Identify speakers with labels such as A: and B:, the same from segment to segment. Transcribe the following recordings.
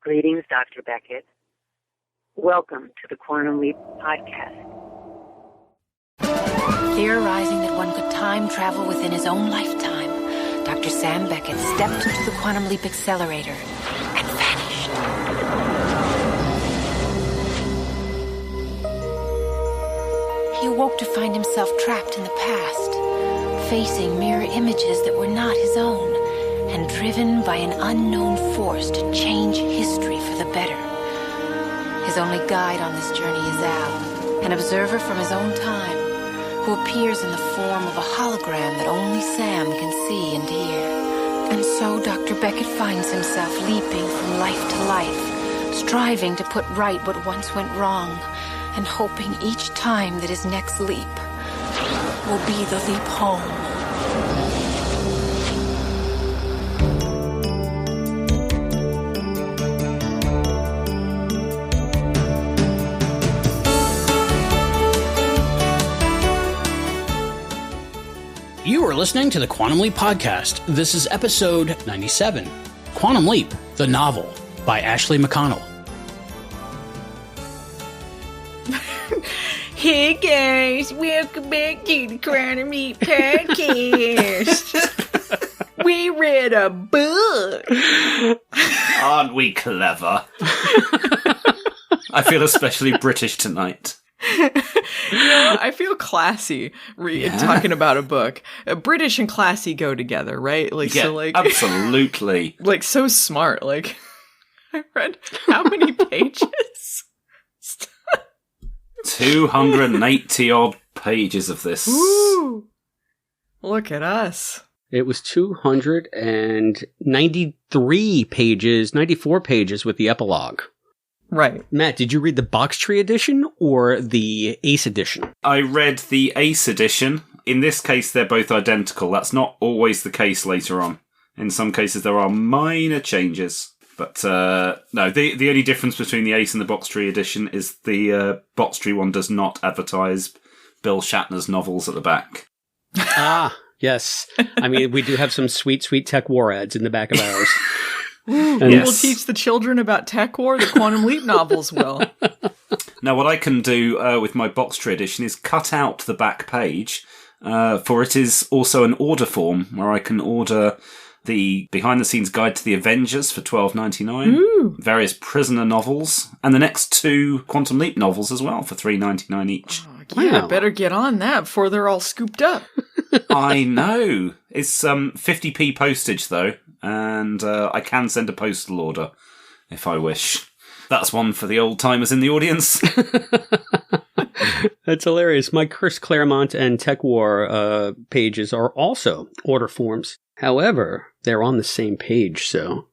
A: Greetings, Dr. Beckett. Welcome to the Quantum Leap Podcast.
B: Theorizing that one could time travel within his own lifetime, Dr. Sam Beckett stepped into the Quantum Leap Accelerator and vanished. He awoke to find himself trapped in the past, facing mirror images that were not his own, and driven by an unknown force to change history for the better. His only guide on this journey is Al, an observer from his own time, who appears in the form of a hologram that only Sam can see and hear. And so Dr. Beckett finds himself leaping from life to life, striving to put right what once went wrong, and hoping each time that his next leap will be the leap home.
C: You are listening to the Quantum Leap Podcast. This is episode 97, Quantum Leap, the novel, by Ashley McConnell.
D: Hey guys, welcome back to the Quantum Leap Podcast. We read a book.
E: Aren't we clever? I feel especially British tonight.
D: I feel classy talking about a book. British and classy go together, right?
E: Absolutely.
D: Like, so smart. Like, I read how many pages?
E: 280 odd pages of this.
D: Woo! Look at us.
F: It was 293 pages, 94 pages with the epilogue.
D: Right.
F: Matt, did you read the box tree edition or the Ace edition?
E: I read the Ace edition. In this case, they're both identical. That's not always the case later on. In some cases, there are minor changes. But no, the only difference between the Ace and the box tree edition is the box tree one does not advertise Bill Shatner's novels at the back.
F: Ah, yes. I mean, we do have some sweet, sweet Tech War ads in the back of ours.
D: And
E: yes.
D: We'll teach the children about Tech War. The Quantum Leap novels will.
E: Now, what I can do with my box tree edition is cut out the back page, for it is also an order form where I can order the behind-the-scenes guide to the Avengers for $12.99, various prisoner novels, and the next two Quantum Leap novels as well for $3.99 each.
D: Oh, yeah, wow. Better get on that before they're all scooped up.
E: I know. It's 50p postage, though, and I can send a postal order if I wish. That's one for the old-timers in the audience.
F: That's hilarious. My Chris Claremont and Tech War pages are also order forms. However, they're on the same page, so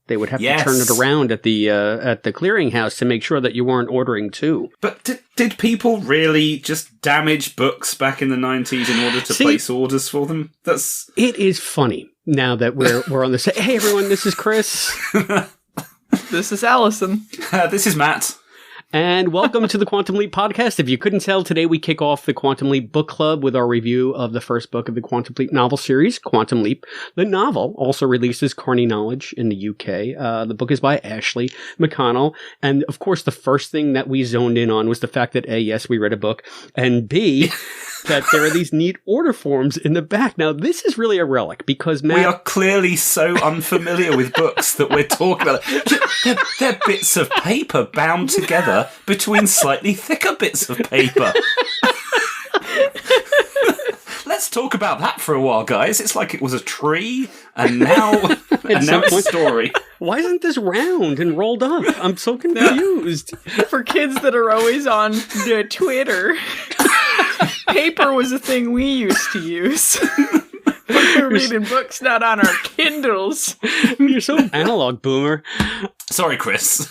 F: they would have to turn it around at the clearinghouse to make sure that you weren't ordering two.
E: But did people really just damage books back in the 90s in order to place orders for them?
F: It is funny now that we're on the same. Hey everyone, this is Chris.
D: This is Allison.
E: This is Matt.
F: And welcome to the Quantum Leap Podcast. If you couldn't tell, today we kick off the Quantum Leap Book Club with our review of the first book of the Quantum Leap novel series, Quantum Leap. The novel also releases Carny Knowledge in the UK. The book is by Ashley McConnell. And of course, the first thing that we zoned in on was the fact that A, yes, we read a book, and B, that there are these neat order forms in the back. Now, this is really a relic because, Matt...
E: We are clearly so unfamiliar with books that we're talking about. They're bits of paper bound together between slightly thicker bits of paper. Let's talk about that for a while, guys. It's like it was a tree, and now it's a story.
F: Why isn't this round and rolled up? I'm so confused.
D: For kids that are always on the Twitter, paper was a thing we used to use. We were reading books, not on our Kindles.
F: You're so analog, boomer.
E: Sorry, Chris.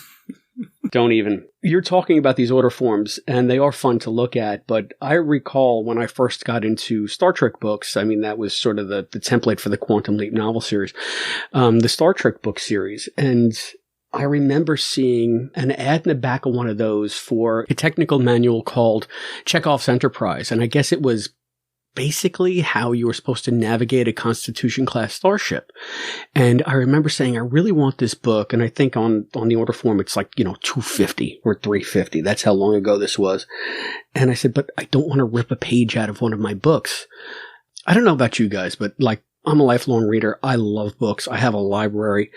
F: Don't even. You're talking about these order forms, and they are fun to look at, but I recall when I first got into Star Trek books, I mean, that was sort of the template for the Quantum Leap novel series, the Star Trek book series, and I remember seeing an ad in the back of one of those for a technical manual called Chekhov's Enterprise, and I guess it was basically how you were supposed to navigate a Constitution-class starship. And I remember saying, I really want this book. And I think on the order form, it's like, $250 or $350. That's how long ago this was. And I said, but I don't want to rip a page out of one of my books. I don't know about you guys, but I'm a lifelong reader. I love books. I have a library.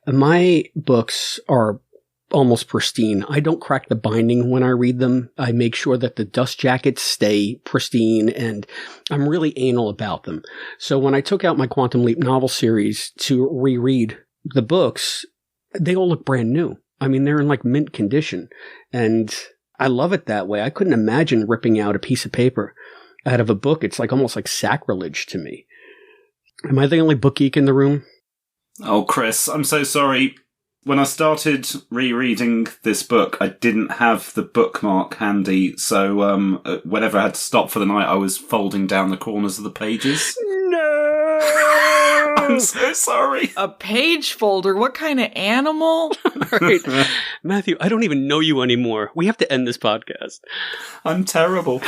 F: My books are almost pristine. I don't crack the binding when I read them. I make sure that the dust jackets stay pristine, and I'm really anal about them. So when I took out my Quantum Leap novel series to reread the books, they all look brand new. I mean, they're in mint condition, and I love it that way. I couldn't imagine ripping out a piece of paper out of a book. It's almost like sacrilege to me. Am I the only book geek in the room?
E: Oh, Chris, I'm so sorry. When I started rereading this book, I didn't have the bookmark handy, so whenever I had to stop for the night, I was folding down the corners of the pages.
D: No!
E: I'm so sorry.
D: A page folder? What kind of animal?
F: All right. Matthew, I don't even know you anymore. We have to end this podcast.
E: I'm terrible.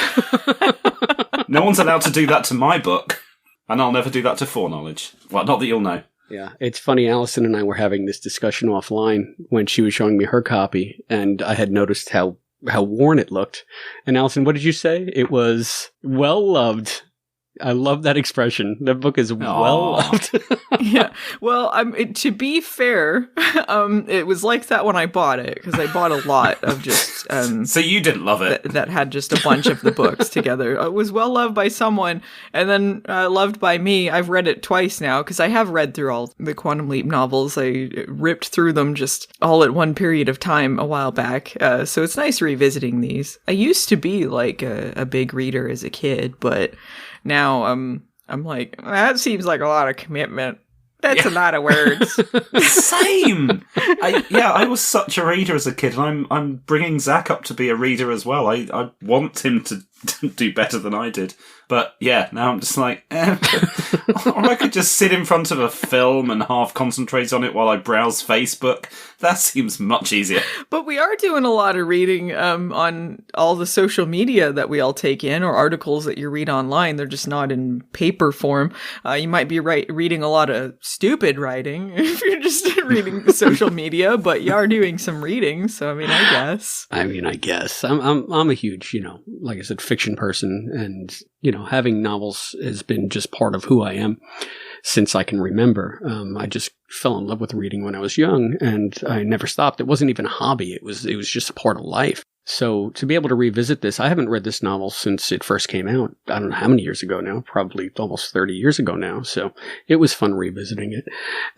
E: No one's allowed to do that to my book, and I'll never do that to Foreknowledge. Well, not that you'll know.
F: Yeah, it's funny. Allison and I were having this discussion offline when she was showing me her copy, and I had noticed how worn it looked. And Allison, what did you say? It was well loved. I love that expression. That book is well loved.
D: Yeah. Well, to be fair, it was like that when I bought it, because I bought a lot of just...
E: so you didn't love it?
D: That had just a bunch of the books together. It was well loved by someone, and then loved by me. I've read it twice now, because I have read through all the Quantum Leap novels. I ripped through them just all at one period of time a while back. So it's nice revisiting these. I used to be a big reader as a kid, but... Now, I'm like, that seems like a lot of commitment. That's a lot of words.
E: Same. I was such a reader as a kid, and I'm bringing Zach up to be a reader as well. I want him to do better than I did. But yeah, now I'm just like, or I could just sit in front of a film and half concentrate on it while I browse Facebook. That seems much easier.
D: But we are doing a lot of reading on all the social media that we all take in, or articles that you read online. They're just not in paper form. You might be reading a lot of stupid writing if you're just reading the social media, but you are doing some reading. So I guess. I'm a huge, like I said, fiction person, and having novels has been just part of who I am since I can remember. I just fell in love with reading when I was young, and I never stopped. It wasn't even a hobby. It was just a part of life. So to be able to revisit this, I haven't read this novel since it first came out. I don't know how many years ago now, probably almost 30 years ago now. So it was fun revisiting it.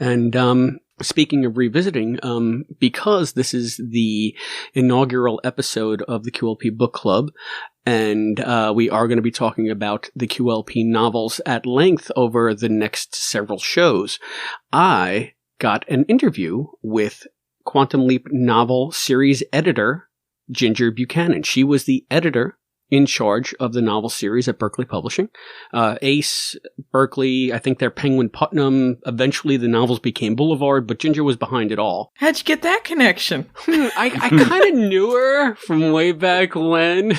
D: And speaking of revisiting, because this is the inaugural episode of the QLP Book Club, and we are going to be talking about the QLP novels at length over the next several shows, I got an interview with Quantum Leap novel series editor Ginjer Buchanan. She was the editor in charge of the novel series at Berkeley Publishing. Ace, Berkeley, I think they're Penguin Putnam. Eventually the novels became Boulevard, but Ginjer was behind it all. How'd you get that connection?
F: I kind of knew her from way back when,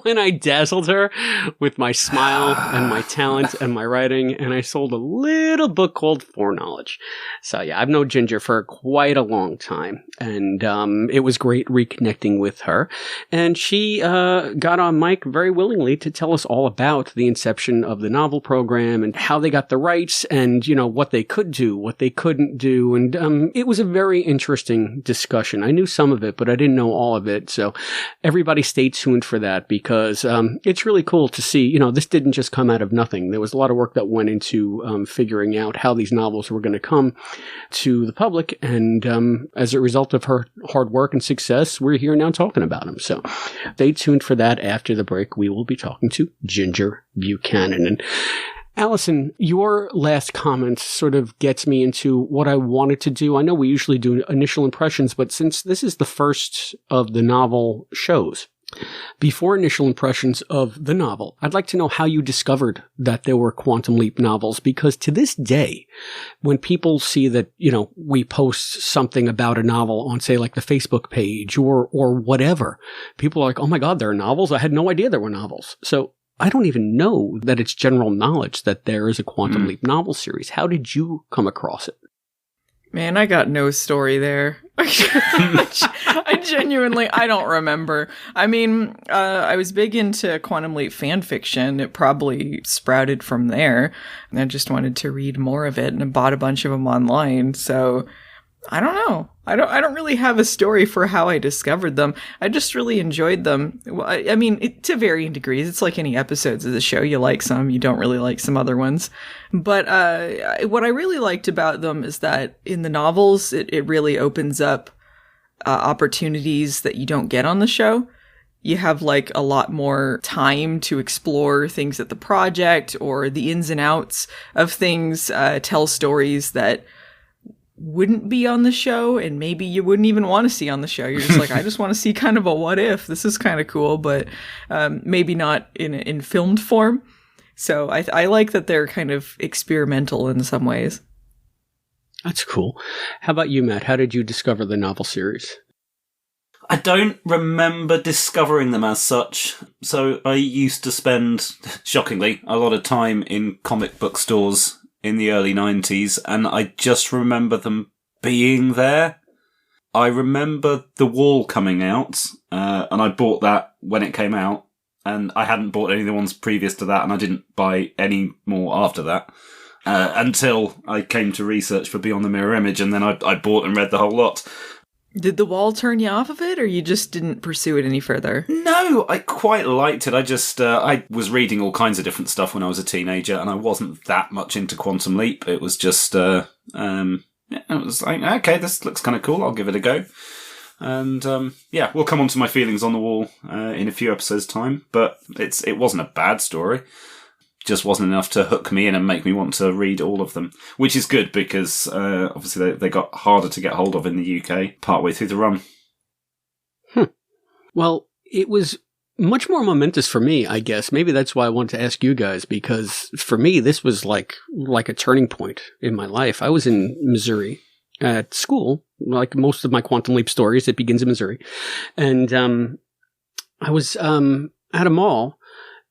F: when I dazzled her with my smile and my talent and my writing, and I sold a little book called Foreknowledge. So yeah, I've known Ginjer for quite a long time, and it was great reconnecting with her. And she got on mic very willingly to tell us all about the inception of the novel program and how they got the rights and, what they could do, what they couldn't do. And it was a very interesting discussion. I knew some of it, but I didn't know all of it. So everybody stay tuned for that, because it's really cool to see, this didn't just come out of nothing. There was a lot of work that went into figuring out how these novels were going to come to the public. And as a result of her hard work and success, we're here now talking about them. So stay tuned for that. After the break, we will be talking to Ginjer Buchanan. And Allison, your last comment sort of gets me into what I wanted to do. I know we usually do initial impressions, but since this is the first of the novel shows, before initial impressions of the novel, I'd like to know how you discovered that there were Quantum Leap novels, because to this day, when people see that, we post something about a novel on, say, like the Facebook page or whatever, people are like, oh my God, there are novels? I had no idea there were novels. So I don't even know that it's general knowledge that there is a Quantum Leap novel series. How did you come across it?
D: Man, I got no story there. I genuinely, I don't remember. I mean, I was big into Quantum Leap fan fiction. It probably sprouted from there. And I just wanted to read more of it and I bought a bunch of them online. So I don't know. I don't really have a story for how I discovered them. I just really enjoyed them. I mean, to varying degrees. It's like any episodes of the show. You like some, you don't really like some other ones. But what I really liked about them is that in the novels, it really opens up opportunities that you don't get on the show. You have like a lot more time to explore things at the project or the ins and outs of things, tell stories that wouldn't be on the show and maybe you wouldn't even want to see on the show. You're just like, I just want to see kind of a what if. This is kind of cool, but maybe not in filmed form. So I like that they're kind of experimental in some ways.
F: That's cool. How about you, Matt? How did you discover the novel series?
E: I don't remember discovering them as such. So I used to spend, shockingly, a lot of time in comic book stores in the early 90s, and I just remember them being there. I remember The Wall coming out, and I bought that when it came out, and I hadn't bought any of the ones previous to that, and I didn't buy any more after that, until I came to research for Beyond the Mirror Image, and then I bought and read the whole lot.
D: Did The Wall turn you off of it, or you just didn't pursue it any further?
E: No, I quite liked it. I just, I was reading all kinds of different stuff when I was a teenager, and I wasn't that much into Quantum Leap. It was just, it was like, okay, this looks kind of cool, I'll give it a go. And, we'll come on to my feelings on The Wall in a few episodes' time, but it wasn't a bad story. Just wasn't enough to hook me in and make me want to read all of them, which is good because obviously they got harder to get hold of in the UK partway through the run.
F: Well, it was much more momentous for me, I guess. Maybe that's why I wanted to ask you guys, because for me, this was like a turning point in my life. I was in Missouri at school, like most of my Quantum Leap stories, it begins in Missouri. And I was at a mall.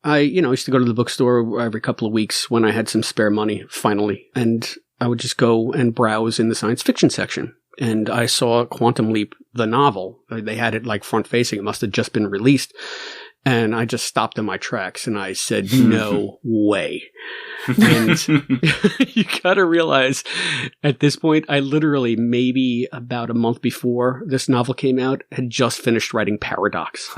F: I used to go to the bookstore every couple of weeks when I had some spare money, finally. And I would just go and browse in the science fiction section. And I saw Quantum Leap, the novel. They had it like front facing. It must have just been released. And I just stopped in my tracks and I said, no way. And you gotta realize at this point, I literally, maybe about a month before this novel came out, had just finished writing Paradox.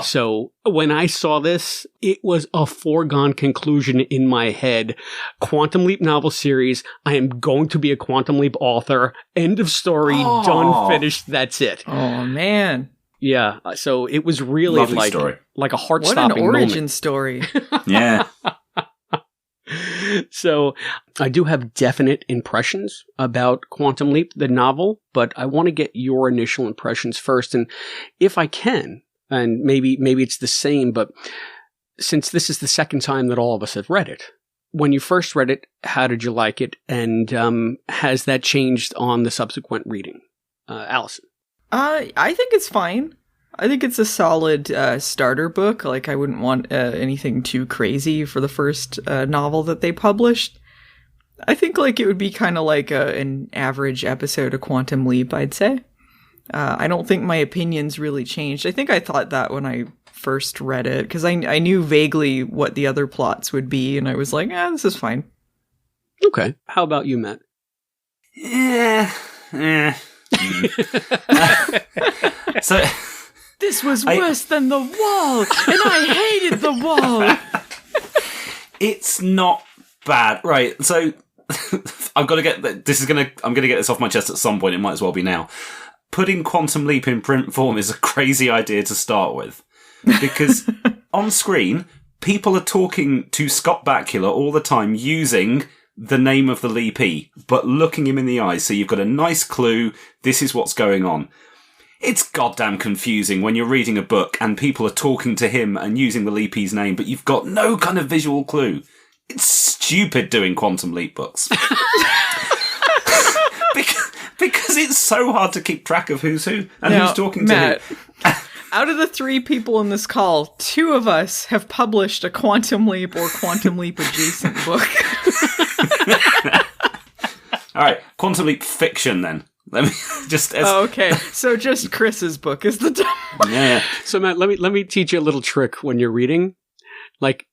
F: So when I saw this, it was a foregone conclusion in my head. Quantum Leap novel series. I am going to be a Quantum Leap author. End of story. Done. Finished. That's it.
D: Oh, man.
F: Yeah, so it was really like a heart-stopping moment.
D: What an origin story.
E: Yeah.
F: So I do have definite impressions about Quantum Leap, the novel, but I want to get your initial impressions first. And if I can, and maybe it's the same, but since this is the second time that all of us have read it, when you first read it, how did you like it? And has that changed on the subsequent reading? Allison.
D: I think it's fine. I think it's a solid starter book. Like, I wouldn't want anything too crazy for the first novel that they published. I think like it would be kind of like an average episode of Quantum Leap, I'd say. I don't think my opinions really changed. I think I thought that when I first read it, because I knew vaguely what the other plots would be, and I was like, this is fine.
F: Okay. How about you, Matt?
E: So
D: this was worse than The Wall, and I hated The Wall.
E: It's not bad, right? So I've got to get this. I'm going to get this off my chest at some point. It might as well be now. Putting Quantum Leap in print form is a crazy idea to start with, because on screen people are talking to Scott Bakula all the time using the name of the Leapee, but looking him in the eyes, so you've got a nice clue, this is what's going on. It's goddamn confusing when you're reading a book and people are talking to him and using the Leapee's name, but you've got no kind of visual clue. It's stupid doing Quantum Leap books. because it's so hard to keep track of who's who and who's talking to who.
D: Out of the 3 people in this call, 2 of us have published a Quantum Leap or Quantum Leap adjacent book.
E: All right, Quantum Leap fiction then. Let me just.
D: Okay, so just Chris's book is the dumb one.
E: Yeah.
F: So Matt, let me teach you a little trick when you're reading. Like,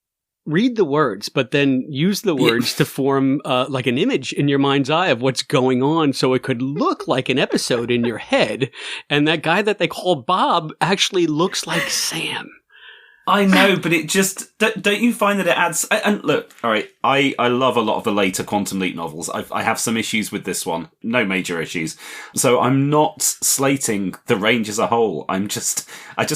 F: read the words, but then use the words to form like an image in your mind's eye of what's going on, so it could look like an episode in your head. And that guy that they call Bob actually looks like Sam.
E: I know, but it just don't you find that it adds? And look, all right, I love a lot of the later Quantum Leap novels. I have some issues with this one, no major issues. So I'm not slating the range as a whole. I just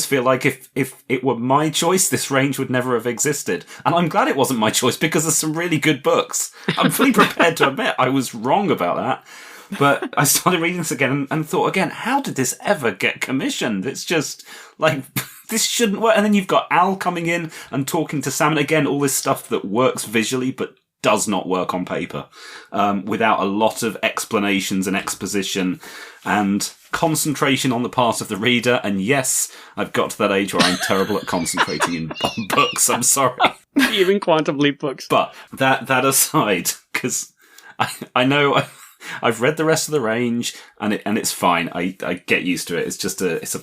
E: feel like if it were my choice, this range would never have existed. And I'm glad it wasn't my choice because there's some really good books. I'm fully prepared to admit I was wrong about that. But I started reading this again and thought again, how did this ever get commissioned? It's just like, this shouldn't work. And then you've got Al coming in and talking to Sam. And again, all this stuff that works visually but does not work on paper, without a lot of explanations and exposition and concentration on the part of the reader. And yes, I've got to that age where I'm terrible at concentrating on books. I'm sorry.
F: Even Quantum Leap books.
E: But that aside, because I know I've read the rest of the range, and it's fine. I get used to it. It's just it's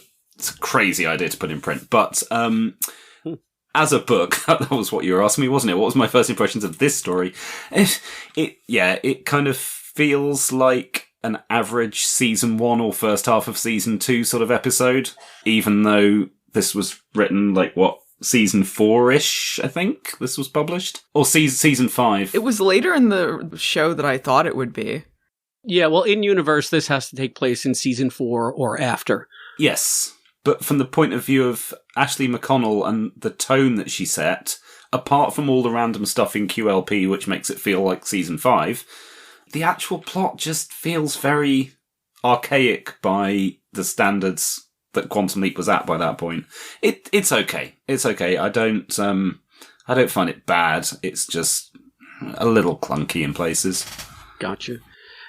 E: a crazy idea to put in print. But as a book, that was what you were asking me, wasn't it? What was my first impressions of this story? It kind of feels like an average season 1 or first half of season 2 sort of episode, even though this was written like season 4-ish, I think this was published, or season 5.
D: It was later in the show that I thought it would be.
F: Yeah, well, in universe, this has to take place in season 4 or after.
E: Yes, but from the point of view of Ashley McConnell and the tone that she set, apart from all the random stuff in QLP, which makes it feel like season 5, the actual plot just feels very archaic by the standards that Quantum Leap was at by that point. It's okay. It's okay. I don't find it bad. It's just a little clunky in places.
F: Gotcha.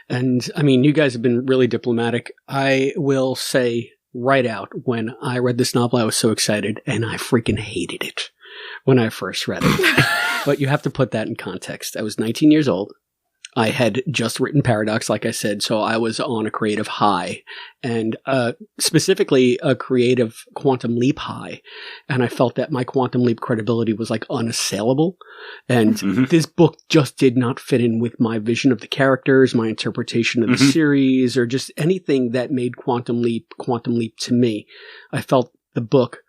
F: And, I mean, you guys have been really diplomatic. I will say right out, when I read this novel, I was so excited, and I freaking hated it when I first read it. But you have to put that in context. I was 19 years old. I had just written Paradox, like I said, so I was on a creative high, and specifically a creative Quantum Leap high. And I felt that my Quantum Leap credibility was like unassailable. And this book just did not fit in with my vision of the characters, my interpretation of the series, or just anything that made Quantum Leap to me. I felt the book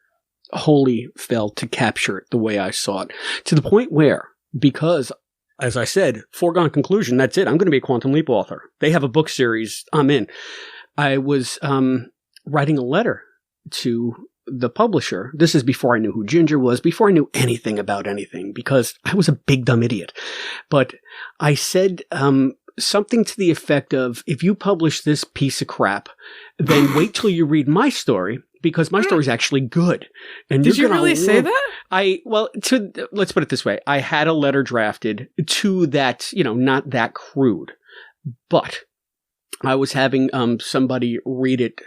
F: wholly failed to capture it the way I saw it, to the point where, because as I said, foregone conclusion, that's it. I'm going to be a Quantum Leap author. They have a book series. I'm in. I was writing a letter to the publisher. This is before I knew who Ginjer was, before I knew anything about anything, because I was a big dumb idiot. But I said something to the effect of, if you publish this piece of crap, then wait till you read my story, because my story's actually good. And
D: did you really say that?
F: Let's put it this way. I had a letter drafted to that, not that crude, but I was having somebody read it,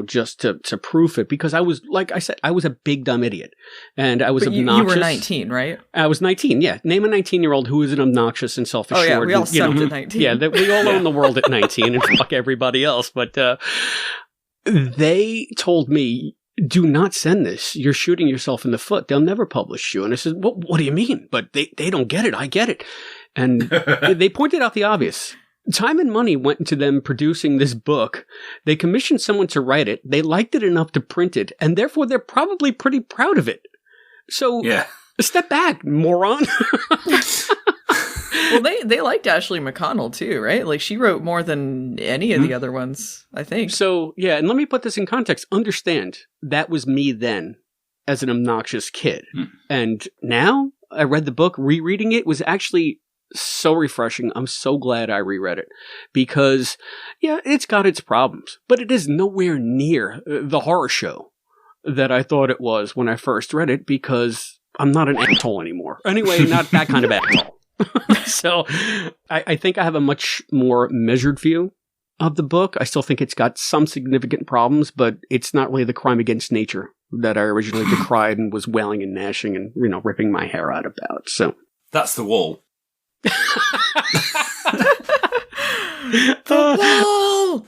F: just to proof it, because I was, like I said, I was a big dumb idiot, and I was obnoxious.
D: You were 19, right?
F: I was 19, yeah. Name a 19-year-old who is an obnoxious and self-assured.
D: Oh yeah, we all sucked at 19.
F: Yeah, we all own the world at 19 and fuck everybody else, but they told me, do not send this. You're shooting yourself in the foot. They'll never publish you. And I said, what do you mean? But they don't get it. I get it. And they pointed out the obvious. Time and money went into them producing this book. They commissioned someone to write it. They liked it enough to print it. And therefore, they're probably pretty proud of it. So, yeah. Step back, moron.
D: Well, they liked Ashley McConnell too, right? Like, she wrote more than any of the other ones, I think.
F: So, yeah, and let me put this in context. Understand, that was me then as an obnoxious kid. And now I read the book, rereading it was actually so refreshing. I'm so glad I reread it, because, yeah, it's got its problems, but it is nowhere near the horror show that I thought it was when I first read it, because I'm not an asshole anymore. Anyway, not that kind of asshole. So I think I have a much more measured view of the book. I still think it's got some significant problems, but it's not really the crime against nature that I originally decried and was wailing and gnashing and, ripping my hair out about. So
E: that's the wall.
D: The wall!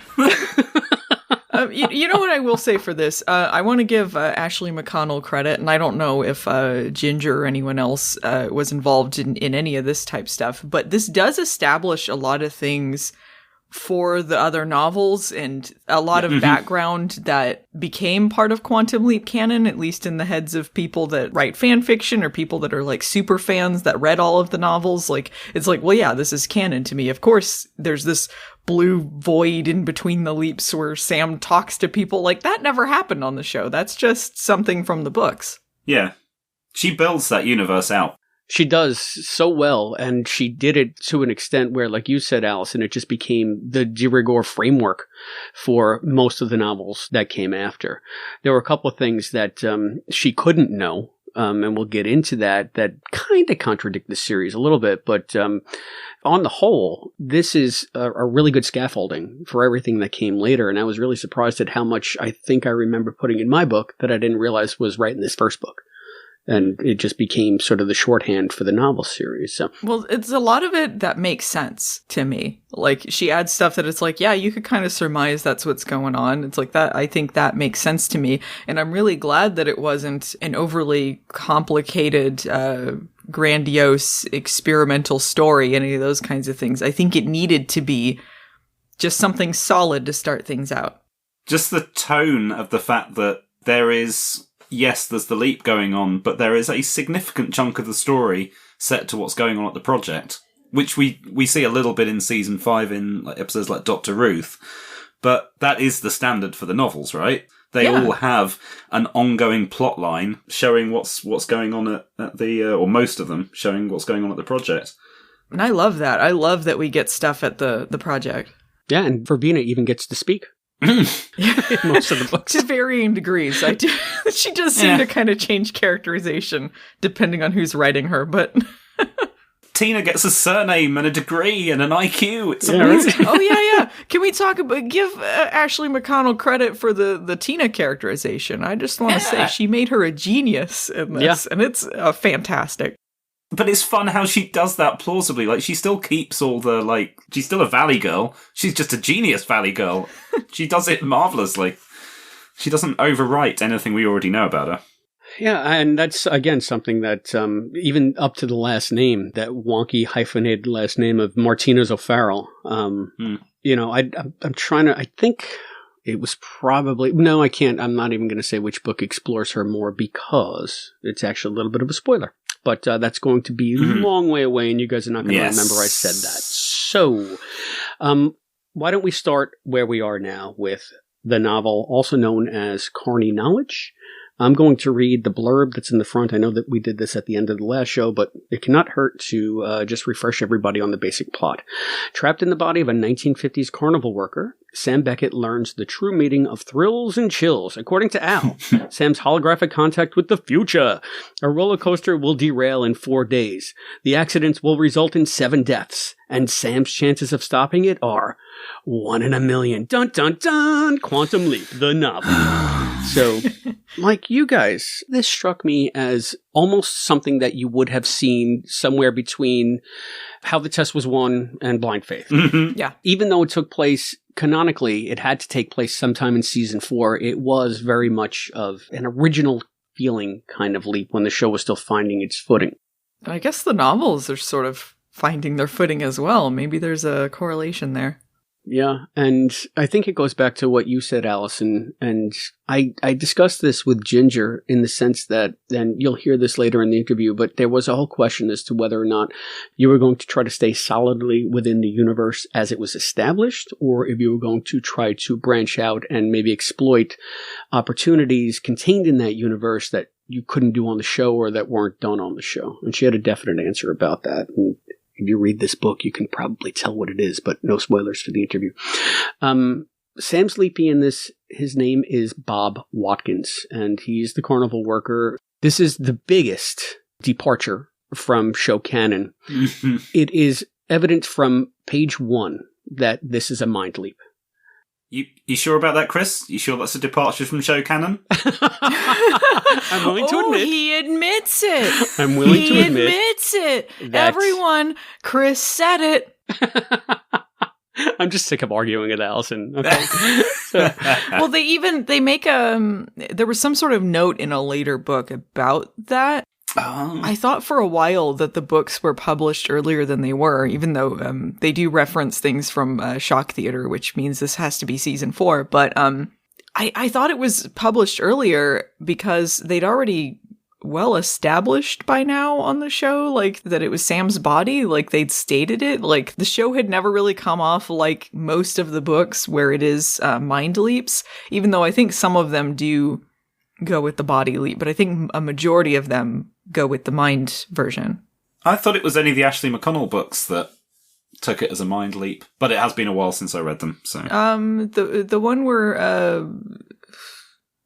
D: You know what I will say for this? I want to give Ashley McConnell credit, and I don't know if Ginjer or anyone else was involved in any of this type stuff, but this does establish a lot of things for the other novels and a lot of background that became part of Quantum Leap canon, at least in the heads of people that write fan fiction or people that are like super fans that read all of the novels. Like, it's like, well, yeah, this is canon to me. Of course, there's this blue void in between the leaps where Sam talks to people. Like, that never happened on the show. That's just something from the books.
E: Yeah. She builds that universe out.
F: She does so well, and she did it to an extent where, like you said, Allison, it just became the de rigueur framework for most of the novels that came after. There were a couple of things that she couldn't know, and we'll get into that kind of contradict the series a little bit, but on the whole, this is a really good scaffolding for everything that came later, and I was really surprised at how much I think I remember putting in my book that I didn't realize was right in this first book. And it just became sort of the shorthand for the novel series. So,
D: well, it's a lot of it that makes sense to me. Like, she adds stuff that it's like, yeah, you could kind of surmise that's what's going on. It's like that. I think that makes sense to me. And I'm really glad that it wasn't an overly complicated, grandiose, experimental story, any of those kinds of things. I think it needed to be just something solid to start things out.
E: Just the tone of the fact that there is... Yes, there's the leap going on, but there is a significant chunk of the story set to what's going on at the project, which we see a little bit in season 5 in episodes like Dr. Ruth, but that is the standard for the novels, right? They all have an ongoing plot line showing what's going on at the, or most of them showing what's going on at the project.
D: And I love that. I love that we get stuff at the project.
F: Yeah, and Verbena even gets to speak. Most of the books.
D: To varying degrees. I do. She does seem to kind of change characterization depending on who's writing her, but...
E: Tina gets a surname and a degree and an IQ. It's amazing.
D: Right? Oh, yeah. Can we talk about... Give Ashley McConnell credit for the Tina characterization. I just want to say she made her a genius in this, and it's fantastic.
E: But it's fun how she does that plausibly. Like, she still keeps all the, she's still a Valley girl. She's just a genius Valley girl. She does it marvelously. She doesn't overwrite anything we already know about her.
F: Yeah, and that's, again, something that, even up to the last name, that wonky hyphenated last name of Martinez O'Farrell, I'm trying to, I think it was probably, no, I can't, I'm not even going to say which book explores her more because it's actually a little bit of a spoiler. But that's going to be a long way away, and you guys are not going to remember I said that. So, why don't we start where we are now with the novel, also known as Carny Knowledge. I'm going to read the blurb that's in the front. I know that we did this at the end of the last show, but it cannot hurt to just refresh everybody on the basic plot. Trapped in the body of a 1950s carnival worker, Sam Beckett learns the true meaning of thrills and chills. According to Al, Sam's holographic contact with the future. A roller coaster will derail in 4 days. The accidents will result in 7 deaths, and Sam's chances of stopping it are 1 in a million. Dun, dun, dun! Quantum Leap, the novel. So, like you guys, this struck me as almost something that you would have seen somewhere between How the Test Was Won and Blind Faith.
E: Mm-hmm.
D: Yeah.
F: Even though it took place canonically, it had to take place sometime in season 4. It was very much of an original feeling kind of leap when the show was still finding its footing.
D: I guess the novels are sort of finding their footing as well. Maybe there's a correlation there.
F: Yeah, and I think it goes back to what you said, Allison, and I discussed this with Ginjer in the sense that, and you'll hear this later in the interview, but there was a whole question as to whether or not you were going to try to stay solidly within the universe as it was established, or if you were going to try to branch out and maybe exploit opportunities contained in that universe that you couldn't do on the show or that weren't done on the show. And she had a definite answer about that, and if you read this book, you can probably tell what it is, but no spoilers for the interview. Sam Sleepy in this, his name is Bob Watkins, and he's the carnival worker. This is the biggest departure from show canon. It is evident from page 1 that this is a mind leap.
E: You sure about that, Chris? You sure that's a departure from show canon?
F: I'm willing to admit.
D: He admits it.
F: I'm willing to admit.
D: He admits it. Everyone, Chris said it.
F: I'm just sick of arguing with Allison. Okay.
D: Well, they make there was some sort of note in a later book about that. I thought for a while that the books were published earlier than they were, even though they do reference things from Shock Theater, which means this has to be season 4. But I thought it was published earlier because they'd already well established by now on the show, like that it was Sam's body, like they'd stated it. Like the show had never really come off like most of the books where it is mind leaps, even though I think some of them do go with the body leap, but I think a majority of them go with the mind version.
E: I thought it was only the Ashley McConnell books that took it as a mind leap, but it has been a while since I read them. So
D: the one where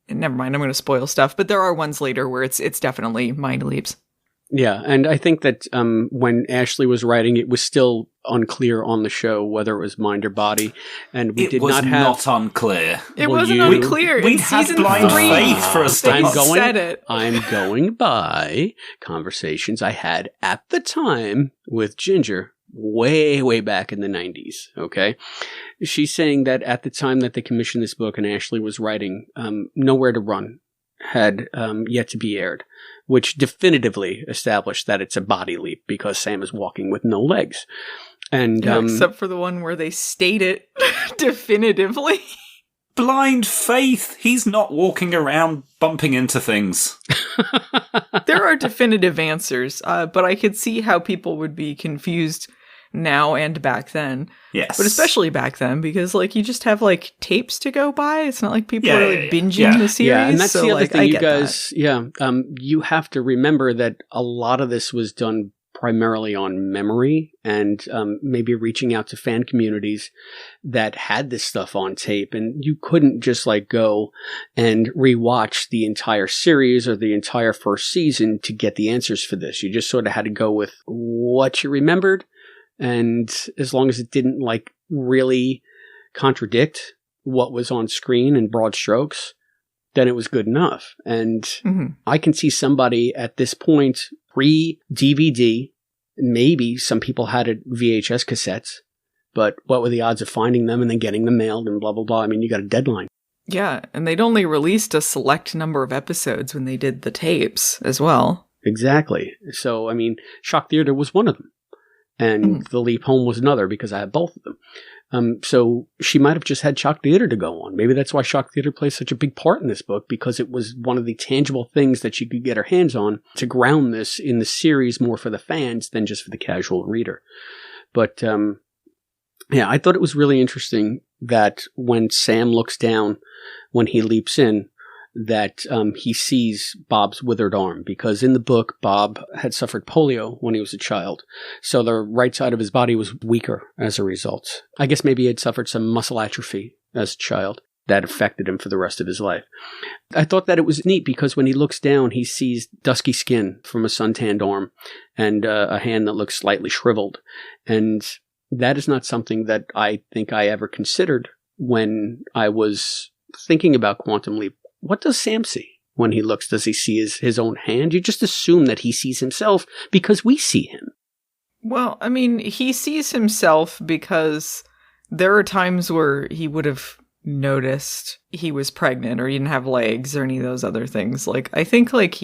D: never mind, I'm going to spoil stuff, but there are ones later where it's definitely mind leaps.
F: Yeah, and I think that when Ashley was writing, it was still unclear on the show whether it was mind or body, and we did not have.
E: It was not unclear.
D: It wasn't unclear.
E: We had blind faith for a start.
F: I'm going by conversations I had at the time with Ginjer way back in the 90s. Okay, she's saying that at the time that they commissioned this book and Ashley was writing, Nowhere to Run had yet to be aired, which definitively established that it's a body leap because Sam is walking with no legs. And
D: except for the one where they state it definitively.
E: Blind faith. He's not walking around bumping into things.
D: There are definitive answers, but I could see how people would be confused now and back then.
E: Yes.
D: But especially back then, because like you just have like tapes to go by. It's not like people are like binging the series.
F: Yeah, and that's
D: so,
F: the other
D: like,
F: thing,
D: I
F: you
D: get
F: guys. That. Yeah, you have to remember that a lot of this was done primarily on memory and maybe reaching out to fan communities that had this stuff on tape, and you couldn't just like go and rewatch the entire series or the entire first season to get the answers for this. You just sort of had to go with what you remembered. And as long as it didn't like really contradict what was on screen in broad strokes, then it was good enough. And I can see somebody at this point, pre-DVD, maybe some people had it VHS cassettes, but what were the odds of finding them and then getting them mailed and blah, blah, blah. I mean, you got a deadline. Yeah,
D: and they'd only released a select number of episodes when they did the tapes as well.
F: Exactly. So, I mean, Shock Theater was one of them. And The Leap Home was another because I had both of them. So she might have just had Shock Theater to go on. Maybe that's why Shock Theater plays such a big part in this book, because it was one of the tangible things that she could get her hands on to ground this in the series more for the fans than just for the casual reader. But yeah, I thought it was really interesting that when Sam looks down, when he leaps in, that he sees Bob's withered arm, because in the book, Bob had suffered polio when he was a child. So the right side of his body was weaker as a result. I guess maybe he had suffered some muscle atrophy as a child that affected him for the rest of his life. I thought that it was neat because when he looks down, he sees dusky skin from a suntanned arm and a hand that looks slightly shriveled. And that is not something that I think I ever considered when I was thinking about Quantum Leap. What does Sam see when he looks? Does he see his own hand? You just assume that he sees himself because we see him.
D: Well, I mean, he sees himself because there are times where he would have noticed he was pregnant or he didn't have legs or any of those other things. Like, I think like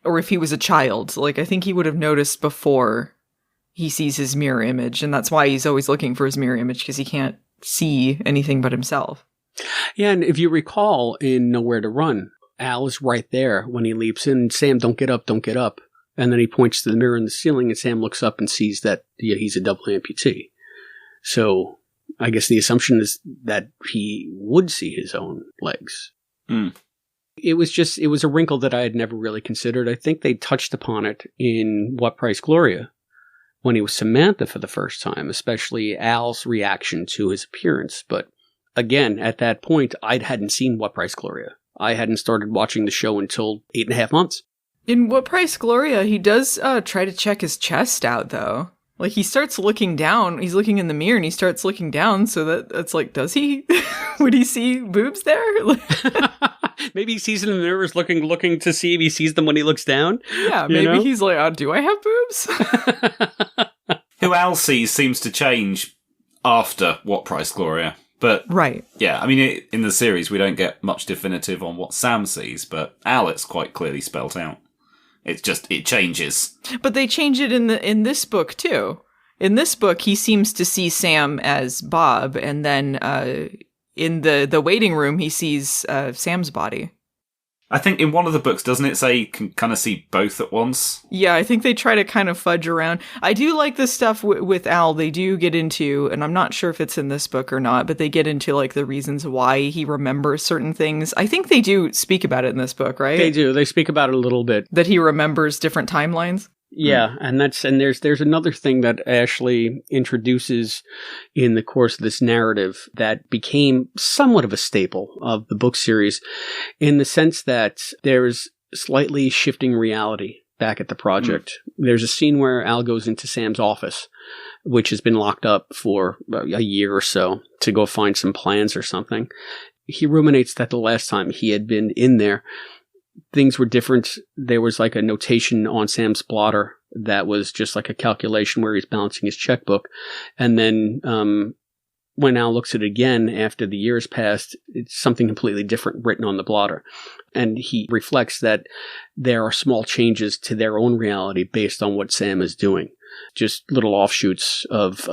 D: or if he was a child, like I think he would have noticed before he sees his mirror image. And that's why he's always looking for his mirror image, because he can't see anything but himself.
F: Yeah, and if you recall in Nowhere to Run, Al is right there when he leaps in. Sam, don't get up, don't get up. And then he points to the mirror in the ceiling, and Sam looks up and sees that he's a double amputee. So I guess the assumption is that he would see his own legs. It was a wrinkle that I had never really considered. I think they touched upon it in What Price Gloria when he was Samantha for the first time, especially Al's reaction to his appearance. But again, at that point, I hadn't seen What Price Gloria. I hadn't started watching the show until 8.5 months.
D: In What Price Gloria, he does try to check his chest out, though. Like, he starts looking down. He's looking in the mirror and he starts looking down. So that's like, does he? Would he see boobs there?
F: Maybe he sees them in the mirror, looking to see if he sees them when he looks down.
D: Yeah, maybe he's like, oh, do I have boobs?
E: Who Al sees seems to change after What Price Gloria. But,
D: right.
E: Yeah, I mean, in the series, we don't get much definitive on what Sam sees, but Al, it's quite clearly spelt out. It's just, it changes.
D: But they change it in this book, too. In this book, he seems to see Sam as Bob, and then in the waiting room, he sees Sam's body.
E: I think in one of the books, doesn't it say you can kind of see both at once?
D: Yeah, I think they try to kind of fudge around. I do like this stuff with Al. They do get into, and I'm not sure if it's in this book or not, but they get into like the reasons why he remembers certain things. I think they do speak about it in this book, right?
F: They do. They speak about it a little bit.
D: That he remembers different timelines.
F: Yeah, and there's another thing that Ashley introduces in the course of this narrative that became somewhat of a staple of the book series, in the sense that there's slightly shifting reality back at the project. There's a scene where Al goes into Sam's office, which has been locked up for a year or so, to go find some plans or something. He ruminates that the last time he had been in there, things were different. There was like a notation on Sam's blotter that was just like a calculation where he's balancing his checkbook. And then when Al looks at it again after the years passed, it's something completely different written on the blotter. And he reflects that there are small changes to their own reality based on what Sam is doing. Just little offshoots of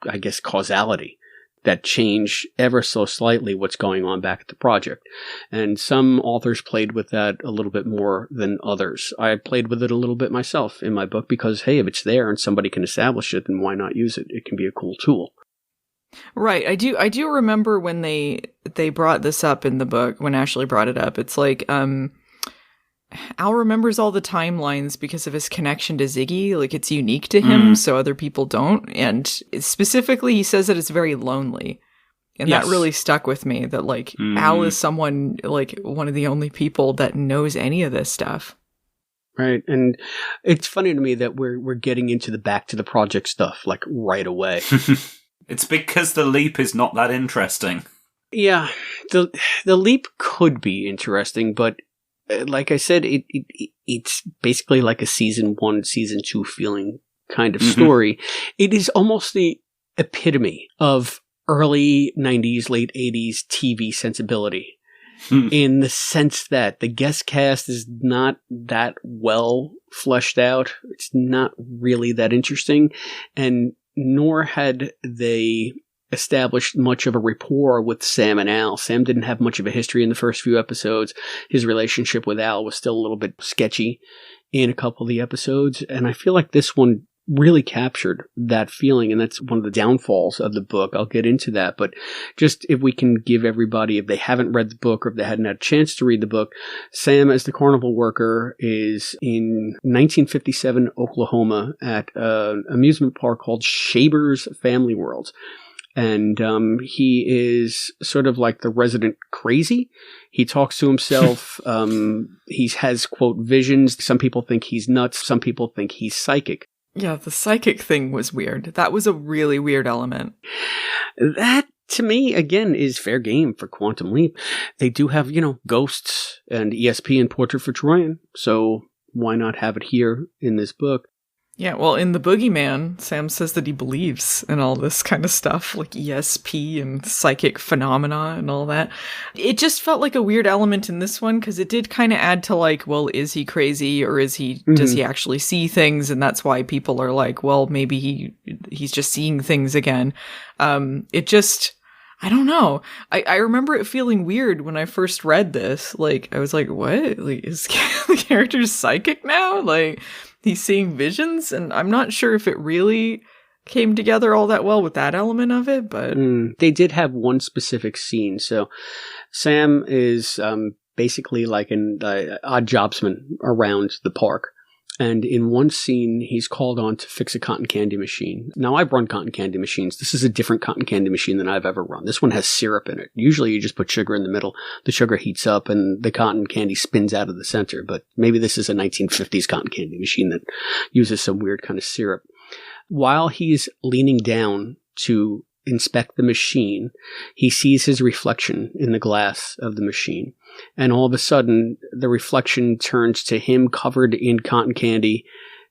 F: I guess, causality that change ever so slightly what's going on back at the project. And some authors played with that a little bit more than others. I played with it a little bit myself in my book because, hey, if it's there and somebody can establish it, then why not use it? It can be a cool tool.
D: Right. I do remember when they brought this up in the book, when Ashley brought it up. It's like, Al remembers all the timelines because of his connection to Ziggy. Like, it's unique to him, so other people don't. And specifically, he says that it's very lonely. And that really stuck with me, that, like, Al is someone, like, one of the only people that knows any of this stuff.
F: Right. And it's funny to me that we're getting into the back to the project stuff, like, right away.
E: It's because the leap is not that interesting.
F: Yeah. The leap could be interesting, but like I said, it's basically like a season 1, season 2 feeling kind of story. It is almost the epitome of early 90s, late 80s TV sensibility, in the sense that the guest cast is not that well fleshed out. It's not really that interesting, and nor had they established much of a rapport with Sam and Al. Sam didn't have much of a history in the first few episodes. His relationship with Al was still a little bit sketchy in a couple of the episodes, and I feel like this one really captured that feeling, and that's one of the downfalls of the book. I'll get into that, but just if we can give everybody, if they haven't read the book or if they hadn't had a chance to read the book, Sam as the Carnival Worker is in 1957 Oklahoma at an amusement park called Shaber's Family World. And he is sort of like the resident crazy. He talks to himself. He has, quote, visions. Some people think he's nuts. Some people think he's psychic.
D: Yeah, the psychic thing was weird. That was a really weird element.
F: That, to me, again, is fair game for Quantum Leap. They do have, ghosts and ESP and Portrait for Troyan. So why not have it here in this book?
D: Yeah, well, in The Boogeyman, Sam says that he believes in all this kind of stuff, like ESP and psychic phenomena and all that. It just felt like a weird element in this one, because it did kind of add to, like, well, is he crazy, or does he actually see things? And that's why people are like, well, maybe he's just seeing things again. It just, I don't know. I remember it feeling weird when I first read this. Like, I was like, what? Like, is the character psychic now? Like, he's seeing visions, and I'm not sure if it really came together all that well with that element of it, but...
F: They did have one specific scene. So Sam is basically like an odd jobsman around the park. And in one scene, he's called on to fix a cotton candy machine. Now, I've run cotton candy machines. This is a different cotton candy machine than I've ever run. This one has syrup in it. Usually, you just put sugar in the middle. The sugar heats up, and the cotton candy spins out of the center. But maybe this is a 1950s cotton candy machine that uses some weird kind of syrup. While he's leaning down to inspect the machine, he sees his reflection in the glass of the machine. And all of a sudden, the reflection turns to him covered in cotton candy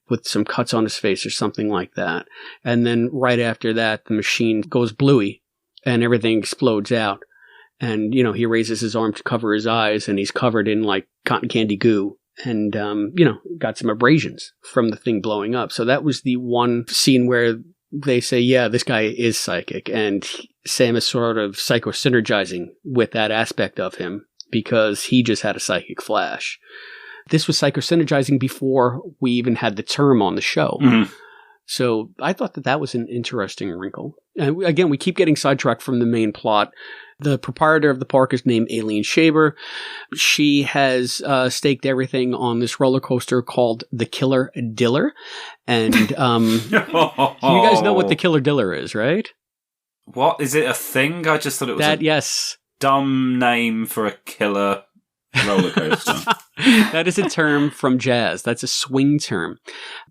F: with some cuts on his face or something like that. And then right after that, the machine goes bluey and everything explodes out. And, he raises his arm to cover his eyes and he's covered in like cotton candy goo. And, got some abrasions from the thing blowing up. So that was the one scene where they say, yeah, this guy is psychic. And Sam is sort of psychosynergizing with that aspect of him because he just had a psychic flash. This was psychosynergizing before we even had the term on the show. Mm-hmm. So I thought that was an interesting wrinkle. And again, we keep getting sidetracked from the main plot. The proprietor of the park is named Aileen Shaver. She has staked everything on this roller coaster called the Killer Diller. And you guys know what the Killer Diller is, right?
E: What? Is it a thing? I just thought it was
F: yes.
E: Dumb name for a killer roller coaster.
F: That is a term from jazz. That's a swing term.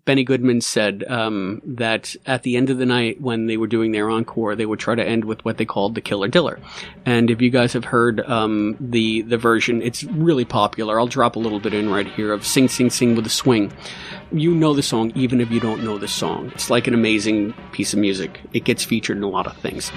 F: Benny Goodman said that at the end of the night when they were doing their encore, they would try to end with what they called the Killer Diller. And if you guys have heard the version, it's really popular. I'll drop a little bit in right here of Sing, Sing, Sing with a Swing. You know the song even if you don't know the song. It's like an amazing piece of music. It gets featured in a lot of things.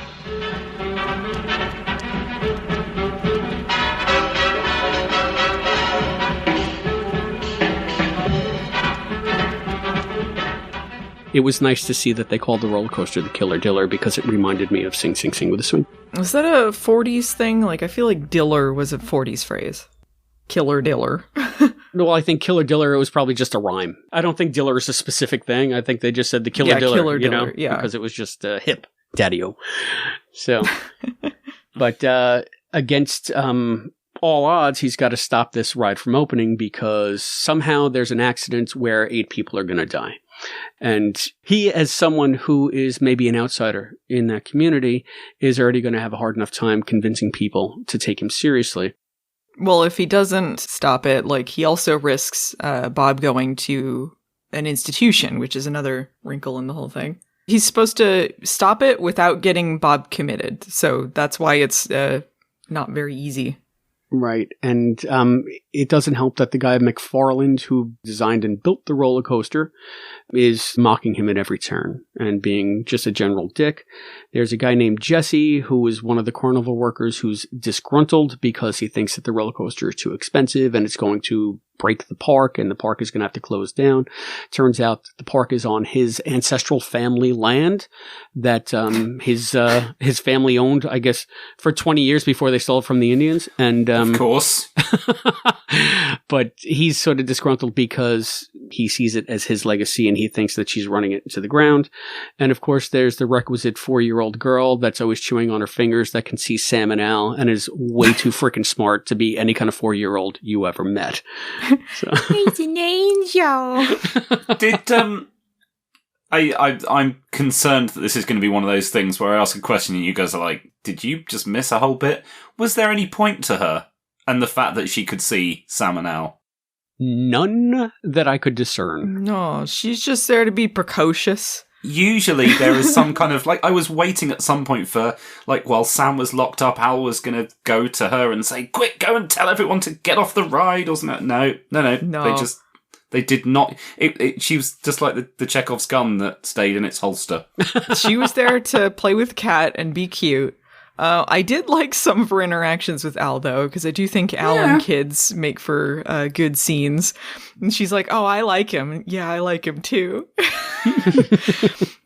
F: It was nice to see that they called the roller coaster the Killer Diller because it reminded me of Sing, Sing, Sing with a Swing.
D: Was that a 40s thing? Like, I feel like Diller was a 40s phrase. Killer Diller.
F: Well, I think Killer Diller, it was probably just a rhyme. I don't think Diller is a specific thing. I think they just said the Killer Diller,
D: Killer Diller,
F: because it was just hip, daddy-o. So, but against all odds, he's got to stop this ride from opening because somehow there's an accident where 8 people are going to die. And he, as someone who is maybe an outsider in that community, is already going to have a hard enough time convincing people to take him seriously.
D: Well, if he doesn't stop it, like, he also risks Bob going to an institution, which is another wrinkle in the whole thing. He's supposed to stop it without getting Bob committed. So that's why it's not very easy.
F: Right. And it doesn't help that the guy McFarland, who designed and built the roller coaster, is mocking him at every turn and being just a general dick. There's a guy named Jesse, who is one of the carnival workers, who's disgruntled because he thinks that the roller coaster is too expensive and it's going to break the park and the park is going to have to close down. Turns out that the park is on his ancestral family land that his family owned, I guess, for 20 years before they stole it from the Indians. And
E: of course.
F: But he's sort of disgruntled because he sees it as his legacy and he thinks that she's running it into the ground. And of course, there's the requisite 4-year-old girl that's always chewing on her fingers that can see Sam and Al and is way too freaking smart to be any kind of 4-year-old you ever met. So.
B: He's an angel.
E: Did I'm concerned that this is going to be one of those things where I ask a question and you guys are like, did you just miss a whole bit? Was there any point to her and the fact that she could see Sam and Al?
F: None that I could discern.
D: No, she's just there to be precocious.
E: Usually there is some kind of, like, I was waiting at some point for, like, while Sam was locked up, Al was going to go to her and say, quick, go and tell everyone to get off the ride, or something. No. They did not. She was just like the Chekhov's gun that stayed in its holster.
D: She was there to play with Kat and be cute. I did like some of her interactions with Al, though, because I do think Al and kids make for good scenes. And she's like, oh, I like him. Yeah, I like him, too.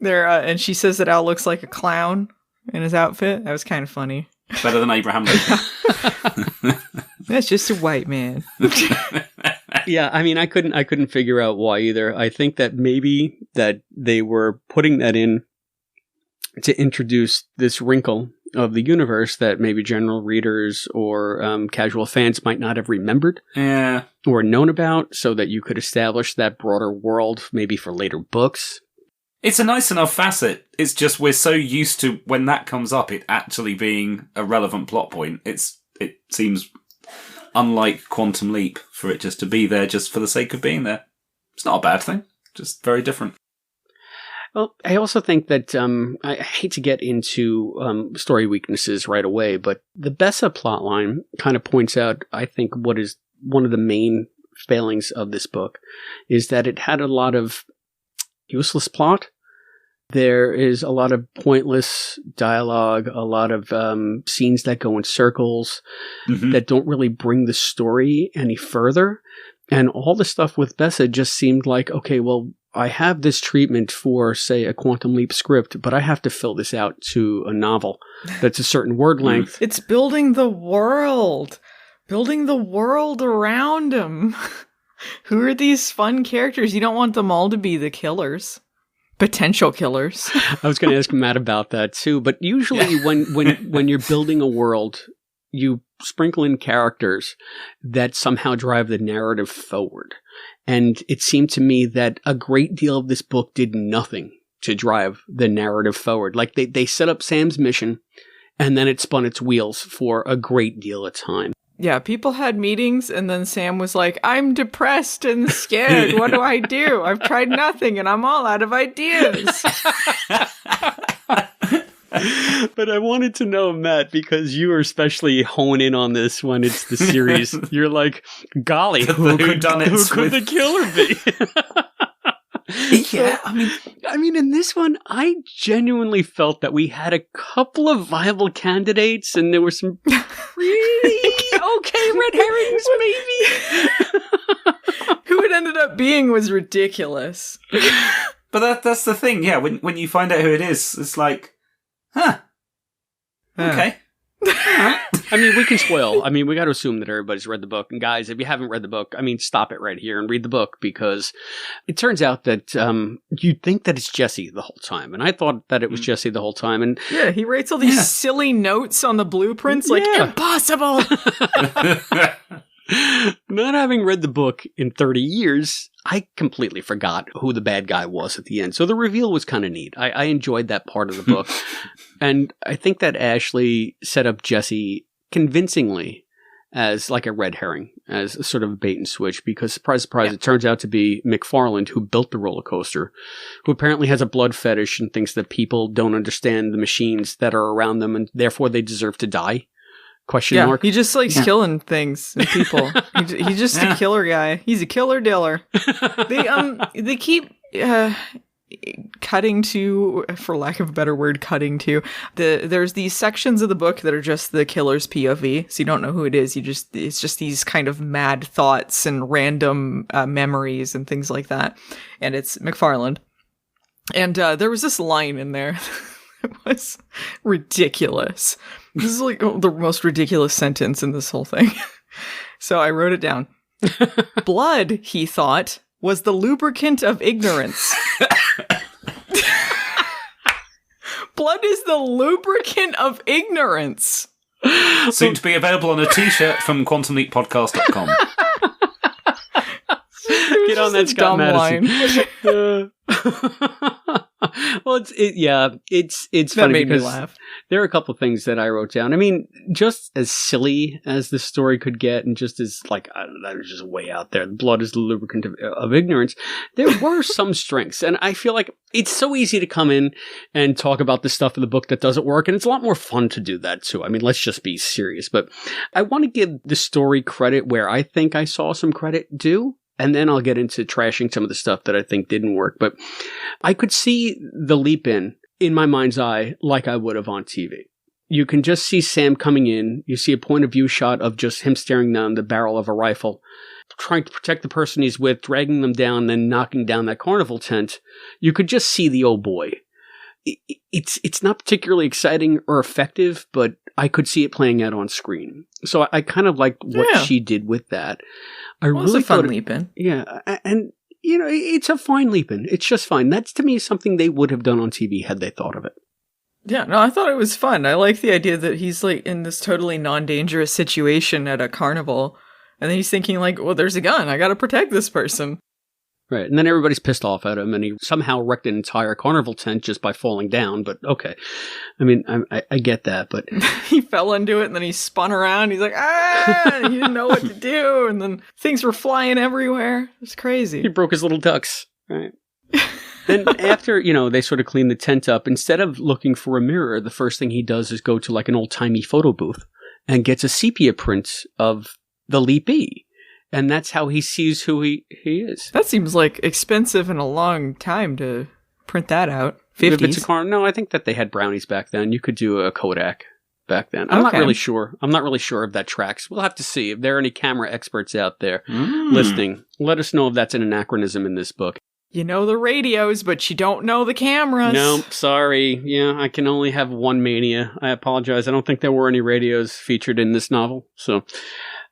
D: And she says that Al looks like a clown in his outfit. That was kind of funny.
E: Better than Abraham Lincoln.
D: That's just a white man.
F: Yeah, I mean, I couldn't figure out why either. I think that maybe that they were putting that in to introduce this wrinkle of the universe that maybe general readers or casual fans might not have remembered or known about, so that you could establish that broader world maybe for later books.
E: It's a nice enough facet. It's just we're so used to when that comes up, it actually being a relevant plot point. It seems unlike Quantum Leap for it just to be there just for the sake of being there. It's not a bad thing, just very different.
F: Well, I also think that I hate to get into story weaknesses right away, but the Bessa plotline kind of points out, I think, what is one of the main failings of this book is that it had a lot of useless plot. There is a lot of pointless dialogue, a lot of scenes that go in circles that don't really bring the story any further. And all the stuff with Bessa just seemed like, okay, well, I have this treatment for, say, a Quantum Leap script, but I have to fill this out to a novel that's a certain word length.
D: It's building the world around him. Who are these fun characters? You don't want them all to be the killers. Potential killers.
F: I was going to ask Matt about that too, but usually when you're building a world, you sprinkle in characters that somehow drive the narrative forward. And it seemed to me that a great deal of this book did nothing to drive the narrative forward. Like they set up Sam's mission and then it spun its wheels for a great deal of time.
D: Yeah, people had meetings and then Sam was like, I'm depressed and scared. What do I do? I've tried nothing and I'm all out of ideas.
F: But I wanted to know, Matt, because you are especially hone in on this when it's the series. You're like, golly, who could the killer be?
E: Yeah,
F: I mean, in this one, I genuinely felt that we had a couple of viable candidates, and there were some pretty okay red herrings, maybe.
D: Who it ended up being was ridiculous.
E: But that's the thing, yeah. When you find out who it is, it's like, huh, okay.
F: I mean, we can spoil. I mean, we got to assume that everybody's read the book. And guys, if you haven't read the book, I mean, stop it right here and read the book, because it turns out that you'd think that it's Jesse the whole time. And I thought that it was Jesse the whole time. And
D: yeah, he writes all these silly notes on the blueprints, like, impossible!
F: Not having read the book in 30 years, I completely forgot who the bad guy was at the end. So the reveal was kind of neat. I enjoyed that part of the book. And I think that Ashley set up Jesse convincingly as like a red herring, as a sort of bait and switch, because surprise, surprise, it turns out to be McFarland, who built the roller coaster, who apparently has a blood fetish and thinks that people don't understand the machines that are around them and therefore they deserve to die. Question mark.
D: He just likes killing things and people. He's just a killer guy. He's a killer diller. They keep cutting to, for lack of a better word, there's these sections of the book that are just the killer's POV, so you don't know who it is. It's just these kind of mad thoughts and random memories and things like that. And it's McFarland. And there was this line in there. It was ridiculous. This is like the most ridiculous sentence in this whole thing. So I wrote it down. Blood, he thought, was the lubricant of ignorance. Blood is the lubricant of ignorance.
E: Soon to be available on a t-shirt from quantumleappodcast.com.
F: Get on that Scott Madison. Well, it's
D: that
F: funny
D: made
F: because
D: me laugh.
F: There are a couple of things that I wrote down. I mean, just as silly as the story could get, and just as like, I don't know, that was just way out there. Blood is the lubricant of ignorance. There were some strengths, and I feel like it's so easy to come in and talk about the stuff in the book that doesn't work, and it's a lot more fun to do that too. I mean, let's just be serious. But I want to give the story credit where I think I saw some credit due. And then I'll get into trashing some of the stuff that I think didn't work. But I could see the leap in my mind's eye like I would have on TV. You can just see Sam coming in. You see a point of view shot of just him staring down the barrel of a rifle, trying to protect the person he's with, dragging them down, then knocking down that carnival tent. You could just see the old boy. It's not particularly exciting or effective, but I could see it playing out on screen. So I kind of liked what she did with that. It
D: was a fun leap in.
F: Yeah, and you know, it's a fine leap in. It's just fine. That's to me something they would have done on TV had they thought of it.
D: Yeah, no, I thought it was fun. I like the idea that he's like in this totally non-dangerous situation at a carnival, and then he's thinking like, well, there's a gun. I got to protect this person.
F: Right, and then everybody's pissed off at him, and he somehow wrecked an entire carnival tent just by falling down, but okay. I mean, I get that, but...
D: He fell into it, and then he spun around, he's like, ah! He didn't know what to do, and then things were flying everywhere. It was crazy.
F: He broke his little ducks, right? Then after, they sort of clean the tent up, instead of looking for a mirror, the first thing he does is go to like an old-timey photo booth and gets a sepia print of the Leapee. And that's how he sees who he is.
D: That seems like expensive and a long time to print that out. 50s.
F: If it's a car, no, I think that they had brownies back then. You could do a Kodak back then. I'm not really sure. I'm not really sure if that tracks. We'll have to see. If there are any camera experts out there listening, let us know if that's an anachronism in this book.
D: You know the radios, but you don't know the cameras.
F: No, sorry. Yeah, I can only have one mania. I apologize. I don't think there were any radios featured in this novel, so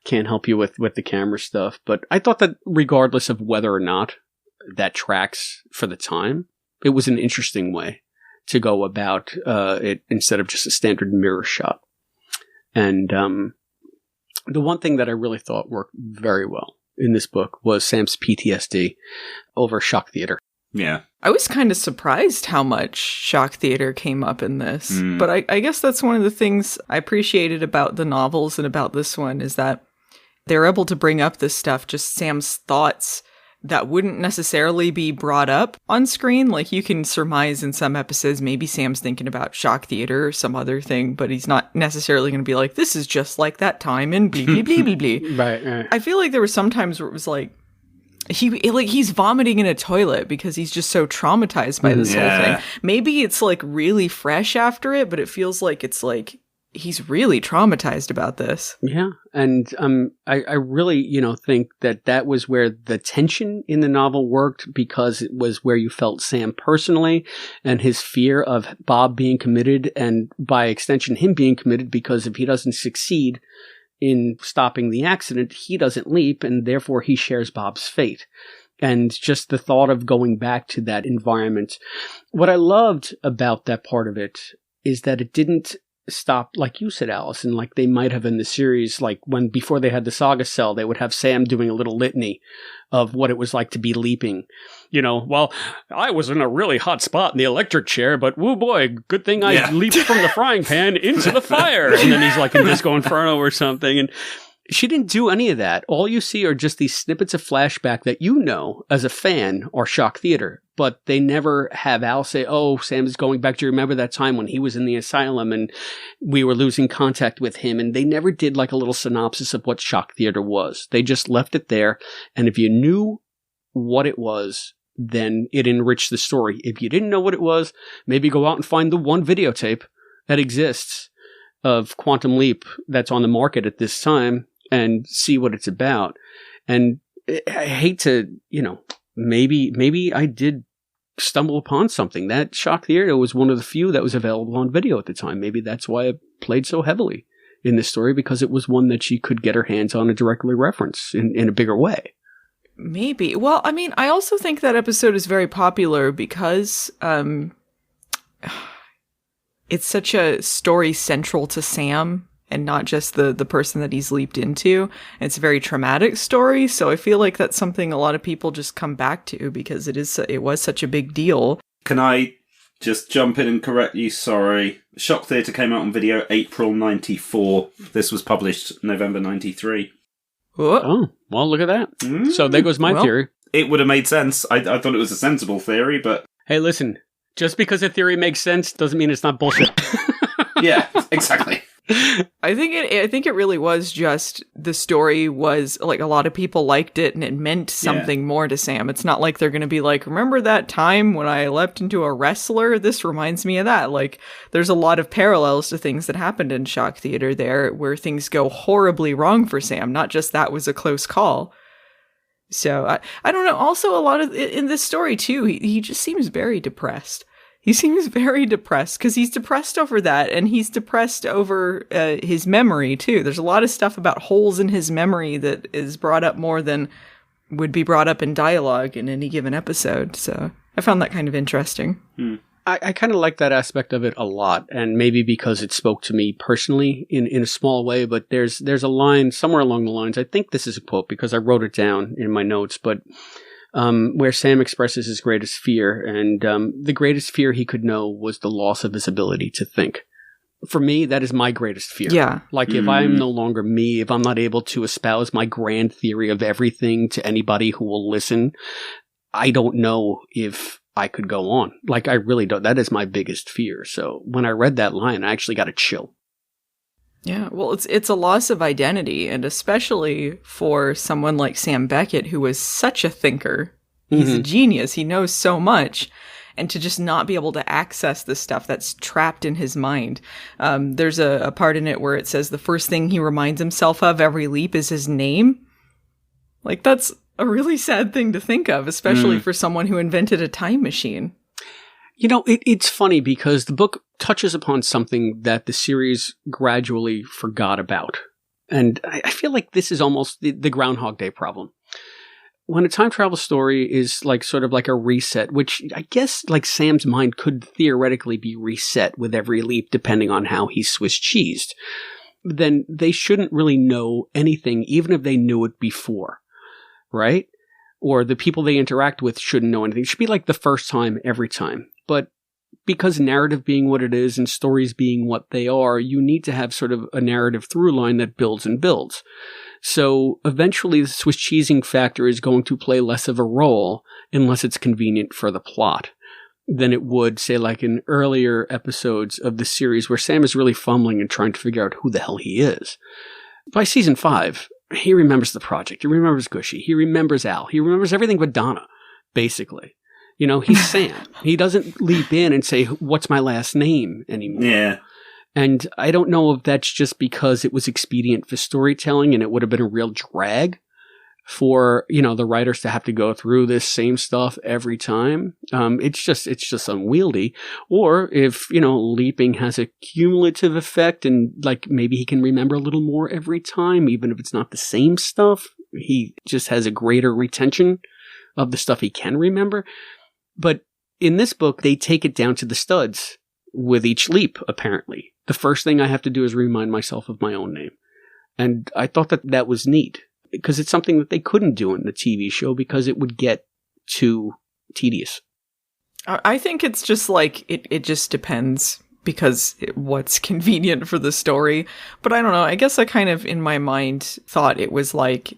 F: can't help you with the camera stuff. But I thought that regardless of whether or not that tracks for the time, it was an interesting way to go about it instead of just a standard mirror shot. And the one thing that I really thought worked very well in this book was Sam's PTSD over shock theater.
E: Yeah.
D: I was kind of surprised how much shock theater came up in this. But I guess that's one of the things I appreciated about the novels and about this one is that they're able to bring up this stuff, just Sam's thoughts that wouldn't necessarily be brought up on screen. Like you can surmise in some episodes, maybe Sam's thinking about shock theater or some other thing, but he's not necessarily going to be like, this is just like that time in blee, blee, blee, blee, blee.
F: Right.
D: I feel like there were some times where it was like, he's vomiting in a toilet because he's just so traumatized by this whole thing. Maybe it's like really fresh after it, but it feels like it's like, he's really traumatized about this.
F: Yeah. And I really, think that was where the tension in the novel worked, because it was where you felt Sam personally and his fear of Bob being committed, and by extension him being committed, because if he doesn't succeed in stopping the accident, he doesn't leap, and therefore he shares Bob's fate. And just the thought of going back to that environment. What I loved about that part of it is that it didn't stop, like you said, Allison, like they might have in the series, like when before they had the saga cell, they would have Sam doing a little litany of what it was like to be leaping. Well, I was in a really hot spot in the electric chair, but woo boy, good thing I leaped from the frying pan into the fire. And then he's like in Disco Inferno or something. And she didn't do any of that. All you see are just these snippets of flashback that as a fan are shock theater. But they never have Al say, oh, Sam is going back. Do you remember that time when he was in the asylum and we were losing contact with him? And they never did like a little synopsis of what shock theater was. They just left it there. And if you knew what it was, then it enriched the story. If you didn't know what it was, maybe go out and find the one videotape that exists of Quantum Leap that's on the market at this time and see what it's about. And I hate to, maybe I did stumble upon something. That shock theater was one of the few that was available on video at the time. Maybe that's why it played so heavily in this story, because it was one that she could get her hands on and directly reference in a bigger way.
D: Maybe. Well, I mean, I also think that episode is very popular because it's such a story central to Sam and not just the person that he's leaped into. It's a very traumatic story, so I feel like that's something a lot of people just come back to because it was such a big deal.
E: Can I just jump in and correct you? Sorry. Shock Theatre came out on video April 94. This was published November 93.
F: Oh, well, look at that. So there goes my theory.
E: It would have made sense. I thought it was a sensible theory, but...
F: Hey, listen. Just because a theory makes sense doesn't mean it's not bullshit.
E: Yeah, exactly.
D: I think it really was just the story was like a lot of people liked it and it meant something more to Sam. It's not like they're going to be like, remember that time when I leapt into a wrestler? This reminds me of that. Like there's a lot of parallels to things that happened in shock theater there where things go horribly wrong for Sam. Not just that was a close call. So I don't know. Also a lot of in this story too, he just seems very depressed. He seems very depressed because he's depressed over that, and he's depressed over his memory, too. There's a lot of stuff about holes in his memory that is brought up more than would be brought up in dialogue in any given episode. So I found that kind of interesting.
F: I kind of like that aspect of it a lot, and maybe because it spoke to me personally in a small way, but there's a line somewhere along the lines, I think this is a quote because I wrote it down in my notes, but... where Sam expresses his greatest fear, and the greatest fear he could know was the loss of his ability to think. For me, that is my greatest fear.
D: Yeah.
F: Like, if I'm no longer me, if I'm not able to espouse my grand theory of everything to anybody who will listen, I don't know if I could go on. Like, I really don't. That is my biggest fear. So when I read that line, I actually got a chill.
D: Yeah, well, it's a loss of identity, and especially for someone like Sam Beckett, who was such a thinker. He's a genius. He knows so much. And to just not be able to access this stuff that's trapped in his mind. There's a part in it where it says the first thing he reminds himself of every leap is his name. Like, that's a really sad thing to think of, especially for someone who invented a time machine.
F: You know, it's funny because the book touches upon something that the series gradually forgot about. And I feel like this is almost the Groundhog Day problem. When a time travel story is like sort of like a reset, which I guess like Sam's mind could theoretically be reset with every leap depending on how he's Swiss cheesed, then they shouldn't really know anything even if they knew it before, right? Or the people they interact with shouldn't know anything. It should be like the first time every time. But because narrative being what it is and stories being what they are, you need to have sort of a narrative through line that builds and builds. So eventually the Swiss cheesing factor is going to play less of a role unless it's convenient for the plot than it would, say, like in earlier episodes of the series where Sam is really fumbling and trying to figure out who the hell he is. By season 5, he remembers the project. He remembers Gushy. He remembers Al. He remembers everything but Donna, basically. You know, he's Sam. He doesn't leap in and say, what's my last name anymore.
E: Yeah.
F: And I don't know if that's just because it was expedient for storytelling and it would have been a real drag for, you know, the writers to have to go through this same stuff every time. It's just unwieldy. Or if, you know, leaping has a cumulative effect and like maybe he can remember a little more every time, even if it's not the same stuff. He just has a greater retention of the stuff he can remember. But in this book, they take it down to the studs with each leap, apparently. The first thing I have to do is remind myself of my own name. And I thought that was neat, because it's something that they couldn't do in the TV show because it would get too tedious.
D: I think it's just like, it just depends because what's convenient for the story. But I don't know, I guess I kind of, in my mind, thought it was like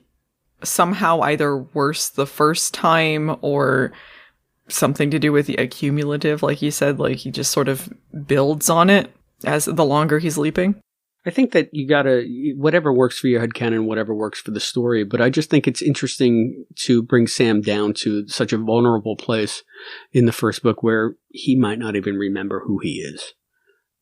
D: somehow either worse the first time or something to do with the accumulative, like you said, like he just sort of builds on it as the longer he's leaping.
F: I think that you gotta, whatever works for your headcanon, whatever works for the story, but I just think it's interesting to bring Sam down to such a vulnerable place in the first book where he might not even remember who he is,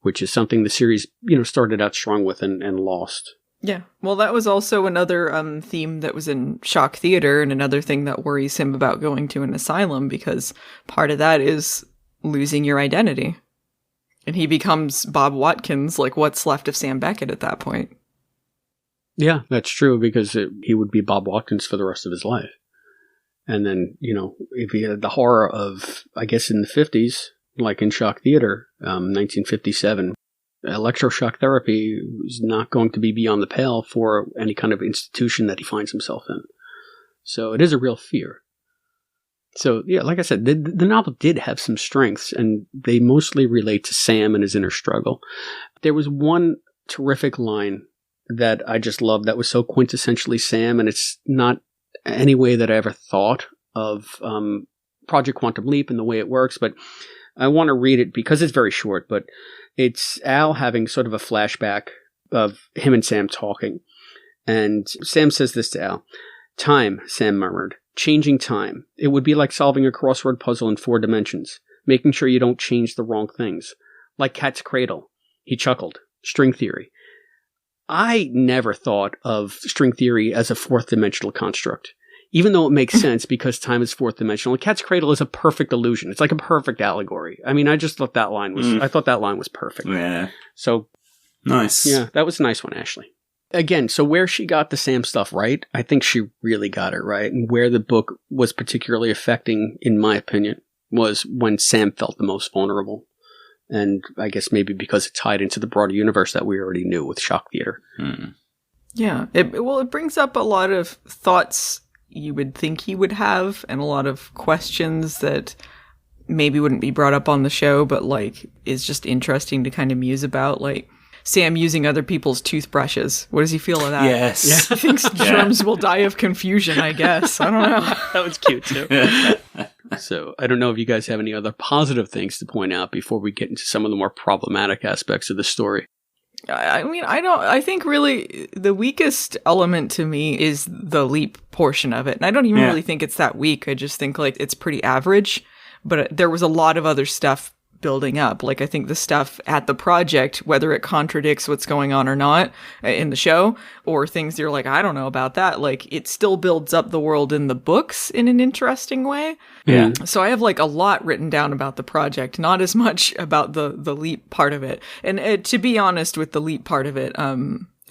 F: which is something the series, you know, started out strong with and lost.
D: Yeah. Well, that was also another theme that was in Shock Theater and another thing that worries him about going to an asylum, because part of that is losing your identity. And he becomes Bob Watkins, like what's left of Sam Beckett at that point.
F: Yeah, that's true, because he would be Bob Watkins for the rest of his life. And then, you know, if he had the horror of, I guess in the 50s, like in Shock Theater, 1957, electroshock therapy is not going to be beyond the pale for any kind of institution that he finds himself in. So it is a real fear. So, yeah, like I said, the novel did have some strengths, and they mostly relate to Sam and his inner struggle. There was one terrific line that I just loved that was so quintessentially Sam, and it's not any way that I ever thought of Project Quantum Leap and the way it works, but I want to read it because it's very short, but it's Al having sort of a flashback of him and Sam talking. And Sam says this to Al. "Time," Sam murmured. "Changing time. It would be like solving a crossword puzzle in 4 dimensions, making sure you don't change the wrong things. Like Cat's Cradle." He chuckled. "String theory." I never thought of string theory as a 4th dimensional construct, even though it makes sense because time is 4th dimensional. And Cat's Cradle is a perfect illusion. It's like a perfect allegory. I mean, I just thought that line was, I thought that line was perfect.
E: Yeah.
F: So.
E: Nice.
F: Yeah, that was a nice one, Ashley. Again, so where she got the Sam stuff right, I think she really got it right. And where the book was particularly affecting, in my opinion, was when Sam felt the most vulnerable. And I guess maybe because it tied into the broader universe that we already knew with Shock Theater.
D: Yeah. It brings up a lot of thoughts you would think he would have, and a lot of questions that maybe wouldn't be brought up on the show, but like is just interesting to kind of muse about, like Sam using other people's toothbrushes. What does he feel of that?
E: Yes.
D: He thinks germs will die of confusion, I guess. I don't know.
F: That was cute too. So I don't know if you guys have any other positive things to point out before we get into some of the more problematic aspects of the story.
D: I mean, I think really the weakest element to me is the leap portion of it. And I don't even really think it's that weak. I just think like it's pretty average, but there was a lot of other stuff building up. Like I think the stuff at the project, whether it contradicts what's going on or not in the show, or things you're like, I don't know about that. Like it still builds up the world in the books in an interesting way.
E: Yeah.
D: So I have like a lot written down about the project, not as much about the leap part of it. And to be honest with the leap part of it,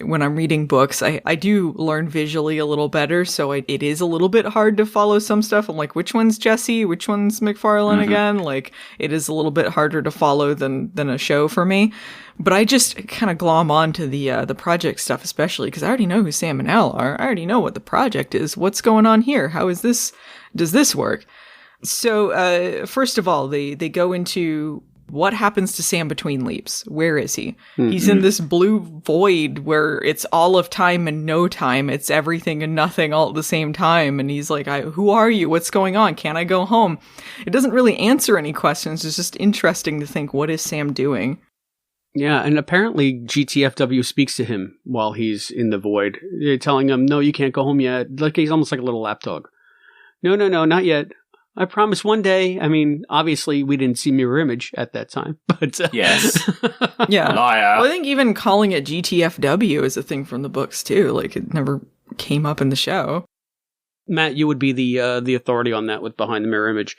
D: when I'm reading books, I do learn visually a little better, so it is a little bit hard to follow some stuff. I'm like, which one's Jesse? Which one's McFarlane again? Like, it is a little bit harder to follow than a show for me. But I just kind of glom on to the project stuff, especially because I already know who Sam and Al are. I already know what the project is. What's going on here? How is this? Does this work? So, first of all, they go into what happens to Sam between leaps? Where is he? Mm-hmm. He's in this blue void where it's all of time and no time. It's everything and nothing all at the same time. And he's like, who are you? What's going on? Can't I go home? It doesn't really answer any questions. It's just interesting to think, what is Sam doing?
F: Yeah, and apparently GTFW speaks to him while he's in the void. They're telling him, no, you can't go home yet. Like he's almost like a little lapdog. No, not yet. I promise one day. I mean, obviously, we didn't see mirror image at that time, but
E: yes,
D: yeah,
E: liar.
D: Well, I think even calling it GTFW is a thing from the books too. Like it never came up in the show.
F: Matt, you would be the authority on that with Behind the Mirror Image,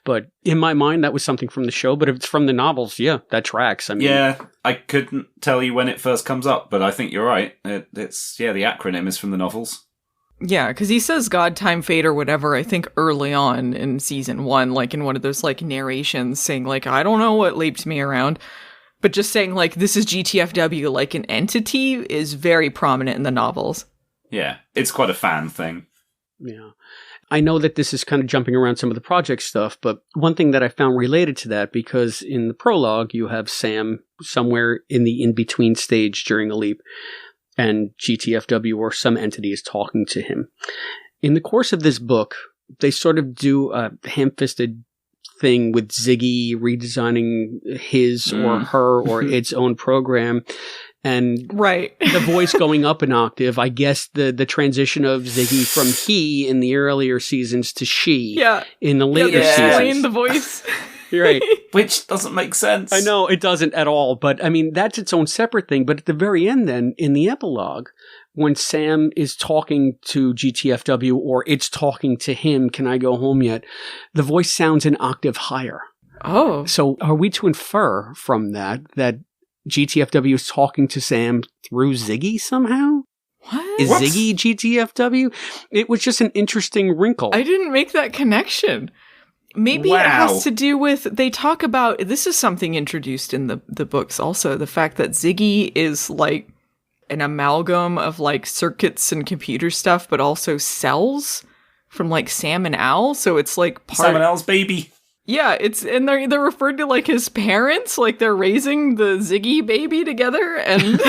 F: but in my mind, that was something from the show. But if it's from the novels, yeah, that tracks. I mean,
E: yeah, I couldn't tell you when it first comes up, but I think you're right. It's the acronym is from the novels.
D: Yeah, because he says God, time, fate, or whatever, I think early on in season 1, like in one of those like narrations saying like, I don't know what leaped me around, but just saying like, this is GTFW, like an entity is very prominent in the novels.
E: Yeah, it's quite a fan thing.
F: Yeah. I know that this is kind of jumping around some of the project stuff, but one thing that I found related to that, because in the prologue, you have Sam somewhere in the in-between stage during a leap, and GTFW or some entity is talking to him. In the course of this book, they sort of do a ham-fisted thing with Ziggy redesigning his or her or its own program. And
D: right.
F: The voice going up an octave, I guess the transition of Ziggy from he in the earlier seasons to she in the later seasons.
D: Explain the voice.
F: You're right.
E: Which doesn't make sense.
F: I know, it doesn't at all. But, I mean, that's its own separate thing. But at the very end then, in the epilogue, when Sam is talking to GTFW or it's talking to him, can I go home yet? The voice sounds an octave higher.
D: Oh.
F: So are we to infer from that GTFW is talking to Sam through Ziggy somehow?
D: What?
F: Is Ziggy GTFW? It was just an interesting wrinkle.
D: I didn't make that connection. Maybe it has to do with, they talk about, this is something introduced in the books also, the fact that Ziggy is like an amalgam of like circuits and computer stuff, but also cells from like Sam and Al. So it's like
E: Sam and Al's baby.
D: Yeah, and they're referred to like his parents, like they're raising the Ziggy baby together, and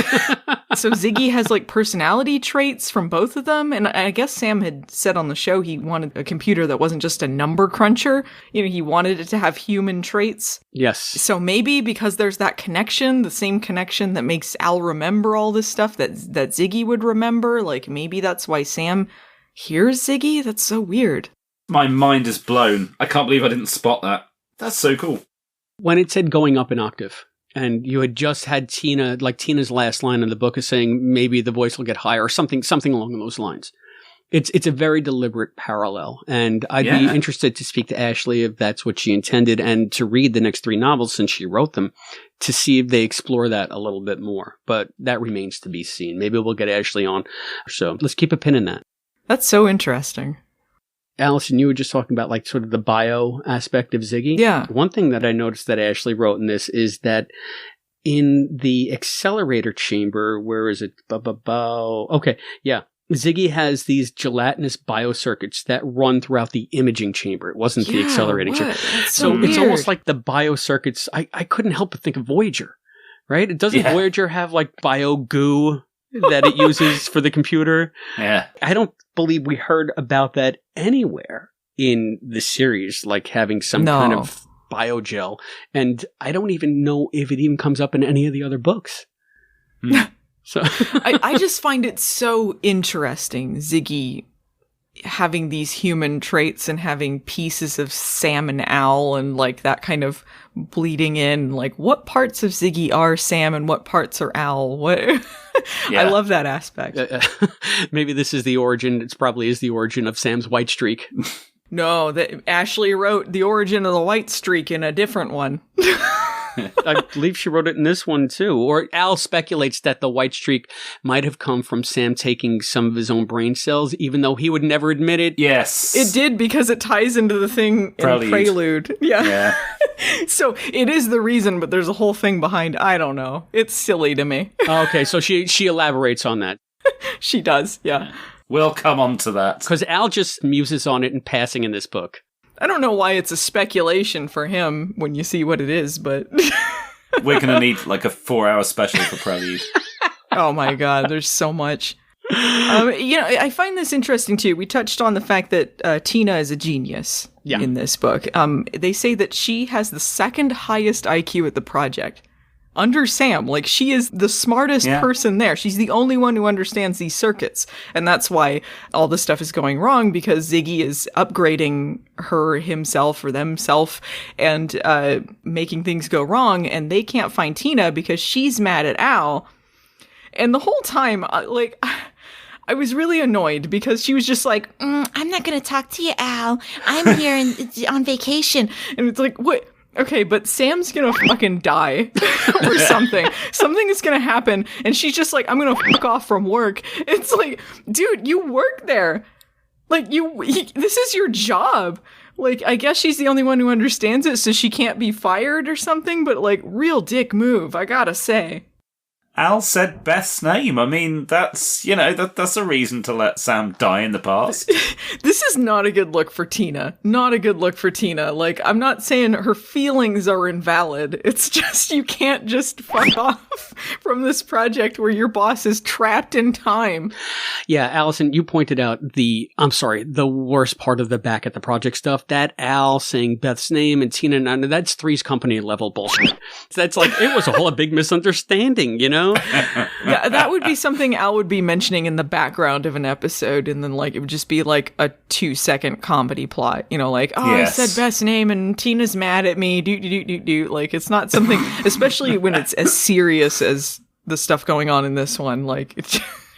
D: so Ziggy has like personality traits from both of them. And I guess Sam had said on the show he wanted a computer that wasn't just a number cruncher. You know, he wanted it to have human traits.
F: Yes.
D: So maybe because there's that connection, the same connection that makes Al remember all this stuff that Ziggy would remember. Like maybe that's why Sam hears Ziggy. That's so weird.
E: My mind is blown. I can't believe I didn't spot that. That's so cool.
F: When it said going up an octave, and you had just had Tina, like Tina's last line in the book is saying maybe the voice will get higher, or something along those lines. It's a very deliberate parallel, and I'd be interested to speak to Ashley if that's what she intended, and to read the next 3 novels since she wrote them, to see if they explore that a little bit more. But that remains to be seen. Maybe we'll get Ashley on. So let's keep a pin in that.
D: That's so interesting.
F: Allison, you were just talking about like sort of the bio aspect of Ziggy.
D: Yeah.
F: One thing that I noticed that Ashley wrote in this is that in the accelerator chamber, where is it? Okay, yeah. Ziggy has these gelatinous biocircuits that run throughout the imaging chamber. It wasn't the accelerating chamber. So it's almost like the biocircuits. I couldn't help but think of Voyager, right? Doesn't Voyager have like bio goo that it uses for the computer?
E: Yeah.
F: I don't believe we heard about that anywhere in the series, like having some kind of biogel. And I don't even know if it even comes up in any of the other books. So
D: I just find it so interesting, Ziggy having these human traits and having pieces of Sam and Al and like that kind of bleeding in. Like, what parts of Ziggy are Sam and what parts are Al? What? I love that aspect.
F: Maybe this is the origin. It probably is the origin of Sam's white streak.
D: No, Ashley wrote the origin of the white streak in a different one.
F: I believe she wrote it in this one too. Or Al speculates that the white streak might have come from Sam taking some of his own brain cells, even though he would never admit it.
E: Yes.
D: It did, because it ties into the thing in Prelude. Yeah. So it is the reason, but there's a whole thing behind, I don't know. It's silly to me.
F: Okay, so she elaborates on that.
D: She does, yeah.
E: We'll come on to that.
F: Because Al just muses on it in passing in this book.
D: I don't know why it's a speculation for him when you see what it is, but...
E: We're going to need like a 4-hour special for Prelude.
D: Oh my god, there's so much. I find this interesting too. We touched on the fact that Tina is a genius in this book. They say that she has the second highest IQ at the project. Under Sam, like, she is the smartest person there. She's the only one who understands these circuits. And that's why all this stuff is going wrong, because Ziggy is upgrading himself or themself and making things go wrong. And they can't find Tina because she's mad at Al. And the whole time, I was really annoyed because she was just like, I'm not going to talk to you, Al. I'm here on vacation. And it's like, what? Okay, but Sam's gonna fucking die or something. Something is gonna happen, and she's just like, I'm gonna fuck off from work. It's like, dude, you work there. Like, this is your job. Like, I guess she's the only one who understands it, so she can't be fired or something, but, like, real dick move, I gotta say.
E: Al said Beth's name. I mean, that's a reason to let Sam die in the past.
D: This is not a good look for Tina. Not a good look for Tina. Like, I'm not saying her feelings are invalid. It's just, you can't just fuck off from this project where your boss is trapped in time.
F: Yeah, Allison, you pointed out the worst part of the back at the project stuff. That Al saying Beth's name and Tina, that's Three's Company level bullshit. That's like, it was a whole big misunderstanding, you know?
D: That would be something Al would be mentioning in the background of an episode, and then like it would just be like a 2-second comedy plot, you know, like, I said Beth's name and Tina's mad at me, do. Like, it's not something, especially when it's as serious as the stuff going on in this one, like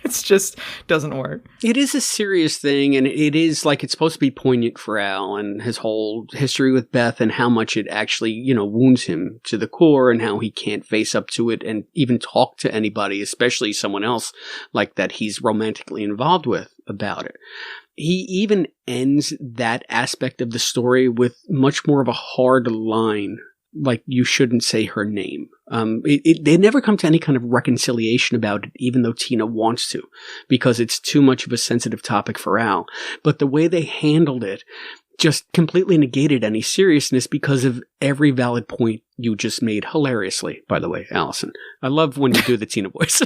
D: it's just doesn't work.
F: It is a serious thing, and it is like, it's supposed to be poignant for Al and his whole history with Beth and how much it actually, wounds him to the core and how he can't face up to it and even talk to anybody, especially someone else like that he's romantically involved with, about it. He even ends that aspect of the story with much more of a hard line, like, you shouldn't say her name. They never come to any kind of reconciliation about it, even though Tina wants to, because it's too much of a sensitive topic for Al. But the way they handled it just completely negated any seriousness because of every valid point you just made, hilariously, by the way, Allison. I love when you do the Tina voice.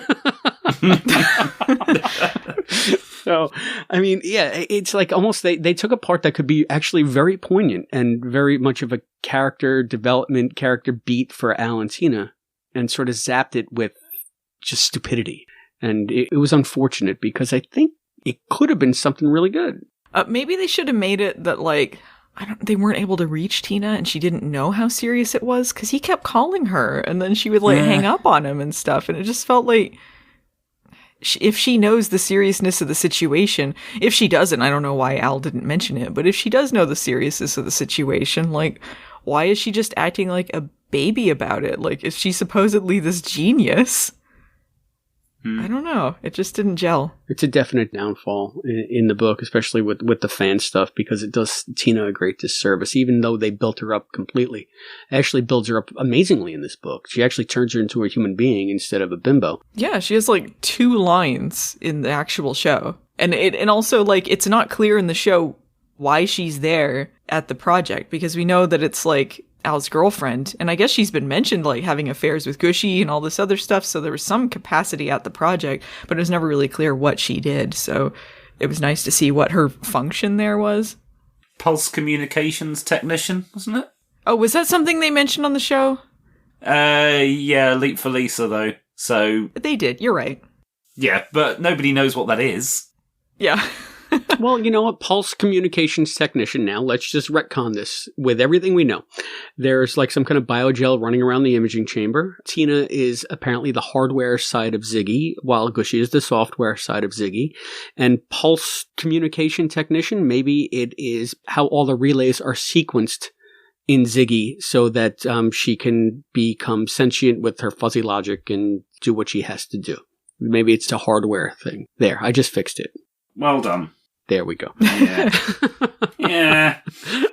F: So, I mean, yeah, it's like almost they took a part that could be actually very poignant and very much of a character development, character beat for Al and Tina, and sort of zapped it with just stupidity. And it was unfortunate because I think it could have been something really good.
D: Maybe they should have made it that, like, they weren't able to reach Tina and she didn't know how serious it was, because he kept calling her and then she would, like, hang up on him and stuff. And it just felt like, if she knows the seriousness of the situation, if she doesn't, I don't know why Al didn't mention it, but if she does know the seriousness of the situation, like, why is she just acting like a baby about it? Like, is she supposedly this genius? I don't know. It just didn't gel.
F: It's a definite downfall in the book, especially with the fan stuff, because it does Tina a great disservice, even though they built her up completely. It actually builds her up amazingly in this book. She actually turns her into a human being instead of a bimbo.
D: Yeah, she has like 2 lines in the actual show. And also, like, it's not clear in the show why she's there at the project, because we know that it's like Al's girlfriend, and I guess she's been mentioned like having affairs with Gushy and all this other stuff, so there was some capacity at the project, but it was never really clear what she did, so it was nice to see what her function there was.
E: pulse communications technician, wasn't it?
D: Oh, was that something they mentioned on the show?
E: Yeah, Leap for Lisa, though. So
D: They did, you're right.
E: yeah, but nobody knows what that is.
D: Yeah.
F: Well, you know what? Pulse communications technician now. Let's just retcon this with everything we know. There's like some kind of biogel running around the imaging chamber. Tina is apparently the hardware side of Ziggy, while Gushy is the software side of Ziggy. And pulse communication technician, maybe it is how all the relays are sequenced in Ziggy so that she can become sentient with her fuzzy logic and do what she has to do. Maybe it's a hardware thing. There, I just fixed it.
E: Well done.
F: There we go.
E: Yeah. Yeah.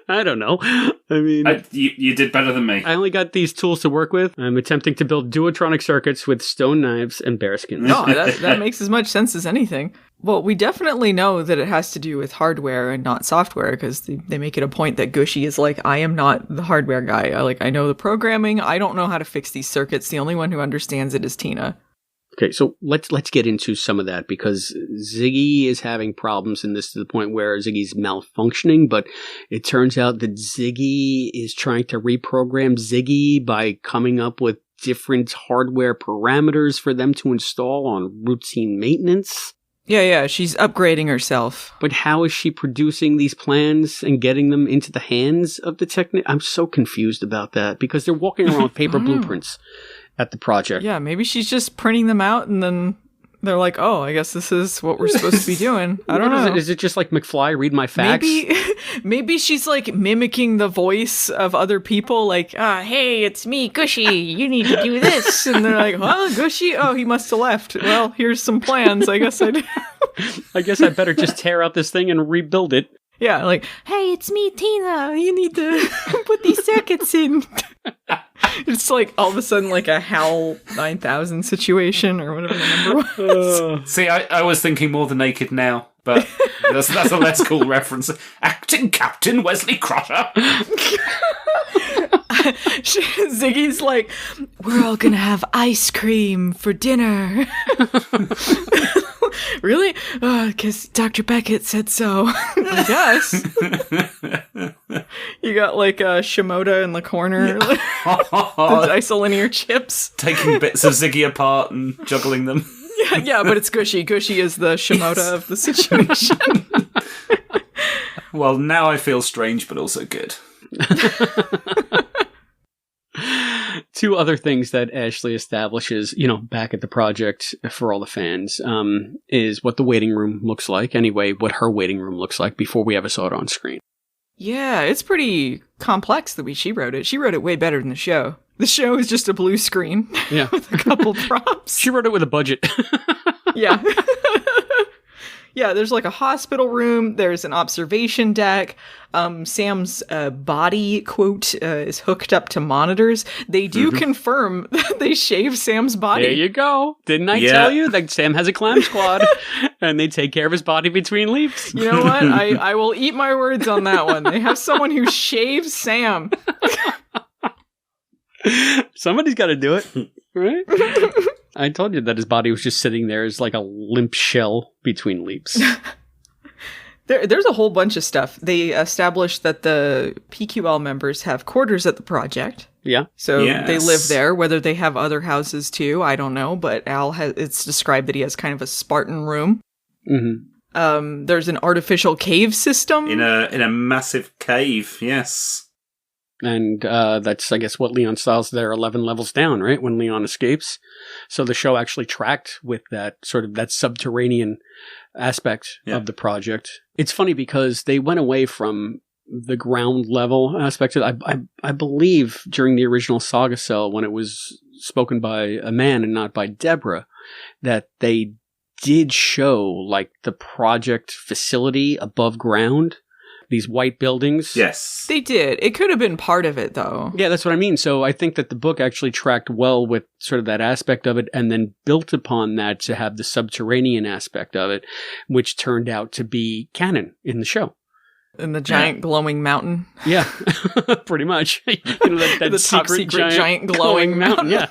F: I don't know. I mean,
E: you did better than me.
F: I only got these tools to work with. I'm attempting to build duotronic circuits with stone knives and bearskins.
D: No, that makes as much sense as anything. Well, we definitely know that it has to do with hardware and not software, because they make it a point that Gushy is like, I am not the hardware guy. I know the programming. I don't know how to fix these circuits. The only one who understands it is Tina.
F: Okay, so let's get into some of that, because Ziggy is having problems in this to the point where Ziggy's malfunctioning, but it turns out that Ziggy is trying to reprogram Ziggy by coming up with different hardware parameters for them to install on routine maintenance.
D: Yeah, she's upgrading herself.
F: But how is she producing these plans and getting them into the hands of the technician? I'm so confused about that, because they're walking around with paper blueprints at the project.
D: Yeah, maybe she's just printing them out and then they're like, oh, I guess this is what we're supposed to be doing. I don't know.
F: Is it just like McFly, read my facts?
D: Maybe she's like mimicking the voice of other people, like, hey, it's me, Gushy, you need to do this. And they're like, huh, Gushy? Oh, he must have left. Well, here's some plans. I guess I do.
F: I guess I better just tear out this thing and rebuild it.
D: Yeah, like, hey, it's me, Tina. You need to put these circuits in. It's like all of a sudden like a HAL 9000 situation or whatever the number was.
E: See, I was thinking more The Naked Now, but that's a less cool reference. Acting Captain Wesley Crusher.
D: Ziggy's like, we're all gonna have ice cream for dinner. Really? Because Dr. Beckett said so. I guess. You got like Shimoda in the corner. The isolinear chips.
E: Taking bits of Ziggy apart and juggling them.
D: Yeah, but it's Gushy. Gushy is the Shimoda of the situation.
E: Well, now I feel strange, but also good.
F: Two other things that Ashley establishes, back at the project for all the fans, is what the waiting room looks like. Anyway, what her waiting room looks like before we ever saw it on screen.
D: Yeah, it's pretty complex the way she wrote it. She wrote it way better than the show. The show is just a blue screen with a couple props.
F: She wrote it with a budget.
D: Yeah. Yeah, there's like a hospital room. There's an observation deck. Sam's body, quote, is hooked up to monitors. They do confirm that they shave Sam's body.
F: There you go. Didn't I tell you that Sam has a clam squad and they take care of his body between leaps?
D: You know what? I will eat my words on that one. They have someone who shaves Sam.
F: Somebody's got to do it, right? I told you that his body was just sitting there as like a limp shell between leaps.
D: There's a whole bunch of stuff. They established that the PQL members have quarters at the project.
F: Yeah.
D: So they live there. Whether they have other houses too, I don't know. But it's described that he has kind of a Spartan room. Mm-hmm. There's an artificial cave system.
E: In a massive cave, yes.
F: And that's, I guess, what Leon styles there 11 levels down, right? When Leon escapes. So the show actually tracked with that sort of that subterranean aspect of the project. It's funny because they went away from the ground level aspect of it. I believe during the original Saga Cell, when it was spoken by a man and not by Deborah, that they did show like the project facility above ground. These white buildings.
E: Yes.
D: They did. It could have been part of it, though.
F: Yeah, that's what I mean. So I think that the book actually tracked well with sort of that aspect of it and then built upon that to have the subterranean aspect of it, which turned out to be canon in the show.
D: In the giant glowing mountain?
F: Yeah, pretty much. That
D: the top secret giant glowing mountain.
F: Yeah.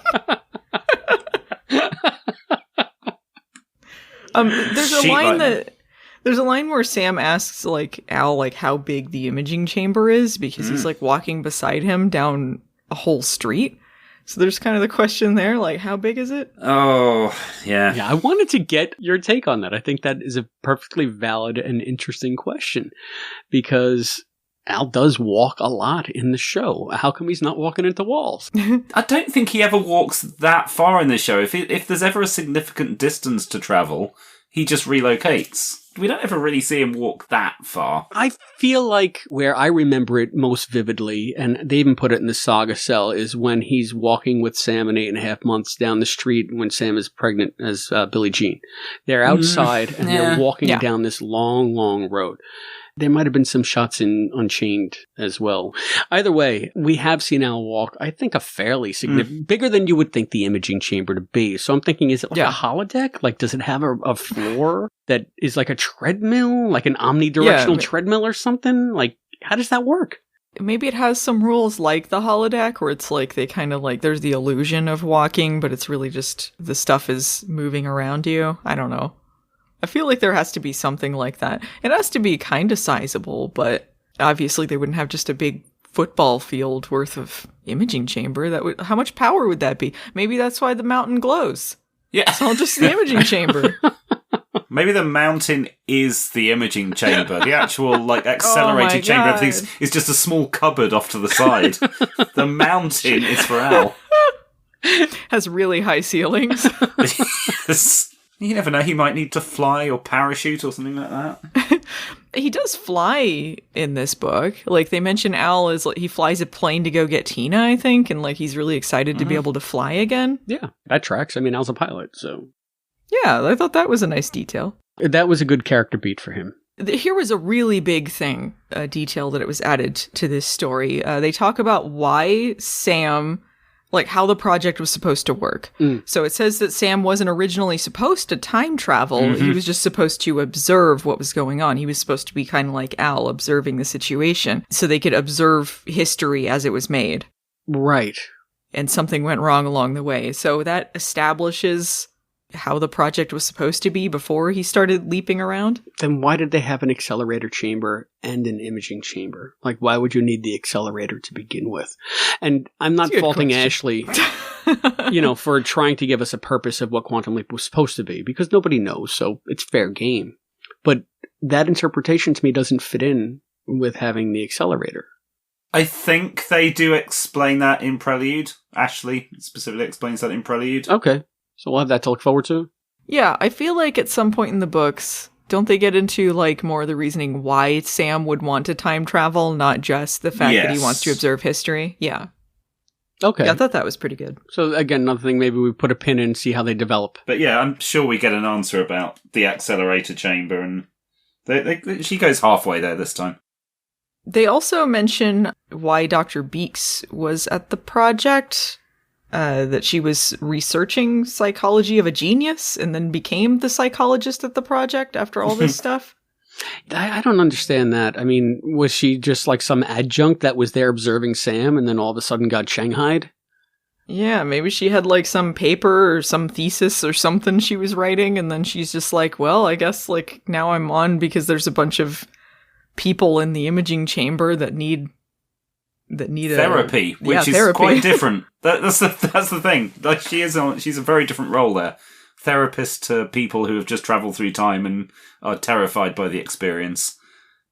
D: There's a line where Sam asks, like, Al, like, how big the imaging chamber is, because he's, like, walking beside him down a whole street. So there's kind of the question there, like, how big is it?
E: Oh, yeah.
F: Yeah, I wanted to get your take on that. I think that is a perfectly valid and interesting question, because Al does walk a lot in the show. How come he's not walking into walls?
E: I don't think he ever walks that far in the show. If there's ever a significant distance to travel, he just relocates. We don't ever really see him walk that far.
F: I feel like where I remember it most vividly, and they even put it in the Saga cell, is when he's walking with Sam in 8.5 months down the street when Sam is pregnant as Billie Jean. They're outside and they're walking down this long, long road. There might have been some shots in Unchained as well. Either way, we have seen Al walk, I think, a fairly significant, bigger than you would think the imaging chamber to be. So I'm thinking, is it like a holodeck? Like, does it have a floor that is like a treadmill, like an omnidirectional treadmill or something? Like, how does that work?
D: Maybe it has some rules like the holodeck, where it's like they kind of like, there's the illusion of walking, but it's really just the stuff is moving around you. I don't know. I feel like there has to be something like that. It has to be kind of sizable, but obviously they wouldn't have just a big football field worth of imaging chamber. How much power would that be? Maybe that's why the mountain glows.
E: Yeah.
D: It's all just the imaging chamber.
E: Maybe the mountain is the imaging chamber. The actual, like, accelerated chamber, everything is just a small cupboard off to the side. The mountain is for Al.
D: Has really high ceilings.
E: Yes. You never know, he might need to fly or parachute or something like that.
D: He does fly in this book. Like, they mention Al is like, he flies a plane to go get Tina, I think, and like he's really excited to be able to fly again.
F: Yeah, that tracks. I mean, Al's a pilot, so.
D: Yeah, I thought that was a nice detail.
F: That was a good character beat for him.
D: Here was a really big thing, a detail that it was added to this story. They talk about why Sam, like how the project was supposed to work. So it says that Sam wasn't originally supposed to time travel. He was just supposed to observe what was going on. He was supposed to be kind of like Al, observing the situation, so they could observe history as it was made.
F: Right.
D: And something went wrong along the way. So that establishes how the project was supposed to be before he started leaping around.
F: Then why did they have an accelerator chamber and an imaging chamber? Like, why would you need the accelerator to begin with? And I'm not faulting Ashley, for trying to give us a purpose of what Quantum Leap was supposed to be, because nobody knows, so it's fair game. But that interpretation to me doesn't fit in with having the accelerator.
E: I think they do explain that in Prelude. Ashley specifically explains that in Prelude.
F: Okay. So we'll have that to look forward to.
D: Yeah, I feel like at some point in the books, don't they get into like more of the reasoning why Sam would want to time travel, not just the fact that he wants to observe history? Yeah.
F: Okay.
D: Yeah, I thought that was pretty good.
F: So again, another thing, maybe we put a pin in and see how they develop.
E: But yeah, I'm sure we get an answer about the accelerator chamber, and she goes halfway there this time.
D: They also mention why Dr. Beeks was at the project. That she was researching psychology of a genius and then became the psychologist at the project after all this stuff.
F: I don't understand that. I mean, was she just like some adjunct that was there observing Sam and then all of a sudden got shanghaied?
D: Yeah, maybe she had like some paper or some thesis or something she was writing, and then she's just like, well, I guess like now I'm on because there's a bunch of people in the imaging chamber that need
E: therapy, which is
D: therapy.
E: Quite different. That's the thing. Like she's a very different role there. Therapist to people who have just travelled through time and are terrified by the experience.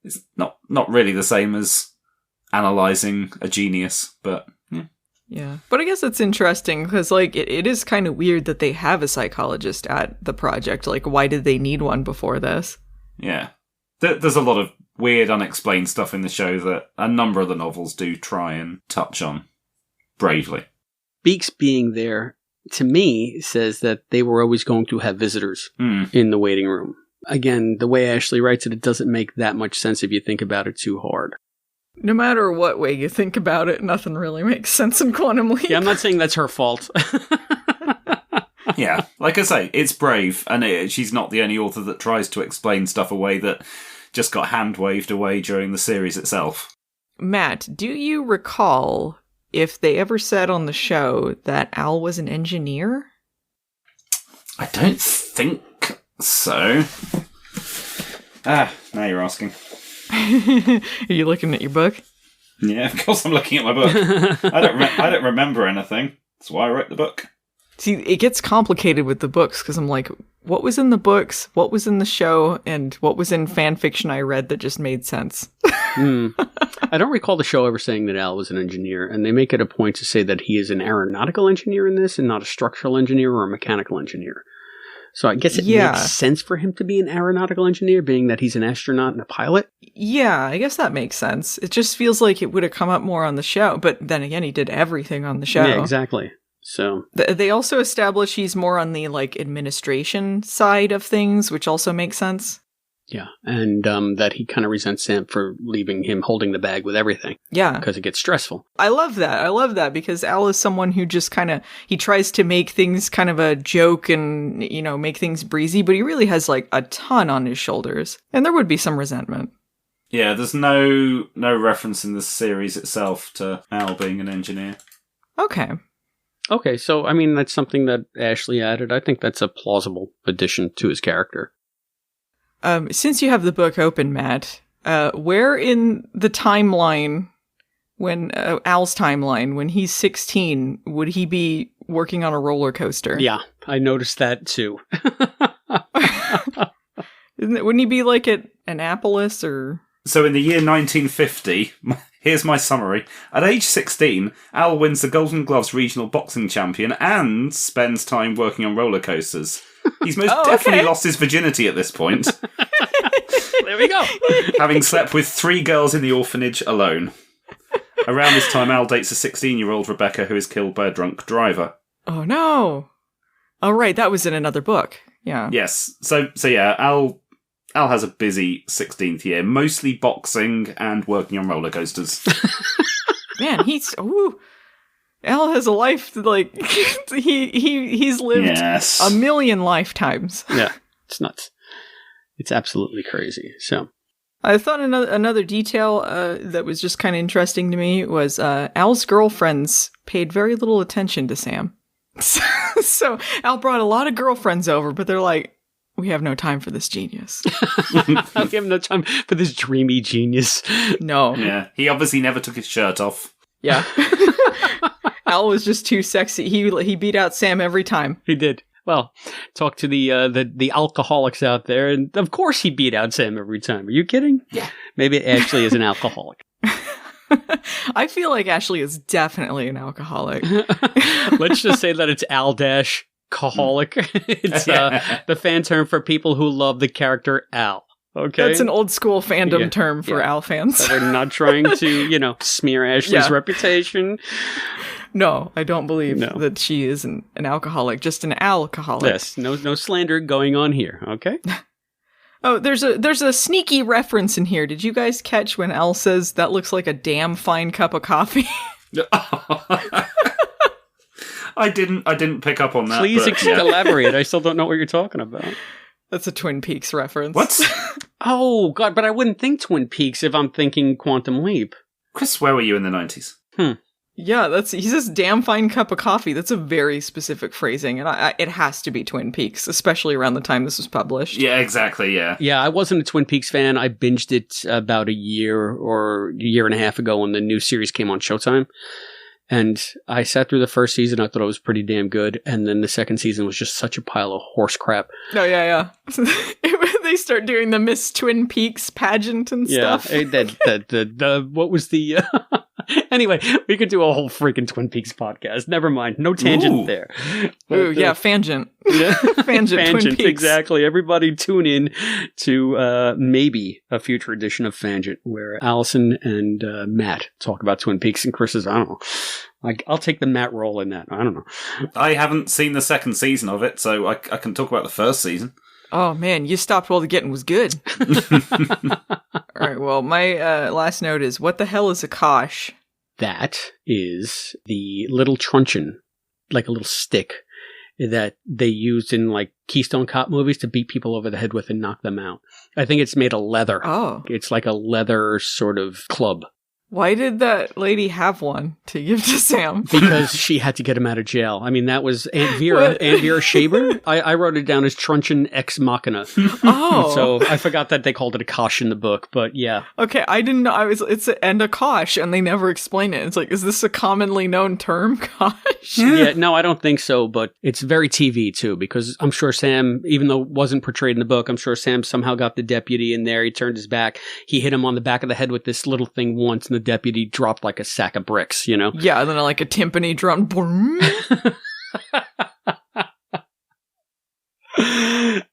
E: It's not really the same as analysing a genius, but
D: yeah. But I guess it's interesting because like it is kind of weird that they have a psychologist at the project. Like, why did they need one before this?
E: Yeah, there's a lot of weird, unexplained stuff in the show that a number of the novels do try and touch on bravely.
F: Beeks being there, to me, says that they were always going to have visitors in the waiting room. Again, the way Ashley writes it, it doesn't make that much sense if you think about it too hard.
D: No matter what way you think about it, nothing really makes sense in Quantum Leap.
F: Yeah, I'm not saying that's her fault.
E: Yeah, like I say, it's brave, and she's not the only author that tries to explain stuff away that just got hand-waved away during the series itself.
D: Matt, do you recall if they ever said on the show that Al was an engineer?
E: I don't think so. Now you're asking.
D: Are you looking at your book?
E: Yeah, of course I'm looking at my book. I don't remember anything. That's why I wrote the book.
D: See, it gets complicated with the books because I'm like, what was in the books, what was in the show, and what was in fan fiction I read that just made sense?
F: I don't recall the show ever saying that Al was an engineer, and they make it a point to say that he is an aeronautical engineer in this and not a structural engineer or a mechanical engineer. So I guess it makes sense for him to be an aeronautical engineer, being that he's an astronaut and a pilot.
D: Yeah, I guess that makes sense. It just feels like it would have come up more on the show, but then again, he did everything on the show.
F: Yeah, exactly. So
D: they also establish he's more on the administration side of things, which also makes sense.
F: Yeah, and that he kind of resents Sam for leaving him holding the bag with everything.
D: Yeah.
F: Because it gets stressful.
D: I love that because Al is someone who just he tries to make things kind of a joke and, make things breezy, but he really has a ton on his shoulders. And there would be some resentment.
E: Yeah, there's no reference in the series itself to Al being an engineer.
F: Okay, so, that's something that Ashley added. I think that's a plausible addition to his character.
D: Since you have the book open, Matt, where in the timeline, when Al's timeline, when he's 16, would he be working on a roller coaster?
F: Yeah, I noticed that too.
D: Wouldn't he be at Annapolis or...
E: So in the year 1950, here's my summary. At age 16, Al wins the Golden Gloves Regional Boxing Champion and spends time working on roller coasters. He's most definitely lost his virginity at this point.
F: There we go.
E: Having slept with 3 girls in the orphanage alone. Around this time, Al dates a 16-year-old Rebecca who is killed by a drunk driver.
D: Oh, no. Oh, right. That was in another book. Yeah. Yes.
E: So yeah, Al has a busy 16th year, mostly boxing and working on roller coasters.
D: Man, Al has a life he's lived a million lifetimes.
F: Yeah, it's nuts. It's absolutely crazy. So,
D: I thought another detail that was just kind of interesting to me was Al's girlfriends paid very little attention to Sam. So Al brought a lot of girlfriends over, but they're like, we have no time for this genius.
F: We have no time for this dreamy genius.
D: No.
E: Yeah, he obviously never took his shirt off.
D: Yeah. Al was just too sexy. He beat out Sam every time.
F: He did. Well, talk to the alcoholics out there, and of course he beat out Sam every time. Are you kidding?
D: Yeah.
F: Maybe Ashley is an alcoholic.
D: I feel like Ashley is definitely an alcoholic.
F: Let's just say that it's Al-Caholic. It's the fan term for people who love the character Al. Okay.
D: That's an old school fandom term for Al fans.
F: So they're not trying to, smear Ashley's reputation.
D: No, I don't believe that she is an alcoholic, just an alcoholic.
F: Yes, no slander going on here, okay?
D: Oh, there's a sneaky reference in here. Did you guys catch when Al says, that looks like a damn fine cup of coffee?
E: I didn't pick up on that.
F: Please elaborate. I still don't know what you're talking about.
D: That's a Twin Peaks reference.
E: What?
F: Oh, God, but I wouldn't think Twin Peaks if I'm thinking Quantum Leap.
E: Chris, where were you in the 90s?
D: Yeah, he says damn fine cup of coffee. That's a very specific phrasing, and it has to be Twin Peaks, especially around the time this was published.
E: Yeah, exactly, yeah.
F: Yeah, I wasn't a Twin Peaks fan. I binged it about a year and a half ago when the new series came on Showtime. And I sat through the first season. I thought it was pretty damn good. And then the second season was just such a pile of horse crap.
D: Oh, yeah. They start doing the Miss Twin Peaks pageant and stuff.
F: Yeah, what was the... Anyway, we could do a whole freaking Twin Peaks podcast. Never mind. No tangent there. But,
D: fangent. Fangent Twin Peaks.
F: Exactly. Everybody tune in to maybe a future edition of Fangent where Allison and Matt talk about Twin Peaks and Chris is, I don't know. I'll take the Matt role in that. I don't know.
E: I haven't seen the second season of it, so I can talk about the first season.
D: Oh, man, you stopped while the getting was good. All right, well, my last note is, what the hell is a kosh?
F: That is the little truncheon, like a little stick, that they used in, Keystone Cop movies to beat people over the head with and knock them out. I think it's made of leather.
D: Oh.
F: It's like a leather sort of club.
D: Why did that lady have one to give to Sam?
F: Because she had to get him out of jail. I mean, that was Aunt Vera. Aunt Vera Shaber. I wrote it down as Truncheon Ex Machina.
D: Oh.
F: So I forgot that they called it a kosh in the book, but yeah.
D: Okay, I didn't know. It's a kosh, and they never explain it. It's like, is this a commonly known term, kosh?
F: Yeah, no, I don't think so, but it's very TV too, because I'm sure Sam, even though it wasn't portrayed in the book, I'm sure Sam somehow got the deputy in there. He turned his back. He hit him on the back of the head with this little thing once, and the deputy dropped like a sack of bricks, you know?
D: Yeah, and then like a timpani drum.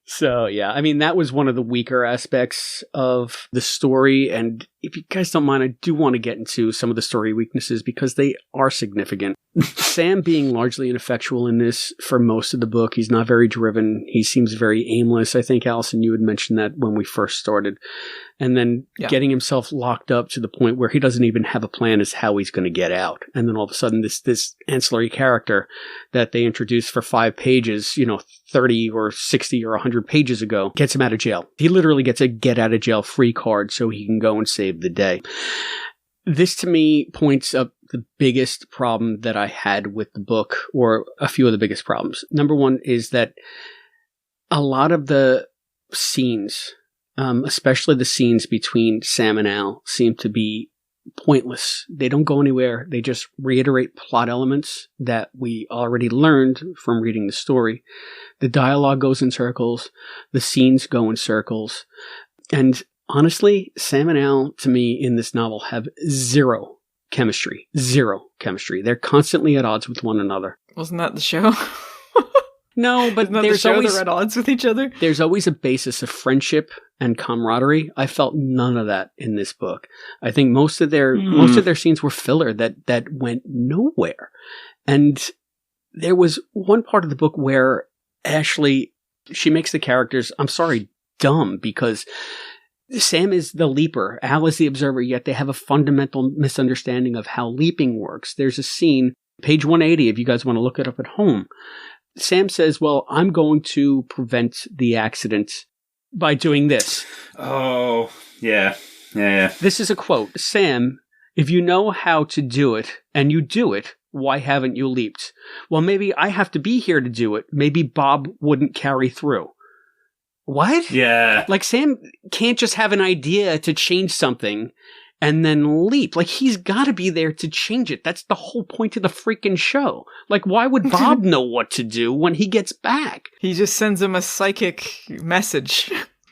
F: So, yeah, I mean, that was one of the weaker aspects of the story. And if you guys don't mind, I do want to get into some of the story weaknesses because they are significant. Sam being largely ineffectual in this for most of the book. He's not very driven. He seems very aimless. I think, Allison, you had mentioned that when we first started. And then getting himself locked up to the point where he doesn't even have a plan as how he's going to get out. And then all of a sudden, this ancillary character that they introduced for 5 pages, 30 or 60 or 100 pages ago, gets him out of jail. He literally gets a get out of jail free card so he can go and save the day. This, to me, points up the biggest problem that I had with the book, or a few of the biggest problems. Number one is that a lot of the scenes, especially the scenes between Sam and Al, seem to be pointless. They don't go anywhere. They just reiterate plot elements that we already learned from reading the story. The dialogue goes in circles. The scenes go in circles. And honestly, Sam and Al, to me, in this novel have zero chemistry. Zero chemistry. They're constantly at odds with one another.
D: Wasn't that the show?
F: No, but
D: Isn't that
F: there's
D: the show
F: always
D: they're at odds with each other.
F: There's always a basis of friendship and camaraderie. I felt none of that in this book. I think most of their scenes were filler that went nowhere. And there was one part of the book where Ashley, she makes the characters, I'm sorry, dumb, because Sam is the leaper, Al is the observer, yet they have a fundamental misunderstanding of how leaping works. There's a scene, page 180, if you guys want to look it up at home. Sam says, well, I'm going to prevent the accident by doing this.
E: Oh, yeah.
F: This is a quote. Sam, if you know how to do it, and you do it, why haven't you leaped? Well, maybe I have to be here to do it. Maybe Bob wouldn't carry through. What?
E: Yeah.
F: Like, Sam can't just have an idea to change something and then leap. Like, he's got to be there to change it. That's the whole point of the freaking show. Like, why would Bob know what to do when he gets back?
D: He just sends him a psychic message.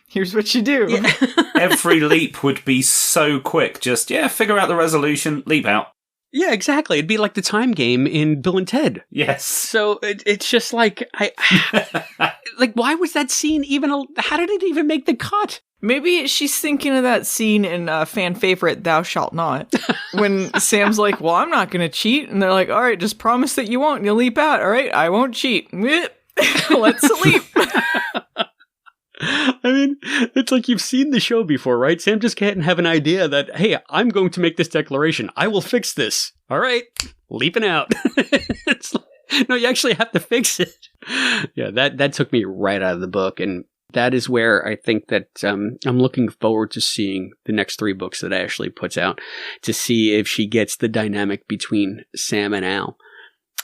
D: Here's what you do.
F: Yeah.
E: Every leap would be so quick. Just, figure out the resolution, leap out.
F: Yeah, exactly. It'd be like the time game in Bill and Ted.
E: Yes.
F: So it's just like, like, why was that scene even, how did it even make the cut?
D: Maybe she's thinking of that scene in fan favorite Thou Shalt Not, when Sam's like, well, I'm not going to cheat. And they're like, all right, just promise that you won't and you'll leap out. All right, I won't cheat. Let's leap.
F: I mean, it's like you've seen the show before, right? Sam just can't have an idea that, hey, I'm going to make this declaration. I will fix this. All right, leaping out. It's like, no, you actually have to fix it. Yeah, that took me right out of the book. And that is where I think that I'm looking forward to seeing the next 3 books that Ashley puts out, to see if she gets the dynamic between Sam and Al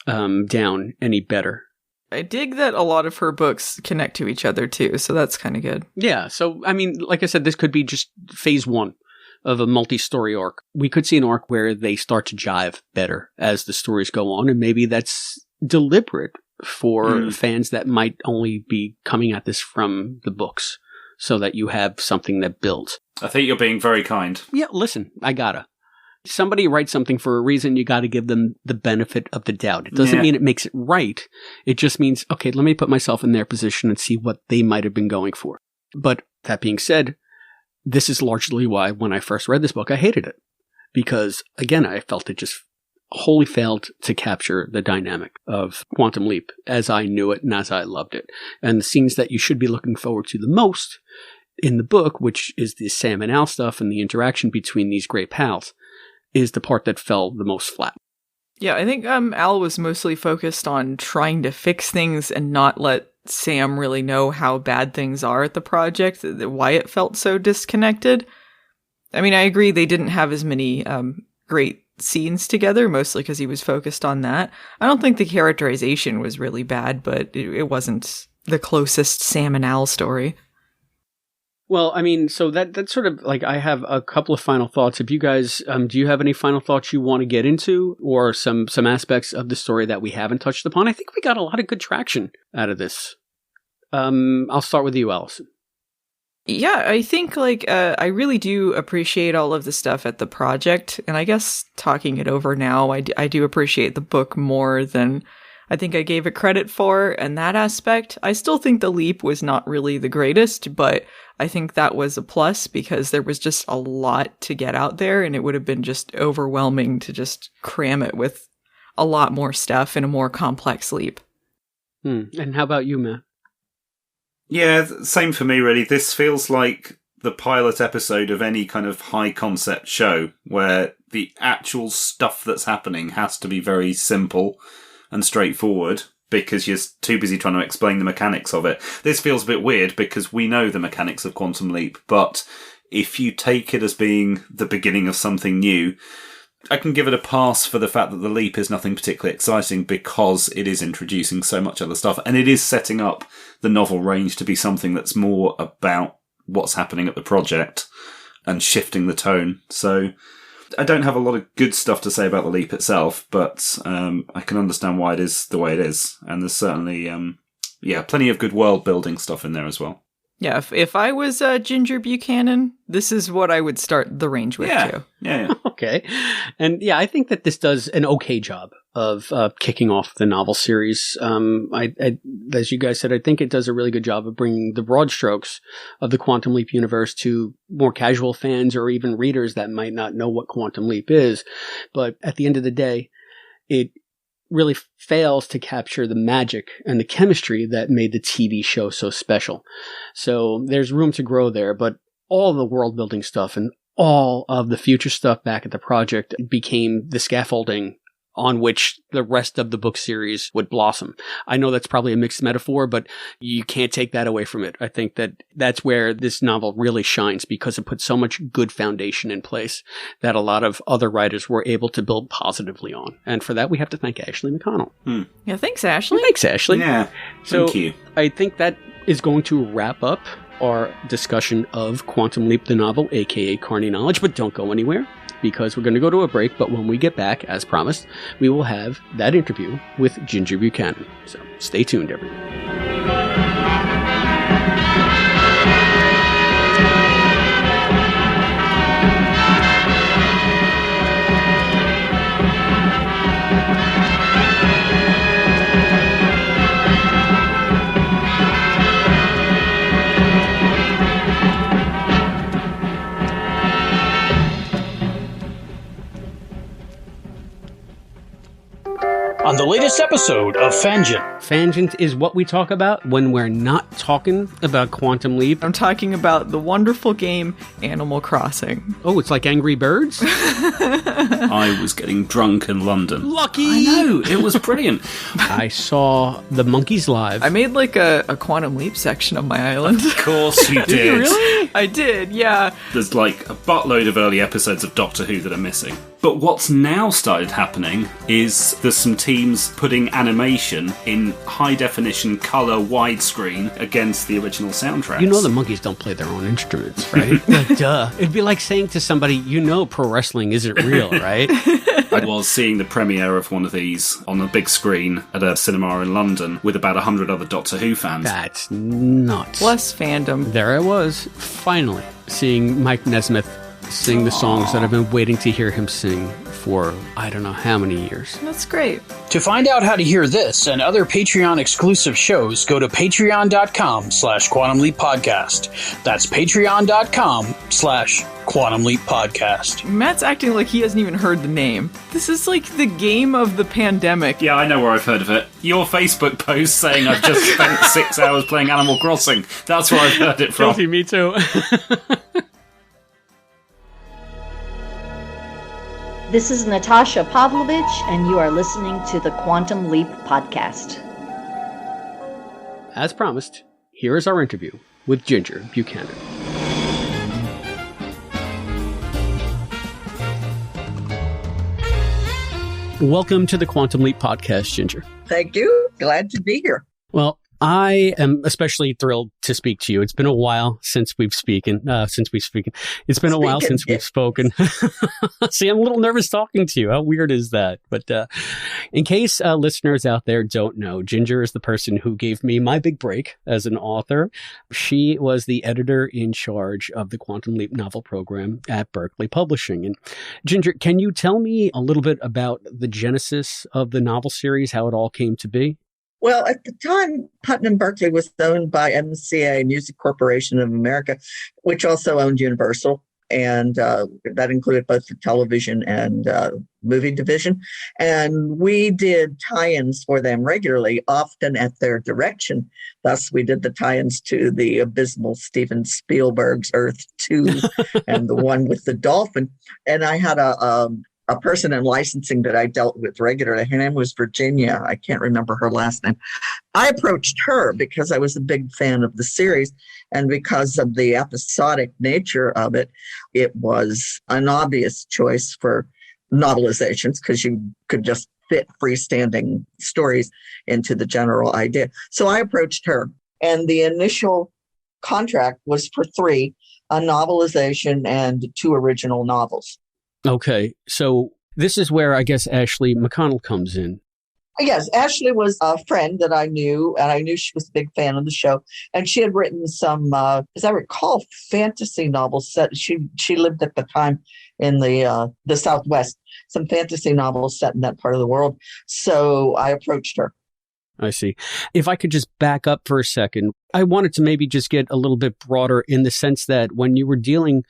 F: down any better.
D: I dig that a lot of her books connect to each other too, so that's kind of good.
F: Yeah, so I mean, like I said, this could be just phase 1 of a multi-story arc. We could see an arc where they start to jive better as the stories go on, and maybe that's deliberate for fans that might only be coming at this from the books, so that you have something that builds.
E: I think you're being very kind.
F: Yeah, listen, I gotta. Somebody writes something for a reason, you got to give them the benefit of the doubt. It doesn't mean it makes it right. It just means, okay, let me put myself in their position and see what they might have been going for. But that being said, this is largely why when I first read this book, I hated it. Because, again, I felt it just wholly failed to capture the dynamic of Quantum Leap as I knew it and as I loved it. And the scenes that you should be looking forward to the most in the book, which is the Sam and Al stuff and the interaction between these great pals, is the part that fell the most flat.
D: Yeah, I think Al was mostly focused on trying to fix things and not let Sam really know how bad things are at the project, why it felt so disconnected. I mean, I agree they didn't have as many great scenes together, mostly because he was focused on that. I don't think the characterization was really bad, but it wasn't the closest Sam and Al story.
F: Well, I mean, so that's sort of like, I have a couple of final thoughts. If you guys, do you have any final thoughts you want to get into, or some aspects of the story that we haven't touched upon? I think we got a lot of good traction out of this. I'll start with you, Allison.
D: Yeah, I think I really do appreciate all of the stuff at the project, and I guess talking it over now, I do appreciate the book more than I think I gave it credit for, and that aspect. I still think The Leap was not really the greatest, but I think that was a plus because there was just a lot to get out there, and it would have been just overwhelming to just cram it with a lot more stuff in a more complex leap.
F: And how about you, Matt?
E: Yeah, same for me, really. This feels like the pilot episode of any kind of high-concept show where the actual stuff that's happening has to be very simple and straightforward because you're too busy trying to explain the mechanics of it. This feels a bit weird because we know the mechanics of Quantum Leap, but if you take it as being the beginning of something new, I can give it a pass for the fact that The Leap is nothing particularly exciting because it is introducing so much other stuff, and it is setting up the novel range to be something that's more about what's happening at the project and shifting the tone. So I don't have a lot of good stuff to say about The Leap itself, but I can understand why it is the way it is, and there's certainly plenty of good world building stuff in there as well.
D: Yeah, if I was Ginjer Buchanan, this is what I would start the range with, too.
E: Yeah.
F: Okay. And yeah, I think that this does an okay job of kicking off the novel series. I, as you guys said, I think it does a really good job of bringing the broad strokes of the Quantum Leap universe to more casual fans or even readers that might not know what Quantum Leap is. But at the end of the day, it really fails to capture the magic and the chemistry that made the TV show so special. So there's room to grow there, but all the world building stuff and all of the future stuff back at the project became the scaffolding on which the rest of the book series would blossom. I know that's probably a mixed metaphor, but you can't take that away from it. I think that that's where this novel really shines because it put so much good foundation in place that a lot of other writers were able to build positively on. And for that, we have to thank Ashley McConnell.
D: Yeah, thanks, Ashley.
F: Thanks, Ashley.
E: Yeah, thank you.
F: I think that is going to wrap up our discussion of Quantum Leap the novel, aka Carny Knowledge, but don't go anywhere, because we're going to go to a break, but when we get back, as promised, we will have that interview with Ginjer Buchanan. So stay tuned, everyone.
C: On the latest episode of Fangent.
F: Fangent is what we talk about when we're not talking about Quantum Leap.
D: I'm talking about the wonderful game Animal Crossing.
F: Oh, it's like Angry Birds?
E: I was getting drunk in London.
F: Lucky!
E: I know, it was brilliant.
F: I saw the monkeys live.
D: I made like a Quantum Leap section of my island.
E: Of course you did.
D: Did you really? I did, yeah.
E: There's like a buttload of early episodes of Doctor Who that are missing. But what's now started happening is there's some teams putting animation in high-definition colour widescreen against the original soundtracks.
F: You know the monkeys don't play their own instruments, right? Like, duh. It'd be like saying to somebody, you know pro wrestling isn't real, right?
E: I was seeing the premiere of one of these on a big screen at a cinema in London with about 100 other Doctor Who fans.
F: That's nuts.
D: Plus fandom.
F: There I was, finally, seeing Mike Nesmith sing the songs that I've been waiting to hear him sing for I don't know how many years.
D: That's great.
C: To find out how to hear this and other Patreon exclusive shows, go to patreon.com/Quantum Leap Podcast. That's patreon.com/Quantum Leap Podcast.
D: Matt's acting like he hasn't even heard the name. This is like the game of the pandemic.
E: Yeah, I know where I've heard of it. Your Facebook post saying I've just spent 6 hours playing Animal Crossing. That's where I've heard it from.
F: Guilty, me too.
G: This is Natasha Pavlovich, and you are listening to the Quantum Leap Podcast.
F: As promised, here is our interview with Ginjer Buchanan. Welcome to the Quantum Leap podcast, Ginjer.
H: Thank you. Glad to be here.
F: Well, I am especially thrilled to speak to you. It's been a while since we've spoken. It's been a while since we've spoken. See, I'm a little nervous talking to you. How weird is that? But in case listeners out there don't know, Ginjer is the person who gave me my big break as an author. She was the editor in charge of the Quantum Leap novel program at Berkeley Publishing. And Ginjer, can you tell me a little bit about the genesis of the novel series, how it all came to be?
H: Well, at the time, Putnam Berkeley was owned by MCA, Music Corporation of America, which also owned Universal. And that included both the television and movie division. And we did tie-ins for them regularly, often at their direction. Thus, we did the tie-ins to the abysmal Steven Spielberg's Earth 2 and the one with the dolphin. And I had a person in licensing that I dealt with regularly. Her name was Virginia. I can't remember her last name. I approached her because I was a big fan of the series, and because of the episodic nature of it, it was an obvious choice for novelizations because you could just fit freestanding stories into the general idea. So I approached her, and the initial contract was for 3, a novelization and 2 original novels.
F: Okay, so this is where I guess Ashley McConnell comes in.
H: Yes, Ashley was a friend that I knew, and I knew she was a big fan of the show. And she had written some, as I recall, fantasy novels. She lived at the time in the Southwest, some fantasy novels set in that part of the world. So I approached her.
F: I see. If I could just back up for a second, I wanted to maybe just get a little bit broader in the sense that when you were dealing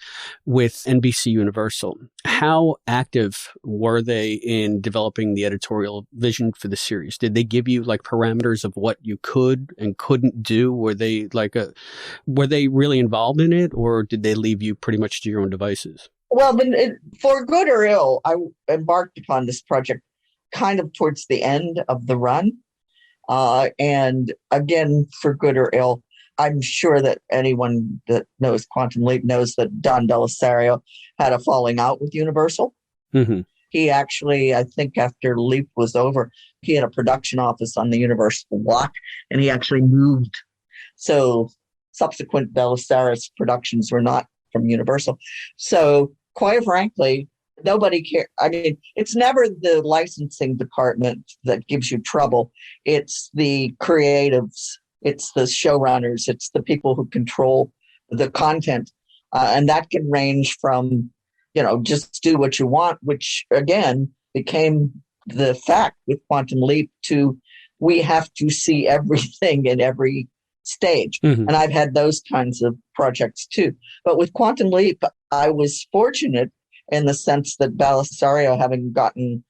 F: with NBC Universal, how active were they in developing the editorial vision for the series? Did they give you like parameters of what you could and couldn't do? Were they really involved in it, or did they leave you pretty much to your own devices?
H: Well, for good or ill, I embarked upon this project kind of towards the end of the run. And again, for good or ill, I'm sure that anyone that knows Quantum Leap knows that Don Belisario had a falling out with Universal.
F: Mm-hmm.
H: He actually, I think after Leap was over, he had a production office on the Universal block, and he actually moved. So subsequent Belisarius productions were not from Universal. So quite frankly, nobody cares. I mean, it's never the licensing department that gives you trouble. It's the creatives. It's the showrunners. It's the people who control the content. And that can range from, just do what you want, which again became the fact with Quantum Leap, to we have to see everything in every stage. Mm-hmm. And I've had those kinds of projects too. But with Quantum Leap, I was fortunate in the sense that Belisario, having gotten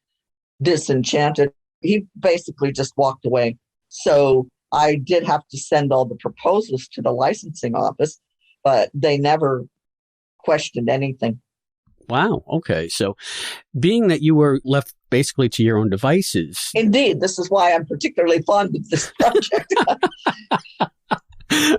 H: disenchanted, he basically just walked away. So I did have to send all the proposals to the licensing office, but they never questioned anything.
F: Wow. Okay. So being that you were left basically to your own devices.
H: Indeed. This is why I'm particularly fond of this project.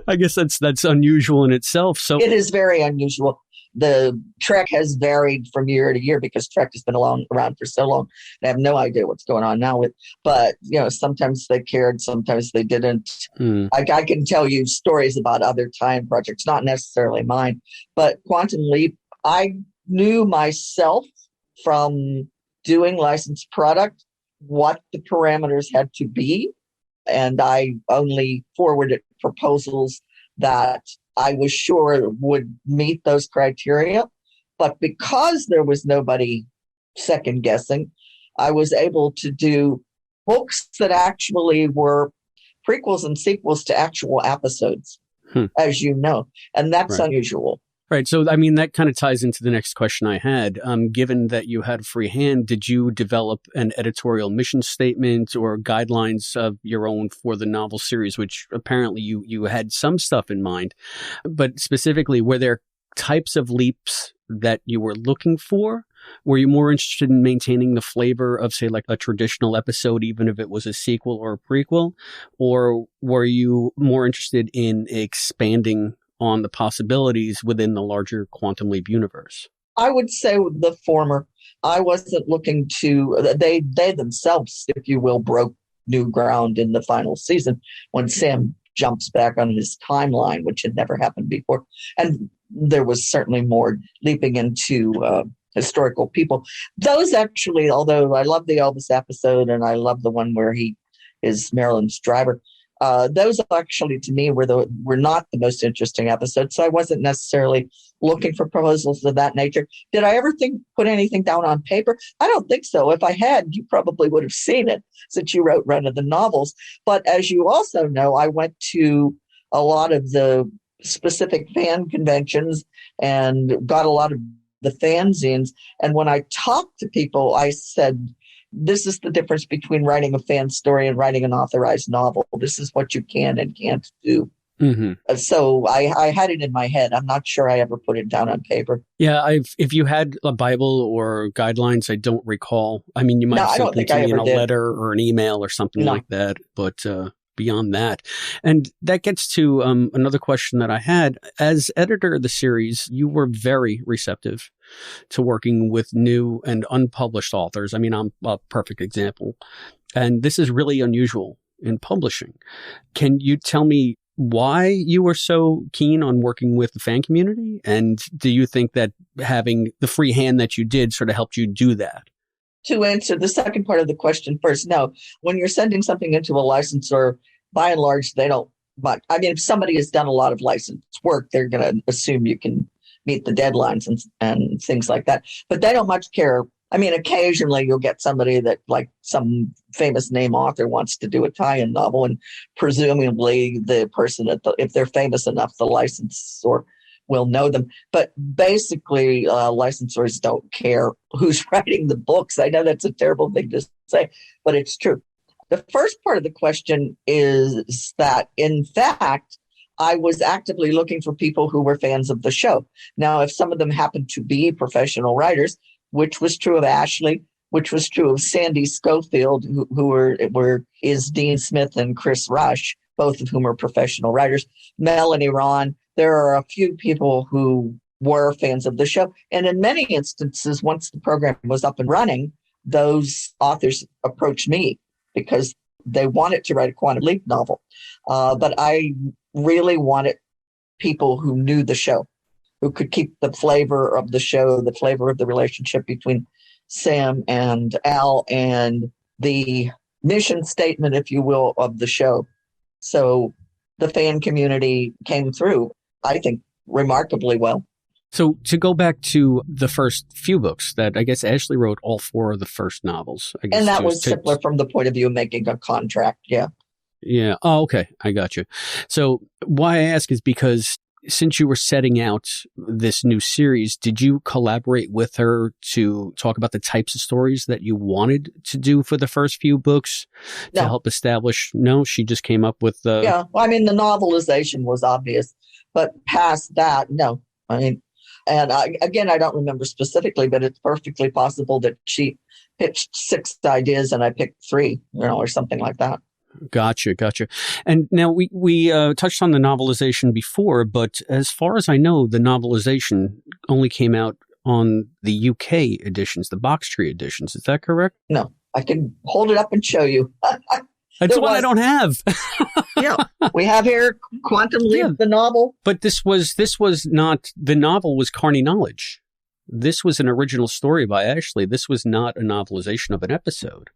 F: I guess that's unusual in itself. So
H: it is very unusual. The Trek has varied from year to year because Trek has been around for so long. I have no idea what's going on now but sometimes they cared, sometimes they didn't. I can tell you stories about other tie-in projects, not necessarily mine, but Quantum Leap, I knew myself from doing licensed product what the parameters had to be. And I only forwarded proposals that I was sure would meet those criteria. But because there was nobody second guessing, I was able to do books that actually were prequels and sequels to actual episodes, as you know. And that's unusual.
F: Right. So, I mean, that kind of ties into the next question I had. Given that you had a free hand, did you develop an editorial mission statement or guidelines of your own for the novel series, which apparently you had some stuff in mind, but specifically, were there types of leaps that you were looking for? Were you more interested in maintaining the flavor of, say, like a traditional episode, even if it was a sequel or a prequel? Or were you more interested in expanding on the possibilities within the larger Quantum Leap universe?
H: I would say the former. I wasn't looking to, they themselves, if you will, broke new ground in the final season when Sam jumps back on his timeline, which had never happened before. And there was certainly more leaping into historical people. Those actually, although I love the Elvis episode and I love the one where he is Marilyn's driver, those actually to me were not the most interesting episodes. So I wasn't necessarily looking for proposals of that nature. Did I ever put anything down on paper? I don't think so. If I had, you probably would have seen it since you wrote Run of the Novels. But as you also know, I went to a lot of the specific fan conventions and got a lot of the fanzines. And when I talked to people, I said, this is the difference between writing a fan story and writing an authorized novel. This is what you can and can't do. Mm-hmm. So I had it in my head. I'm not sure I ever put it down on paper.
F: Yeah, if you had a Bible or guidelines, I don't recall. I mean, you might have sent them to me in a letter or an email or something like that. But beyond that. And that gets to another question that I had. As editor of the series, you were very receptive to working with new and unpublished authors. I mean, I'm a perfect example. And this is really unusual in publishing. Can you tell me why you were so keen on working with the fan community? And do you think that having the free hand that you did sort of helped you do that?
H: To answer the second part of the question first, no. When you're sending something into a licensor, by and large, they don't. But I mean, if somebody has done a lot of licensed work, they're going to assume you can meet the deadlines and things like that. But they don't much care. I mean, occasionally you'll get somebody that, like some famous name author, wants to do a tie-in novel, and presumably the person, if they're famous enough, the licensor will know them. But basically, licensors don't care who's writing the books. I know that's a terrible thing to say, but it's true. The first part of the question is that, in fact, I was actively looking for people who were fans of the show. Now, if some of them happened to be professional writers, which was true of Ashley, which was true of Sandy Schofield, who is Dean Smith and Chris Rush, both of whom are professional writers, Melanie Ron. There are a few people who were fans of the show. And in many instances, once the program was up and running, those authors approached me because they wanted to write a Quantum Leap novel. But I really wanted people who knew the show, who could keep the flavor of the show, the flavor of the relationship between Sam and Al, and the mission statement, if you will, of the show. So the fan community came through, I think, remarkably well.
F: So to go back to the first few books, that I guess Ashley wrote all 4 of the first novels. I guess,
H: and that was simpler from the point of view of making a contract. Yeah.
F: Yeah. Oh, okay. I got you. So why I ask is because since you were setting out this new series, did you collaborate with her to talk about the types of stories that you wanted to do for the first few books to help establish? No, she just came up with the...
H: Yeah. Well, I mean, the novelization was obvious, but past that, no. I mean, and I don't remember specifically, but it's perfectly possible that she pitched 6 ideas and I picked 3, or something like that.
F: Gotcha. And now we touched on the novelization before, but as far as I know, the novelization only came out on the UK editions, the box tree editions. Is that correct?
H: No, I can hold it up and show you.
F: That's what I don't have.
H: Yeah, we have here Quantum Leap, the novel.
F: But this was not, the novel was Carny Knowledge. This was an original story by Ashley. This was not a novelization of an episode.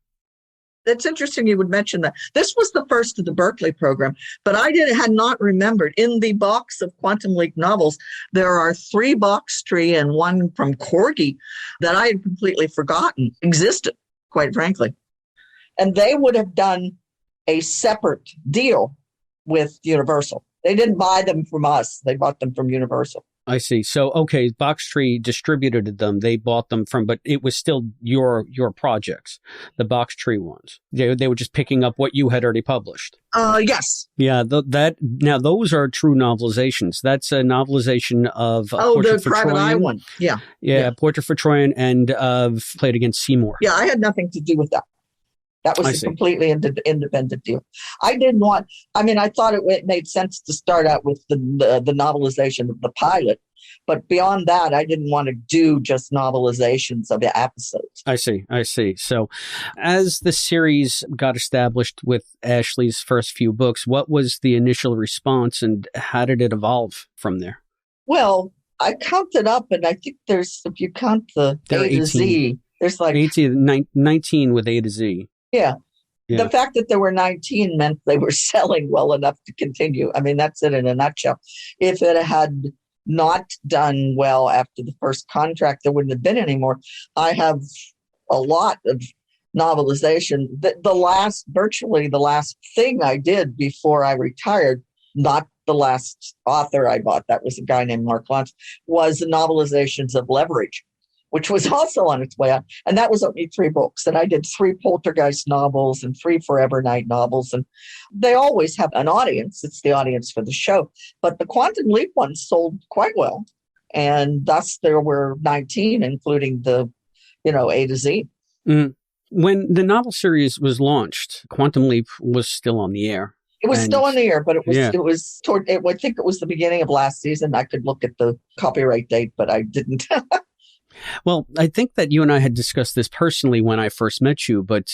H: It's interesting you would mention that. This was the first of the Berkeley program, but I had not remembered. In the box of Quantum Leap novels, there are 3 box tree and 1 from Corgi that I had completely forgotten existed, quite frankly. And they would have done a separate deal with Universal. They didn't buy them from us. They bought them from Universal.
F: I see. So, okay, Box Tree distributed them. They bought them from, but it was still your projects, the Box Tree ones. They were just picking up what you had already published.
H: Yes.
F: Yeah, now those are true novelizations. That's a novelization of
H: the Private Eye one. Yeah.
F: Portrait for Troyan and of Played Against Seymour.
H: Yeah, I had nothing to do with that. That was a completely independent deal. I thought it made sense to start out with the novelization of the pilot. But beyond that, I didn't want to do just novelizations of the episodes.
F: I see. So as the series got established with Ashley's first few books, what was the initial response and how did it evolve from there?
H: Well, I counted up, and I think if you count the A to Z, there's like
F: 19 with A to Z.
H: Yeah. The fact that there were 19 meant they were selling well enough to continue. I mean, that's it in a nutshell. If it had not done well after the first contract, there wouldn't have been any more. I have a lot of novelization. Virtually the last thing I did before I retired, not the last author I bought, that was a guy named Mark Lantz, was the novelizations of Leverage, which was also on its way out. And that was only 3 books. And I did 3 Poltergeist novels and 3 Forever Night novels. And they always have an audience. It's the audience for the show. But the Quantum Leap ones sold quite well. And thus there were 19, including the, A to Z.
F: Mm. When the novel series was launched, Quantum Leap was still on the air.
H: It was still on the air, but I think it was the beginning of last season. I could look at the copyright date, but I didn't.
F: Well, I think that you and I had discussed this personally when I first met you, but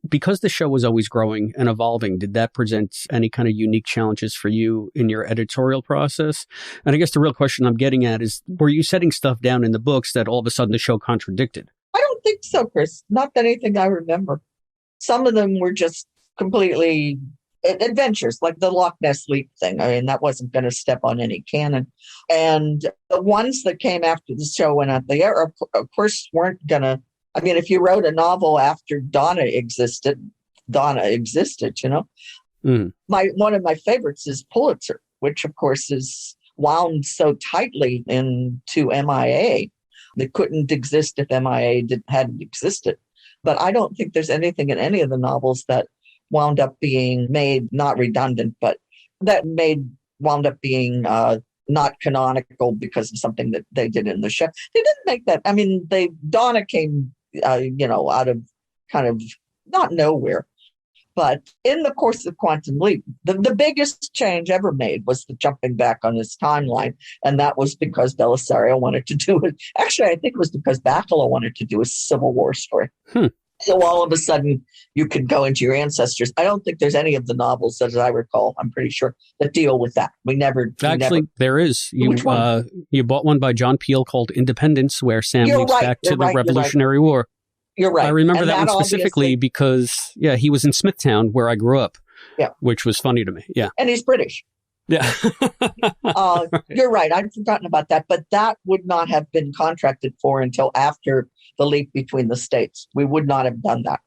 F: because the show was always growing and evolving, did that present any kind of unique challenges for you in your editorial process? And I guess the real question I'm getting at is, were you setting stuff down in the books that all of a sudden the show contradicted?
H: I don't think so, Chris. Not anything I remember. Some of them were just completely adventures, like the Loch Ness Leap thing. I mean, that wasn't going to step on any canon. And the ones that came after the show went out the air, of course, weren't going to. I mean, if you wrote a novel after Donna existed, Mm. One of my favorites is Pulitzer, which, of course, is wound so tightly into MIA that couldn't exist if MIA hadn't existed. But I don't think there's anything in any of the novels that wound up being made, not redundant, but wound up being not canonical because of something that they did in the show. They didn't make that. I mean, Donna came, out of kind of not nowhere. But in the course of Quantum Leap, the biggest change ever made was the jumping back on his timeline. And that was because Belisario wanted to do it. Actually, I think it was because Bacala wanted to do a Civil War story. So all of a sudden, you could go into your ancestors. I don't think there's any of the novels, as I recall, I'm pretty sure, that deal with that.
F: There is.
H: Which one?
F: You bought one by John Peel called Independence, where Sam leaps back to the Revolutionary War.
H: You're right.
F: I remember that one specifically because, he was in Smithtown, where I grew up, which was funny to me. Yeah.
H: And he's British.
F: Yeah.
H: You're right. I'd forgotten about that. But that would not have been contracted for until after the leap between the states. We would not have done that.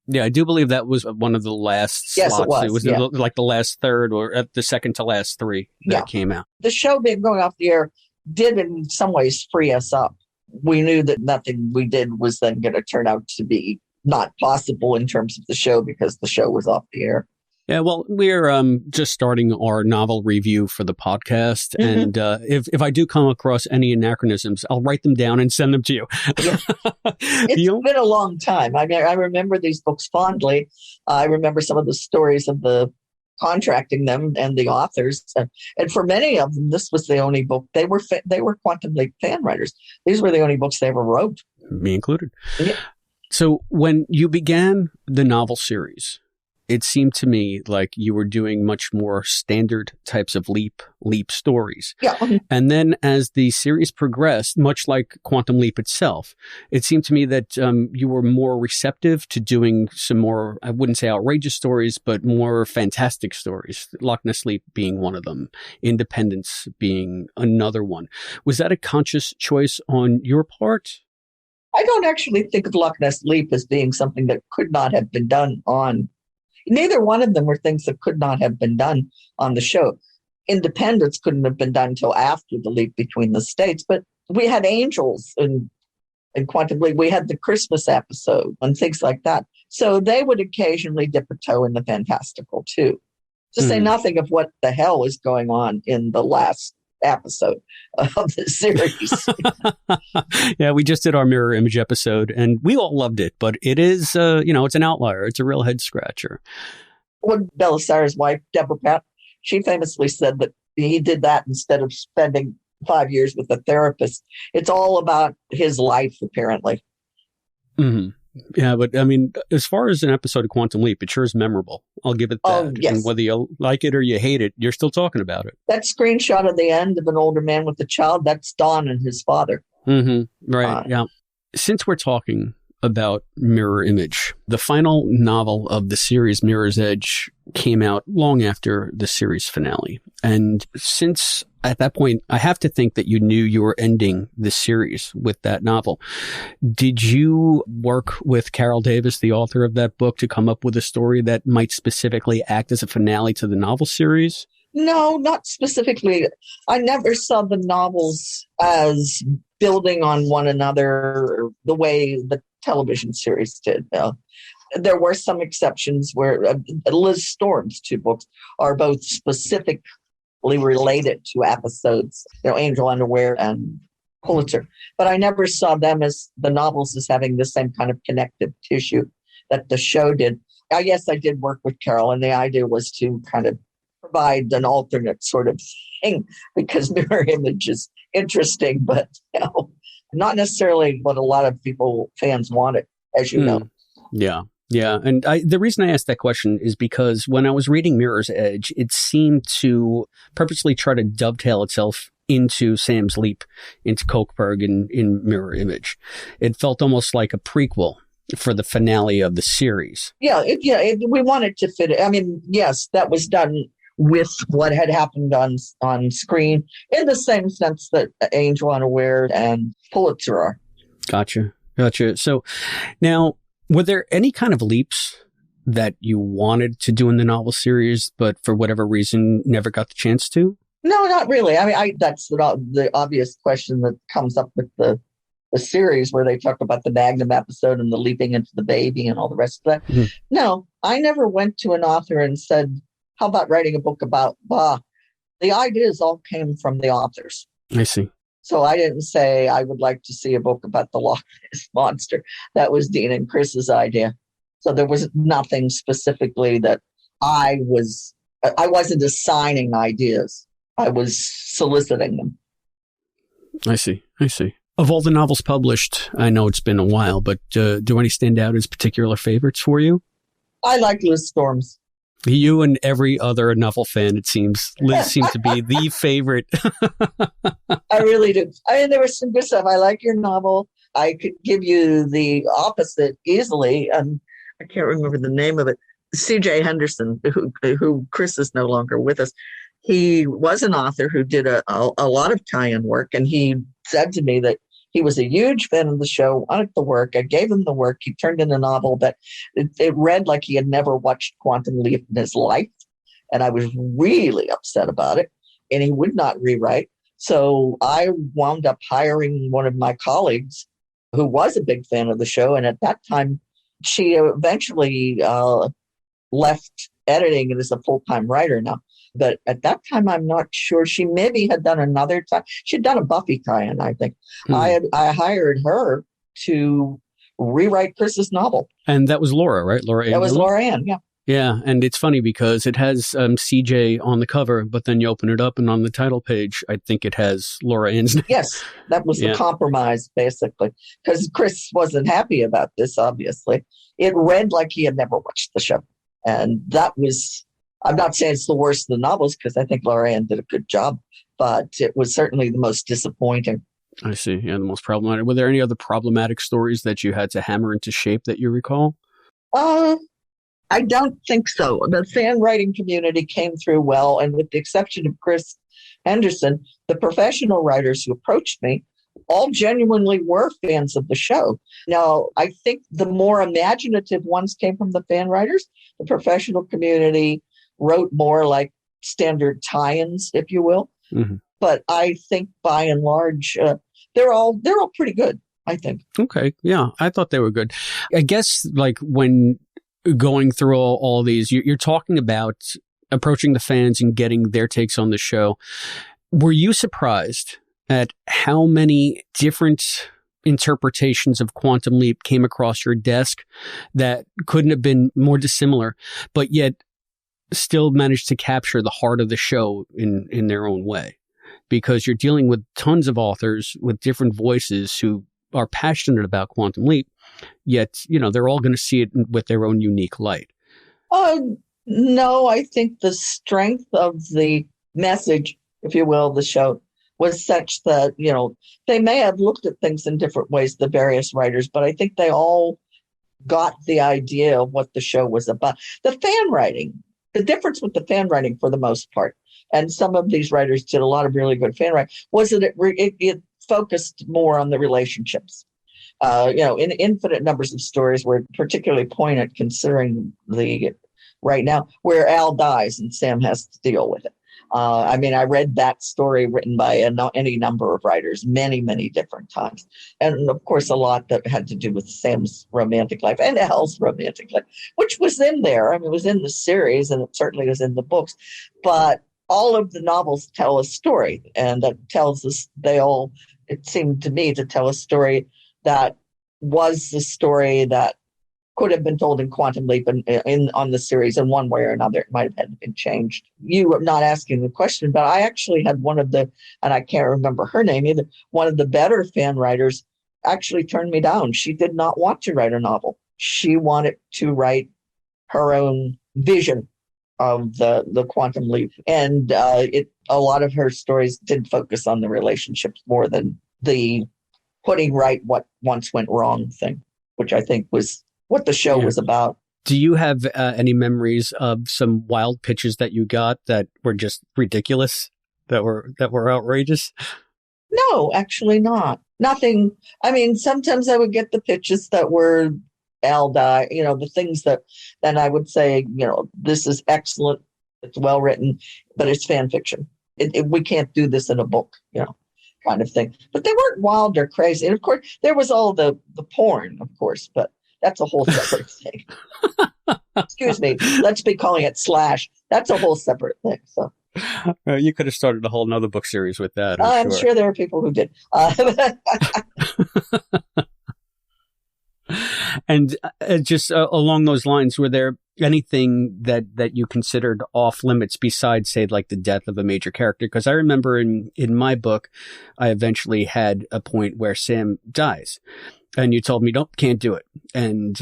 F: Yeah, I do believe that was one of the last slots.
H: Yes, it was.
F: It was like the last third or the second to last 3 that came out.
H: The show being going off the air did in some ways free us up. We knew that nothing we did was then going to turn out to be not possible in terms of the show because the show was off the air.
F: Yeah, well, we're just starting our novel review for the podcast. Mm-hmm. And if I do come across any anachronisms, I'll write them down and send them to you.
H: Yeah. It's been a long time. I mean, I remember these books fondly. I remember some of the stories of the contracting them and the authors. And for many of them, this was the only book. They were Quantum Leap fan writers. These were the only books they ever wrote.
F: Me included.
H: Yeah.
F: So when you began the novel series, it seemed to me like you were doing much more standard types of leap stories.
H: Yeah.
F: And then as the series progressed, much like Quantum Leap itself, it seemed to me that you were more receptive to doing some more, I wouldn't say outrageous stories, but more fantastic stories. Loch Ness Leap being one of them, Independence being another one. Was that a conscious choice on your part?
H: I don't actually think of Loch Ness Leap as being something that could not have been done on. Neither one of them were things that could not have been done on the show. Independence couldn't have been done until after the leap between the states, but we had angels in Quantum Leap. We had the Christmas episode and things like that. So they would occasionally dip a toe in the fantastical too. To say nothing of what the hell is going on in the last episode of the series.
F: Yeah, we just did our mirror image episode and we all loved it, but it is, it's an outlier. It's a real head scratcher.
H: When Belisarius' wife, Deborah Pat, she famously said that he did that instead of spending 5 years with a therapist. It's all about his life, apparently.
F: Mm-hmm. Yeah, but I mean, as far as an episode of Quantum Leap, it sure is memorable. I'll give it that.
H: Oh, yes.
F: And whether you like it or you hate it, you're still talking about it.
H: That screenshot of the end of an older man with a child, that's Don and his father.
F: Mm-hmm. Right, yeah. Since we're talking about mirror image, the final novel of the series, Mirror's Edge, came out long after the series finale. And since at that point, I have to think that you knew you were ending the series with that novel. Did you work with Carol Davis, the author of that book, to come up with a story that might specifically act as a finale to the novel series?
H: No, not specifically. I never saw the novels as building on one another the way the television series did. There were some exceptions where Liz Storm's 2 books are both specifically related to episodes, Angel Underwear and Pulitzer. But I never saw them as the novels as having the same kind of connective tissue that the show did. I guess I did work with Carol, and the idea was to kind of provide an alternate sort of thing, because mirror image is interesting, but not necessarily what a lot of fans wanted, as you know.
F: Yeah. Yeah. And the reason I asked that question is because when I was reading Mirror's Edge, it seemed to purposely try to dovetail itself into Sam's leap into Kochberg in Mirror Image. It felt almost like a prequel for the finale of the series.
H: Yeah. We wanted to fit it. I mean, yes, that was done with what had happened on screen in the same sense that Angel Unaware and Pulitzer are.
F: Gotcha. So now, were there any kind of leaps that you wanted to do in the novel series, but for whatever reason never got the chance to?
H: No, not really. I mean, that's the obvious question that comes up with the series, where they talk about the Magnum episode and the leaping into the baby and all the rest of that. Mm-hmm. No, I never went to an author and said, how about writing a book about blah? The ideas all came from the authors.
F: I see.
H: So I didn't say I would like to see a book about the Loch Ness Monster. That was Dean and Chris's idea. So there was nothing specifically that I wasn't assigning ideas. I was soliciting them.
F: I see. Of all the novels published, I know it's been a while, but do any stand out as particular favorites for you?
H: I like Liz Storm's.
F: You and every other novel fan, it seems. Liz seems to be the favorite.
H: I really do. I mean, there was some good stuff. I like your novel. I could give you the opposite easily. I can't remember the name of it. C.J. Henderson, who Chris is no longer with us. He was an author who did a lot of tie-in work, and he said to me that he was a huge fan of the show, wanted the work. I gave him the work. He turned in a novel that it read like he had never watched Quantum Leap in his life. And I was really upset about it. And he would not rewrite. So I wound up hiring one of my colleagues who was a big fan of the show. And at that time, she eventually left editing and is a full-time writer now. But at that time, I'm not sure. She maybe had done another time. She'd done a Buffy tie-in, I think. I hired her to rewrite Chris's novel.
F: And that was Laura, right? Laura Ann.
H: That was Laura Ann, yeah.
F: Yeah, and it's funny because it has CJ on the cover, but then you open it up and on the title page, I think it has Laura Ann's name.
H: Yes, that was the compromise, basically. Because Chris wasn't happy about this, obviously. It read like he had never watched the show. And that was... I'm not saying it's the worst of the novels, because I think Laura Ann did a good job, but it was certainly the most disappointing.
F: I see. Yeah, the most problematic. Were there any other problematic stories that you had to hammer into shape that you recall?
H: I don't think so. The fan writing community came through well, and with the exception of Chris Henderson, the professional writers who approached me all genuinely were fans of the show. Now, I think the more imaginative ones came from the fan writers. The professional community wrote more like standard tie-ins, if you will. Mm-hmm. But I think by and large, they're all pretty good, I think.
F: Okay. Yeah, I thought they were good. I guess like when going through all these, you're talking about approaching the fans and getting their takes on the show. Were you surprised at how many different interpretations of Quantum Leap came across your desk that couldn't have been more dissimilar, but yet still managed to capture the heart of the show in their own way? Because you're dealing with tons of authors with different voices who are passionate about Quantum Leap, yet, they're all going to see it with their own unique light.
H: No, I think the strength of the message, if you will, the show was such that, they may have looked at things in different ways, the various writers, but I think they all got the idea of what the show was about. The fan writing, the difference with the fan writing for the most part, and some of these writers did a lot of really good fan writing, was that it focused more on the relationships. In infinite numbers of stories were particularly poignant considering right now where Al dies and Sam has to deal with it. I read that story written by any number of writers many, many different times. And of course, a lot that had to do with Sam's romantic life and Al's romantic life, which was in there. It was in the series and it certainly was in the books. But all of the novels tell a story, and that tells us it seemed to me to tell a story that was the story that could have been told in Quantum Leap and on the series in one way or another. It might have had been changed. You were not asking the question, but I actually had one of the, and I can't remember her name either, one of the better fan writers actually turned me down. She did not want to write a novel. She wanted to write her own vision of the Quantum Leap. And a lot of her stories did focus on the relationships more than the putting right what once went wrong thing, which I think was what the show was about.
F: Do you have any memories of some wild pitches that you got that were just ridiculous, that were outrageous?
H: No, actually not. Nothing. Sometimes I would get the pitches that were Al die, the things that then I would say, this is excellent, it's well written, but it's fan fiction. We can't do this in a book, kind of thing. But they weren't wild or crazy. And of course, there was all the porn, of course, but that's a whole separate thing. Excuse me. Let's be calling it slash. That's a whole separate thing. So
F: you could have started a whole nother book series with that.
H: I'm sure there are people who did.
F: And just along those lines, were there anything that you considered off limits besides, say, like the death of a major character? Because I remember in my book, I eventually had a point where Sam dies. And you told me, nope, can't do it. And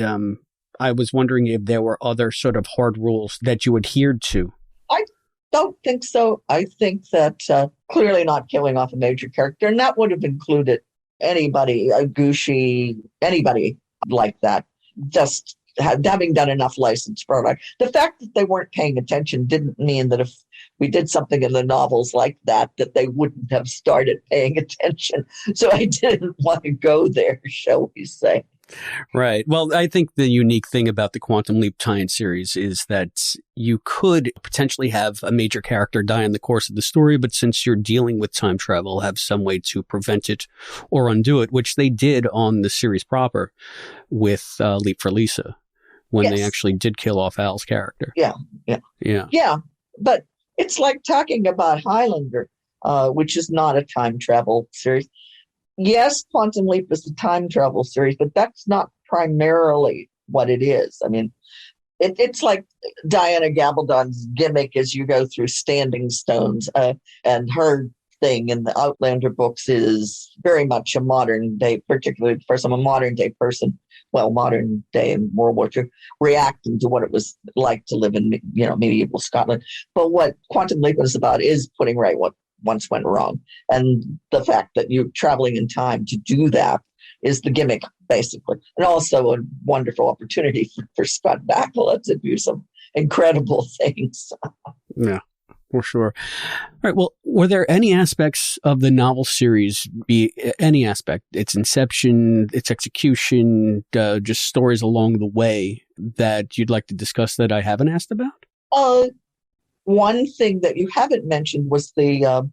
F: I was wondering if there were other sort of hard rules that you adhered to.
H: I don't think so. I think that clearly not killing off a major character, and that would have included anybody, Gushi, anybody like that, just having done enough licensed product. The fact that they weren't paying attention didn't mean that if we did something in the novels like that they wouldn't have started paying attention. So I didn't want to go there, shall we say.
F: Right. Well, I think the unique thing about the Quantum Leap tie-in series is that you could potentially have a major character die in the course of the story, but since you're dealing with time travel, have some way to prevent it or undo it, which they did on the series proper with Leap for Lisa, when they actually did kill off Al's character.
H: Yeah. But it's like talking about Highlander, which is not a time travel series. Yes, Quantum Leap is a time travel series, but that's not primarily what it is. It's like Diana Gabaldon's gimmick as you go through Standing Stones, and her thing in the Outlander books is very much a modern day, particularly for some modern day person, modern day in World War II, reacting to what it was like to live in medieval Scotland. But what Quantum Leap is about is putting right what once went wrong. And the fact that you're traveling in time to do that is the gimmick, basically. And also a wonderful opportunity for Scott Bakula to do some incredible things.
F: Yeah, for sure. All right. Well, were there any aspects of the novel series, any aspect, its inception, its execution, just stories along the way that you'd like to discuss that I haven't asked about?
H: One thing that you haven't mentioned was the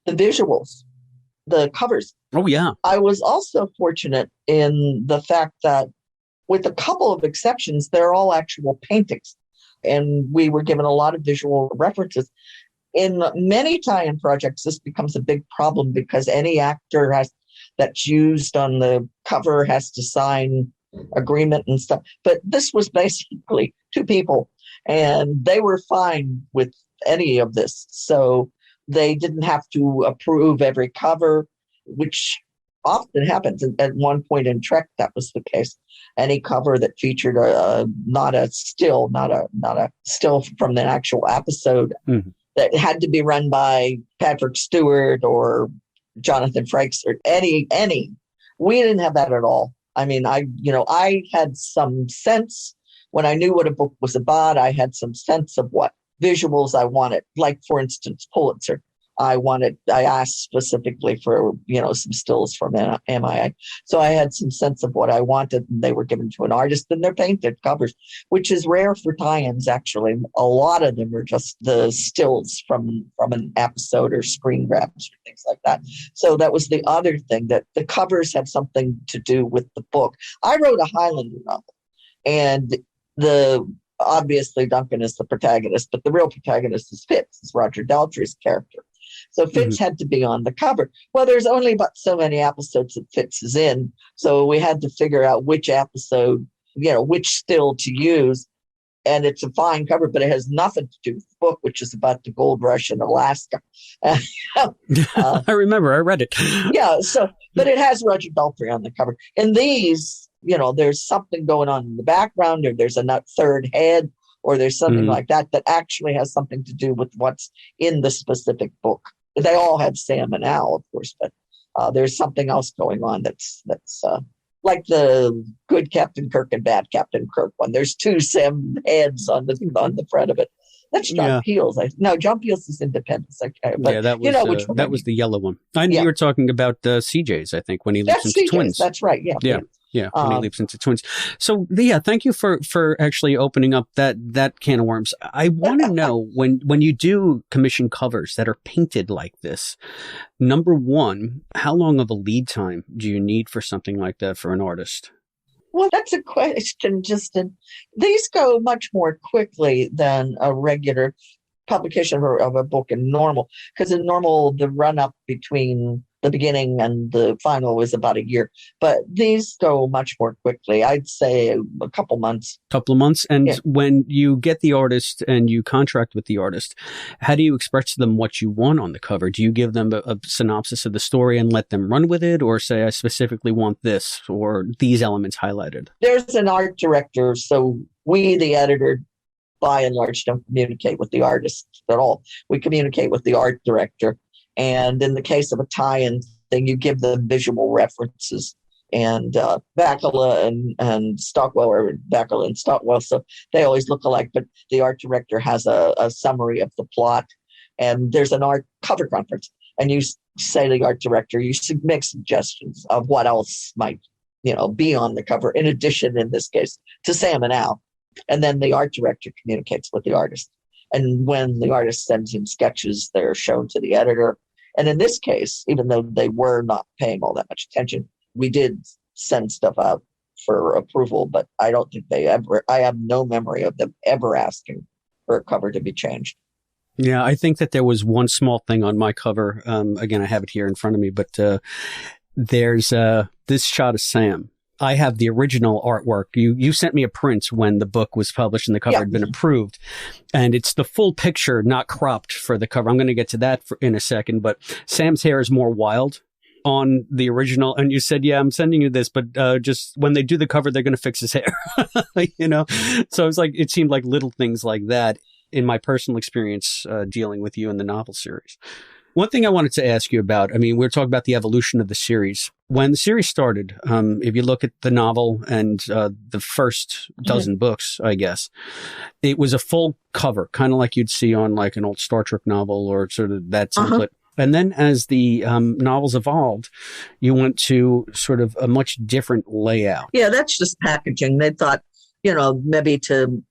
H: visuals, the covers.
F: Oh, yeah.
H: I was also fortunate in the fact that, with a couple of exceptions, they're all actual paintings. And we were given a lot of visual references. In many tie-in projects, this becomes a big problem because any actor that's used on the cover has to sign agreement and stuff. But this was basically two people, and they were fine with any of this. So they didn't have to approve every cover, which often happens. At one point in Trek, that was the case. Any cover that featured not a still from the actual episode, that had to be run by Patrick Stewart or Jonathan Frakes or any. We didn't have that at all. I mean, I had some sense when I knew what a book was about. I had some sense of what visuals I wanted. Like, for instance, Pulitzer. I asked specifically for, some stills from MIA. So I had some sense of what I wanted, and they were given to an artist, and they're painted covers, which is rare for tie-ins, actually. A lot of them are just the stills from an episode or screen grabs or things like that. So that was the other thing, that the covers have something to do with the book. I wrote a Highlander novel, and obviously Duncan is the protagonist, but the real protagonist is Fitz, is Roger Daltrey's character. So Fitz had to be on the cover. Well, there's only but so many episodes that Fitz is in. So we had to figure out which episode, which still to use. And it's a fine cover, but it has nothing to do with the book, which is about the gold rush in Alaska.
F: I remember, I read it.
H: Yeah. But it has Roger Daltrey on the cover. In these, there's something going on in the background, or there's a third head, or there's something like that actually has something to do with what's in the specific book. They all have Sam and Al, of course, but there's something else going on that's like the good Captain Kirk and bad Captain Kirk one. There's two Sam heads on the front of it. That's John Peele's. John Peele's is Independence. Okay, but
F: that was
H: which one
F: that was the yellow one. I knew you were talking about CJ's, I think, when he leaps into
H: CJ's,
F: twins.
H: That's right.
F: Yeah, when he leaps into twins. So, thank you for actually opening up that can of worms. I want to know, when you do commission covers that are painted like this, number one, how long of a lead time do you need for something like that for an artist?
H: Well, that's a question. These go much more quickly than a regular publication of a book in normal, because in normal, the run-up between the beginning and the final was about a year, but these go much more quickly. I'd say a couple months.
F: And when you get the artist and you contract with the artist, how do you express to them what you want on the cover? Do you give them a synopsis of the story and let them run with it, or say, I specifically want this or these elements highlighted? There's
H: an art director, so we, the editor, by and large, don't communicate with the artist at all. We communicate with the art director. And in the case of a tie-in thing, you give them visual references. And Bacala and Stockwell are Bacala and Stockwell, so they always look alike. But the art director has a summary of the plot. And there's an art cover conference. And you say to the art director, you make suggestions of what else might, be on the cover, in addition, in this case, to Sam and Al. And then the art director communicates with the artist. And when the artist sends him sketches, they're shown to the editor. And in this case, even though they were not paying all that much attention, we did send stuff out for approval, but I don't think I have no memory of them ever asking for a cover to be changed.
F: Yeah, I think that there was one small thing on my cover. Again, I have it here in front of me, but there's this shot of Sam. I have the original artwork. You sent me a print when the book was published and the cover had been approved. And it's the full picture, not cropped for the cover. I'm going to get to that in a second. But Sam's hair is more wild on the original. And you said, I'm sending you this, but just when they do the cover, they're going to fix his hair. So it's like, it seemed like little things like that in my personal experience dealing with you in the novel series. One thing I wanted to ask you about, we're talking about the evolution of the series. When the series started, if you look at the novel and the first dozen books, I guess, it was a full cover, kind of like you'd see on like an old Star Trek novel or sort of that template. And then as the novels evolved, you went to sort of a much different layout.
H: Yeah, that's just packaging. They thought, maybe to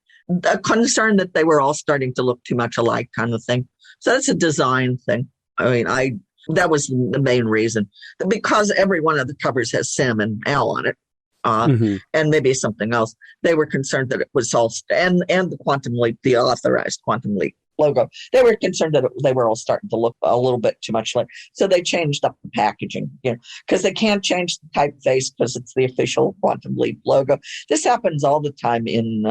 H: a concern that they were all starting to look too much alike kind of thing. So that's a design thing. That was the main reason, because every one of the covers has Sam and Al on it, and maybe something else. They were concerned that it was all, and the Quantum Leap, the authorized Quantum Leap logo. They were concerned that they were all starting to look a little bit too much like, so they changed up the packaging, because they can't change the typeface because it's the official Quantum Leap logo. This happens all the time in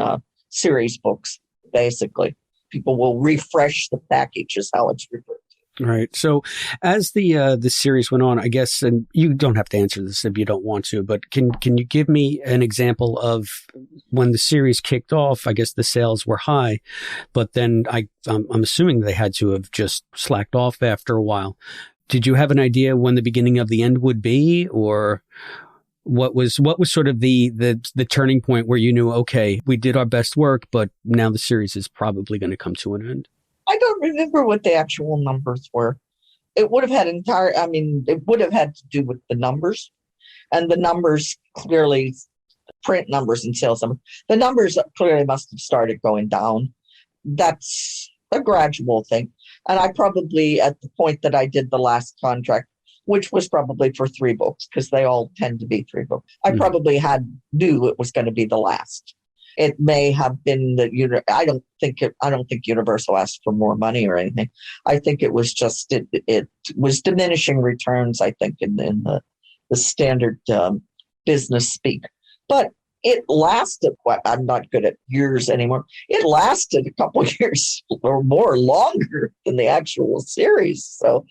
H: series books, basically. People will refresh the package is how it's referred to.
F: Right. So as the series went on, I guess, and you don't have to answer this if you don't want to, but can you give me an example of when the series kicked off? I guess the sales were high, but then I'm assuming they had to have just slacked off after a while. Did you have an idea when the beginning of the end would be, or what was sort of the turning point where you knew, okay, we did our best work, but now the series is probably going to come to an end?
H: I don't remember what the actual numbers were. It would have had it would have had to do with the numbers, and the numbers clearly, print numbers and sales numbers. The numbers clearly must have started going down. That's a gradual thing. And I probably, at the point that I did the last contract, which was probably for 3 books, because they all tend to be 3 books, I probably knew it was going to be the last. It may have been that I don't think Universal asked for more money or anything. I think it was just it was diminishing returns, I think, in the standard business speak. But it lasted. I'm not good at years anymore. It lasted a couple of years or more, longer than the actual series. So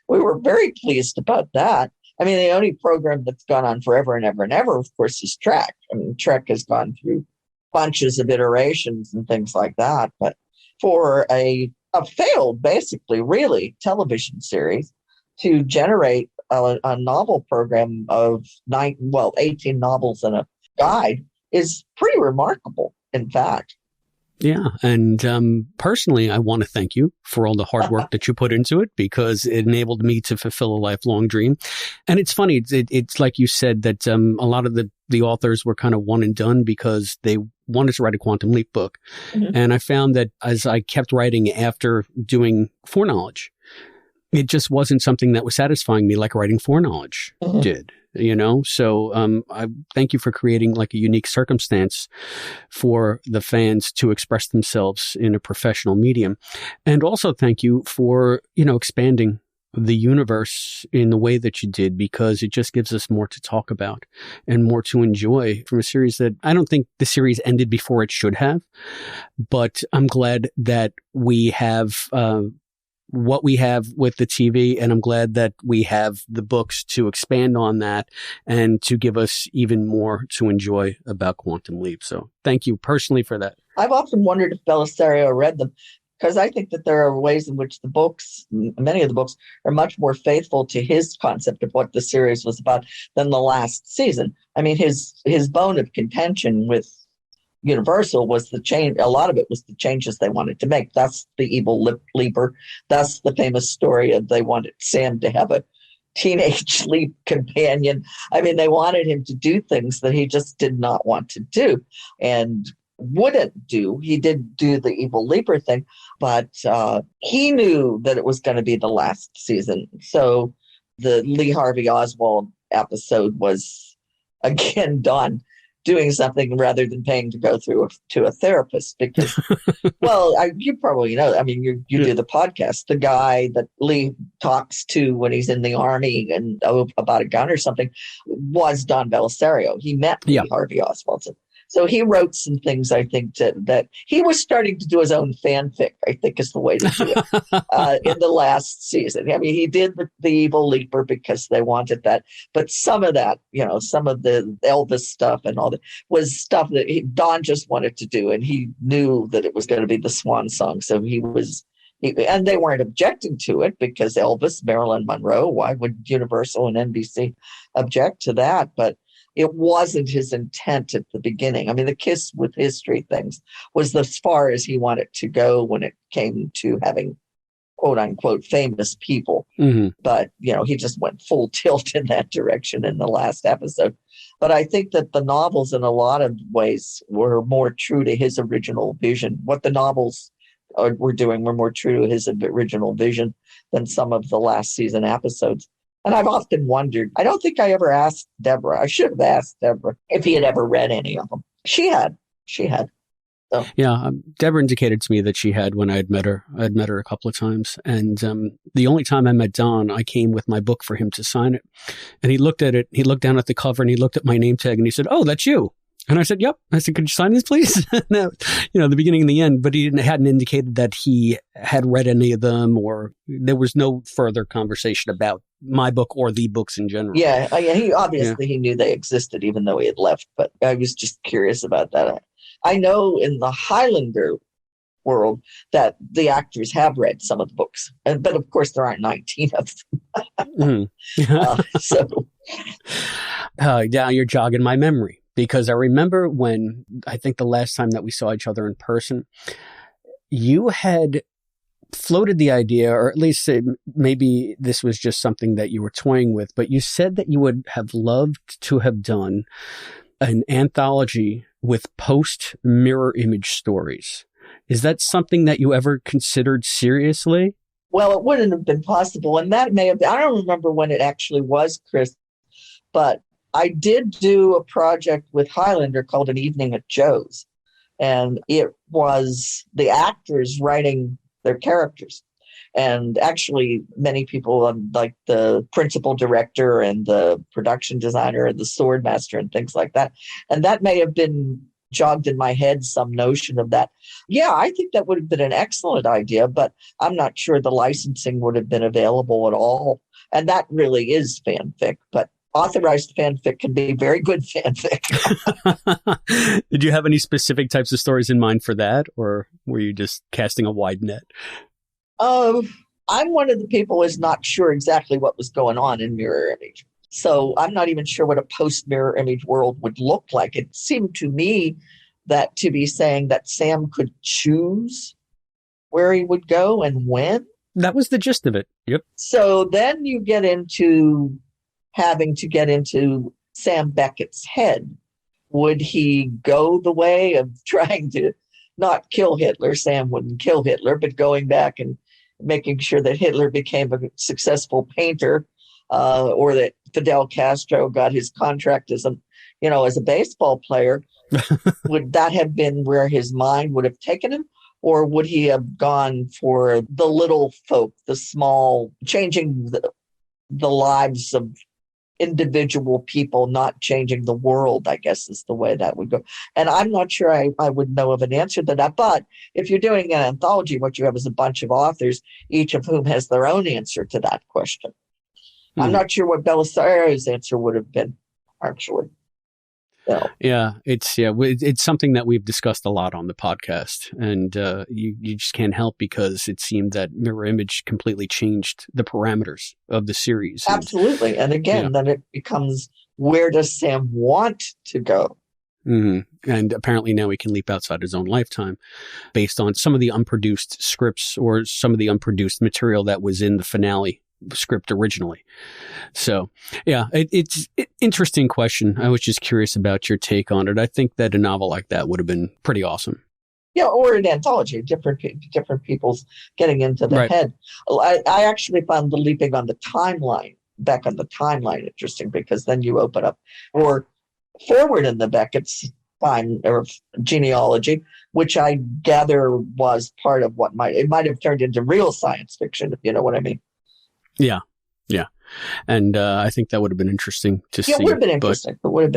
H: we were very pleased about that. I mean, the only program that's gone on forever and ever and ever, of course, is Trek. I mean, Trek has gone through bunches of iterations and things like that. But for a failed, basically, really, television series to generate a novel program of 18 novels and a guide is pretty remarkable, in fact.
F: Yeah. And personally, I want to thank you for all the hard work that you put into it, because it enabled me to fulfill a lifelong dream. And it's funny. It's like you said that a lot of the authors were kind of one and done because they wanted to write a Quantum Leap book. Mm-hmm. And I found that as I kept writing after doing Foreknowledge, it just wasn't something that was satisfying me like writing Foreknowledge did. So I thank you for creating like a unique circumstance for the fans to express themselves in a professional medium. And also thank you for, expanding the universe in the way that you did, because it just gives us more to talk about and more to enjoy from a series that I don't think the series ended before it should have. But I'm glad that we have what we have with the TV, and I'm glad that we have the books to expand on that and to give us even more to enjoy about Quantum Leap. So thank you personally for that.
H: I've often wondered if Belisario read them, because I think that there are ways in which the books, many of the books, are much more faithful to his concept of what the series was about than the last season. I mean, his bone of contention with Universal was the change. A lot of it was the changes they wanted to make. That's the evil leaper. That's the famous story of they wanted Sam to have a teenage leap companion. I mean, they wanted him to do things that he just did not want to do and wouldn't do. He did do the evil leaper thing, but he knew that it was going to be the last season. So the Lee Harvey Oswald episode was again done doing something rather than paying to go to a therapist, because, well, you probably know, I mean, you do the podcast, the guy that Lee talks to when he's in the army and about a gun or something was Don Belisario. He met Lee Harvey Oswald. So he wrote some things, I think, that he was starting to do his own fanfic, I think is the way to do it, in the last season. I mean, he did the evil leaper because they wanted that. But some of that, some of the Elvis stuff and all that was stuff that Don just wanted to do. And he knew that it was going to be the swan song. So and they weren't objecting to it because Elvis, Marilyn Monroe, why would Universal and NBC object to that? But it wasn't his intent at the beginning. I mean, the Kiss with History things was as far as he wanted to go when it came to having quote unquote famous people. Mm-hmm. But, he just went full tilt in that direction in the last episode. But I think that the novels in a lot of ways were more true to his original vision. What the novels were doing were more true to his original vision than some of the last season episodes. And I've often wondered, I don't think I ever asked Deborah. I should have asked Deborah if he had ever read any of them. She had. So.
F: Yeah, Deborah indicated to me that she had when I had met her. I had met her a couple of times. And the only time I met Don, I came with my book for him to sign it. And he looked at it. He looked down at the cover and he looked at my name tag and he said, "Oh, that's you." And I said, "Yep." I said, "Could you sign this, please?" No, the beginning and the end. But he hadn't indicated that he had read any of them, or there was no further conversation about my book or the books in general.
H: Yeah, he obviously he knew they existed, even though he had left. But I was just curious about that. I know in the Highlander world that the actors have read some of the books, but of course there aren't 19 of them.
F: Now you're jogging my memory, because I remember when, I think the last time that we saw each other in person, you had floated the idea, or at least maybe this was just something that you were toying with, but you said that you would have loved to have done an anthology with post-mirror image stories. Is that something that you ever considered seriously?
H: Well, it wouldn't have been possible. And that may have been, I don't remember when it actually was, Chris, but I did do a project with Highlander called An Evening at Joe's. And it was the actors writing their characters. And actually, many people, like the principal director and the production designer and the sword master and things like that. And that may have been jogged in my head, some notion of that. Yeah, I think that would have been an excellent idea, but I'm not sure the licensing would have been available at all. And that really is fanfic, but authorized fanfic can be very good fanfic.
F: Did you have any specific types of stories in mind for that, or were you just casting a wide net?
H: I'm one of the people who's not sure exactly what was going on in mirror image. So I'm not even sure what a post-mirror image world would look like. It seemed to me that to be saying that Sam could choose where he would go and when.
F: That was the gist of it. Yep.
H: So then you get into having to get into Sam Beckett's head. Would he go the way of trying to not kill Hitler? Sam wouldn't kill Hitler, but going back and making sure that Hitler became a successful painter, or that Fidel Castro got his contract as a baseball player. Would that have been where his mind would have taken him? Or would he have gone for the little folk, the small, changing the lives of individual people, not changing the world, I guess is the way that would go. And I'm not sure I would know of an answer to that. But if you're doing an anthology, what you have is a bunch of authors, each of whom has their own answer to that question. I'm not sure what Belisario's answer would have been, actually. So.
F: Yeah, it's something that we've discussed a lot on the podcast, and you just can't help, because it seemed that Mirror Image completely changed the parameters of the series.
H: Absolutely, and again, then it becomes, where does Sam want to go?
F: Mm-hmm. And apparently now he can leap outside his own lifetime, based on some of the unproduced scripts or some of the unproduced material that was in the finale script originally. So yeah, it's an interesting question. I was just curious about your take on it. I think that a novel like that would have been pretty awesome.
H: Yeah, or an anthology, different people's getting into the head. I actually found the leaping on the timeline, back on the timeline, interesting, because then you open up, or forward in the Beckett's time or genealogy, which I gather was part of what might have turned into real science fiction, if you know what I mean.
F: Yeah. And I think that would have been interesting to see.
H: Yeah, it would have been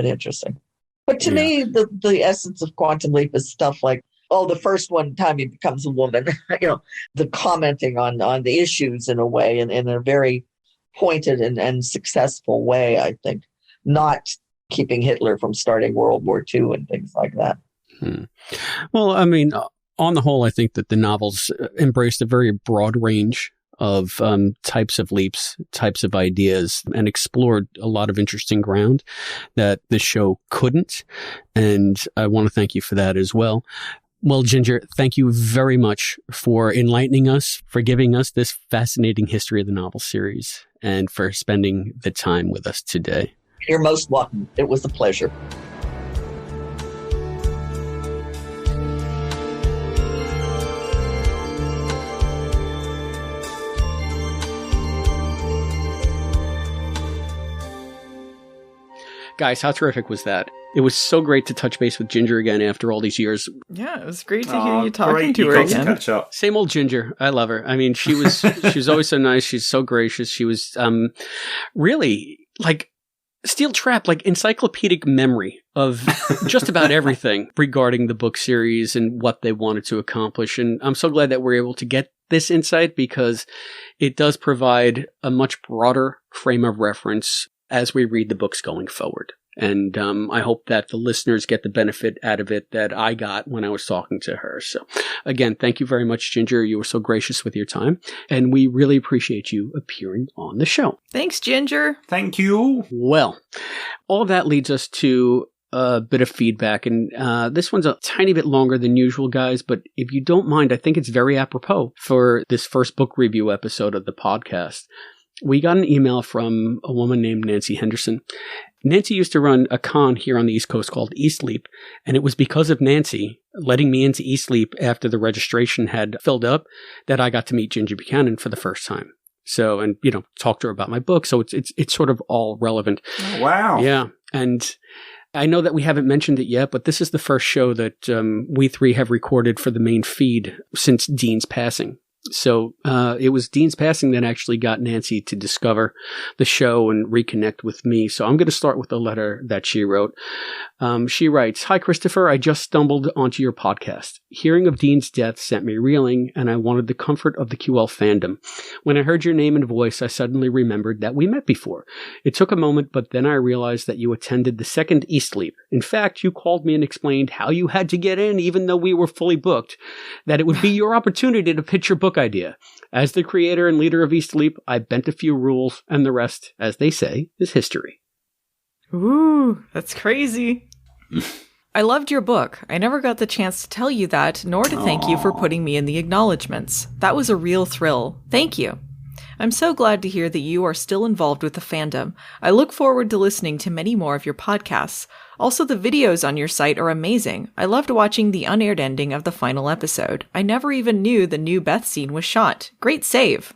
H: interesting. But to me, the essence of Quantum Leap is stuff like, the first one time he becomes a woman, the commenting on the issues in a way, and in a very pointed and successful way, I think. Not keeping Hitler from starting World War II and things like that.
F: Well, I mean, on the whole, I think that the novels embraced a very broad range of types of leaps, types of ideas, and explored a lot of interesting ground that the show couldn't. And I want to thank you for that as well. Well, Ginjer, thank you very much for enlightening us, for giving us this fascinating history of the novel series, and for spending the time with us today.
H: You're most welcome. It was a pleasure.
F: Guys, how terrific was that? It was so great to touch base with Ginjer again after all these years.
D: Yeah, it was great to hear you talking to her
E: got
D: again.
E: To catch up.
F: Same old Ginjer. I love her. I mean, she was always so nice. She's so gracious. She was really like steel trap, like encyclopedic memory of just about everything regarding the book series and what they wanted to accomplish. And I'm so glad that we're able to get this insight because it does provide a much broader frame of reference as we read the books going forward. And I hope that the listeners get the benefit out of it that I got when I was talking to her. So again, thank you very much, Ginjer. You were so gracious with your time. And we really appreciate you appearing on the show.
D: Thanks, Ginjer.
E: Thank you.
F: Well, all that leads us to a bit of feedback. And this one's a tiny bit longer than usual, guys. But if you don't mind, I think it's very apropos for this first book review episode of the podcast. We got an email from a woman named Nancy Henderson. Nancy used to run a con here on the East Coast called East Leap, and it was because of Nancy letting me into East Leap after the registration had filled up that I got to meet Ginjer Buchanan for the first time. So, and, you know, talk to her about my book. So it's sort of all relevant.
E: Oh, wow.
F: Yeah. And I know that we haven't mentioned it yet, but this is the first show that we three have recorded for the main feed since Dean's passing. So it was Dean's passing that actually got Nancy to discover the show and reconnect with me. So I'm going to start with a letter that she wrote. She writes, "Hi, Christopher. I just stumbled onto your podcast. Hearing of Dean's death sent me reeling, and I wanted the comfort of the QL fandom. When I heard your name and voice, I suddenly remembered that we met before. It took a moment, but then I realized that you attended the second East Leap. In fact, you called me and explained how you had to get in even though we were fully booked, that it would be your opportunity to pitch your book idea. As the creator and leader of East Leap, I bent a few rules, and the rest, as they say, is history."
D: Ooh, that's crazy. I loved your book. I never got the chance to tell you that, nor to thank you for putting me in the acknowledgements. That was a real thrill. Thank you. I'm so glad to hear that you are still involved with the fandom. I look forward to listening to many more of your podcasts. Also, the videos on your site are amazing. I loved watching the unaired ending of the final episode. I never even knew the new Beth scene was shot. Great save.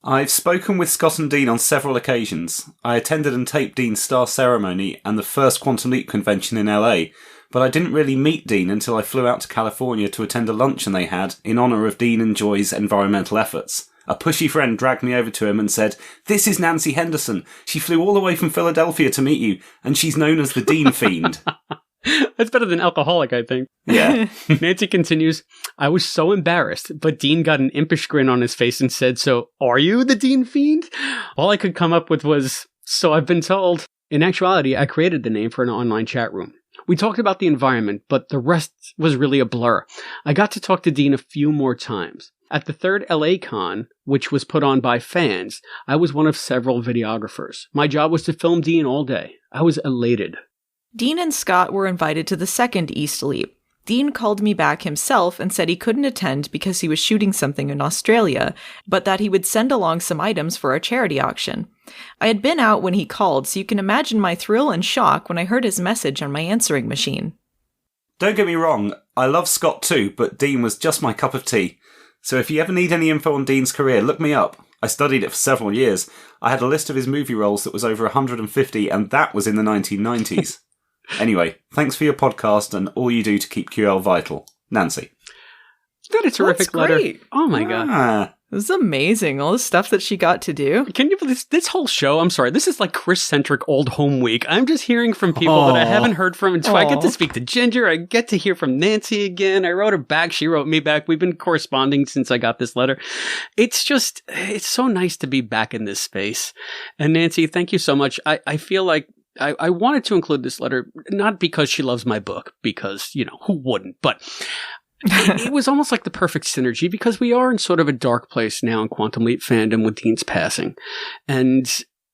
E: I've spoken with Scott and Dean on several occasions. I attended and taped Dean's star ceremony and the first Quantum Leap convention in LA, but I didn't really meet Dean until I flew out to California to attend a luncheon they had in honour of Dean and Joy's environmental efforts. A pushy friend dragged me over to him and said, "This is Nancy Henderson. She flew all the way from Philadelphia to meet you, and she's known as the Dean Fiend."
F: That's better than alcoholic, I think.
E: Yeah.
F: Nancy continues, "I was so embarrassed, but Dean got an impish grin on his face and said, 'So, are you the Dean Fiend?' All I could come up with was, 'So I've been told.' In actuality, I created the name for an online chat room. We talked about the environment, but the rest was really a blur. I got to talk to Dean a few more times. At the third LA Con, which was put on by fans, I was one of several videographers. My job was to film Dean all day. I was elated."
D: Dean and Scott were invited to the second East Leap. Dean called me back himself and said he couldn't attend because he was shooting something in Australia, but that he would send along some items for a charity auction. I had been out when he called, so you can imagine my thrill and shock when I heard his message on my answering machine.
E: Don't get me wrong, I love Scott too, but Dean was just my cup of tea. So if you ever need any info on Dean's career, look me up. I studied it for several years. I had a list of his movie roles that was over 150, and that was in the 1990s. Anyway, thanks for your podcast and all you do to keep QL vital. Nancy.
F: Isn't that a terrific letter?
D: Great.
F: Oh my God.
D: This is amazing. All the stuff that she got to do.
F: Can you believe this whole show? I'm sorry. This is like Chris-centric old home week. I'm just hearing from people that I haven't heard from. And so I get to speak to Ginjer. I get to hear from Nancy again. I wrote her back. She wrote me back. We've been corresponding since I got this letter. It's so nice to be back in this space. And Nancy, thank you so much. I feel like I wanted to include this letter, not because she loves my book, because, you know, who wouldn't? But it was almost like the perfect synergy because we are in sort of a dark place now in Quantum Leap fandom with Dean's passing. And,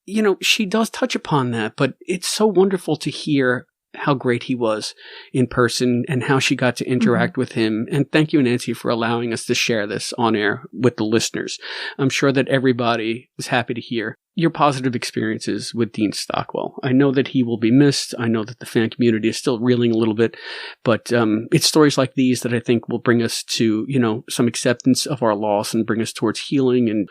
F: you know, she does touch upon that, but it's so wonderful to hear how great he was in person and how she got to interact with him. And thank you, Nancy, for allowing us to share this on air with the listeners. I'm sure that everybody was happy to hear your positive experiences with Dean Stockwell. I know that he will be missed. I know that the fan community is still reeling a little bit, but it's stories like these that I think will bring us to, some acceptance of our loss and bring us towards healing, and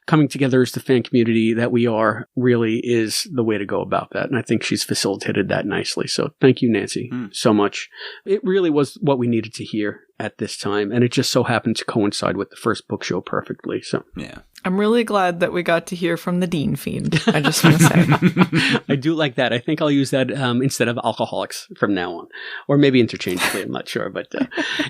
F: coming together as the fan community that we are really is the way to go about that. And I think she's facilitated that nicely. So thank you, Nancy, so much. It really was what we needed to hear at this time. And it just so happened to coincide with the first book show perfectly. So
E: yeah.
D: I'm really glad that we got to hear from the Dean Fiend. I just want to say.
F: I do like that. I think I'll use that instead of alcoholics from now on. Or maybe interchangeably, I'm not sure. But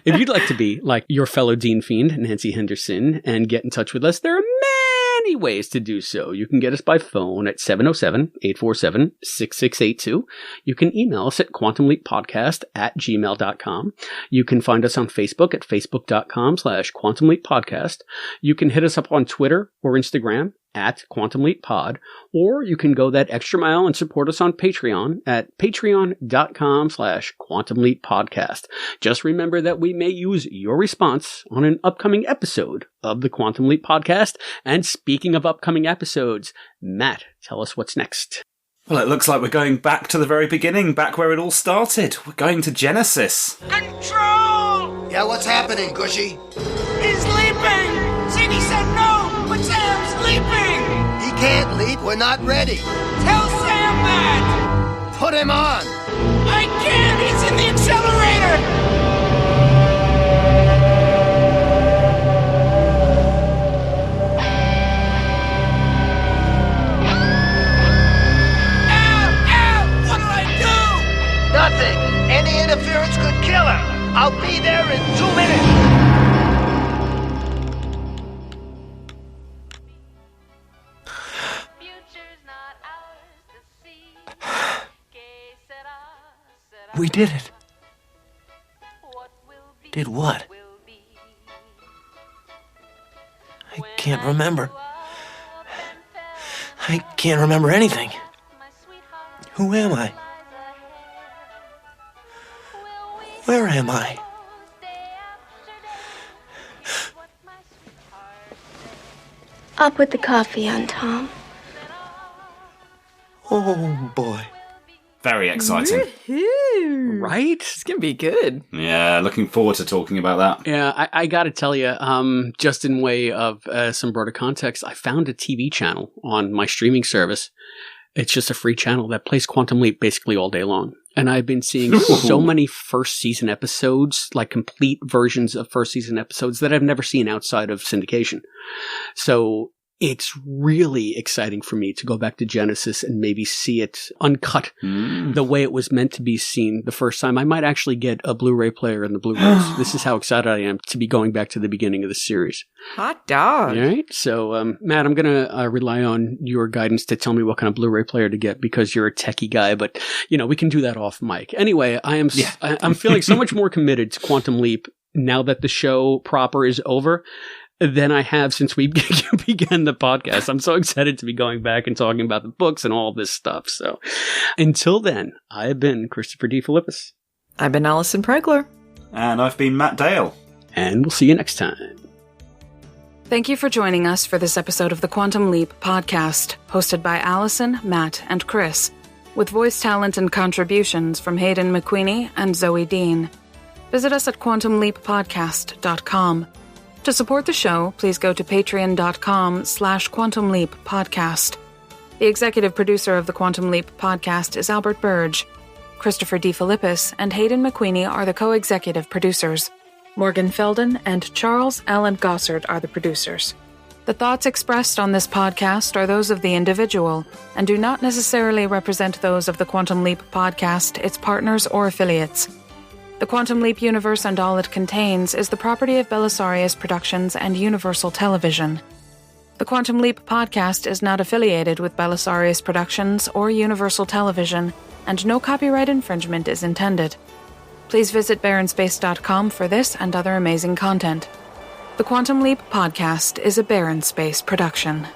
F: if you'd like to be like your fellow Dean Fiend, Nancy Henderson, and get in touch with us, there are many ways to do so. You can get us by phone at 707-847-6682. You can email us at quantumleappodcast@gmail.com. You can find us on Facebook at facebook.com/quantumleappodcast. You can hit us up on Twitter or Instagram at quantumleappod, or you can go that extra mile and support us on Patreon at patreon.com/quantumleappodcast. Just remember that we may use your response on an upcoming episode of the Quantum Leap Podcast. And speaking of upcoming episodes, Matt, tell us what's next.
E: Well, it looks like we're going back to the very beginning, back where it all started. We're going to Genesis.
I: Control! Yeah, what's happening, Gushy? He's leaping! Ziggy said no, but Sam's leaping! He can't leap, we're not ready. Tell Sam that! Put him on! I can't, he's in the accelerator! Nothing. Any interference could kill her. I'll be there in 2 minutes. We did it. Did what? I can't remember. I can't remember anything. Who am I? Where am I?
J: I'll put the coffee on, Tom.
I: Oh, boy.
E: Very exciting.
D: Woo-hoo.
F: Right?
D: It's going to be good.
E: Yeah, looking forward to talking about that.
F: Yeah, I got to tell you, just in way of some broader context, I found a TV channel on my streaming service. It's just a free channel that plays Quantum Leap basically all day long. And I've been seeing so many first season episodes, like complete versions of first season episodes that I've never seen outside of syndication. So it's really exciting for me to go back to Genesis and maybe see it uncut the way it was meant to be seen the first time. I might actually get a Blu-ray player and the Blu-rays. This is how excited I am to be going back to the beginning of the series.
D: Hot dog.
F: All right. So, Matt, I'm going to rely on your guidance to tell me what kind of Blu-ray player to get because you're a techie guy, but, we can do that off mic. Anyway, I'm feeling so much more committed to Quantum Leap now that the show proper is over than I have since we began the podcast. I'm so excited to be going back and talking about the books and all this stuff. So until then, I have been Christopher DeFilippis.
D: I've been Allison Pregler.
E: And I've been Matt Dale.
F: And we'll see you next time.
K: Thank you for joining us for this episode of the Quantum Leap Podcast, hosted by Allison, Matt, and Chris, with voice talent and contributions from Hayden McQueenie and Zoe Dean. Visit us at quantumleappodcast.com. To support the show, please go to patreon.com/quantumleappodcast. The executive producer of the Quantum Leap Podcast is Albert Burge. Christopher DeFilippis and Hayden McQueenie are the co-executive producers. Morgan Felden and Charles Allen Gossard are the producers. The thoughts expressed on this podcast are those of the individual and do not necessarily represent those of the Quantum Leap Podcast, its partners, or affiliates. The Quantum Leap universe and all it contains is the property of Belisarius Productions and Universal Television. The Quantum Leap Podcast is not affiliated with Belisarius Productions or Universal Television, and no copyright infringement is intended. Please visit barrenspace.com for this and other amazing content. The Quantum Leap Podcast is a Barren Space production.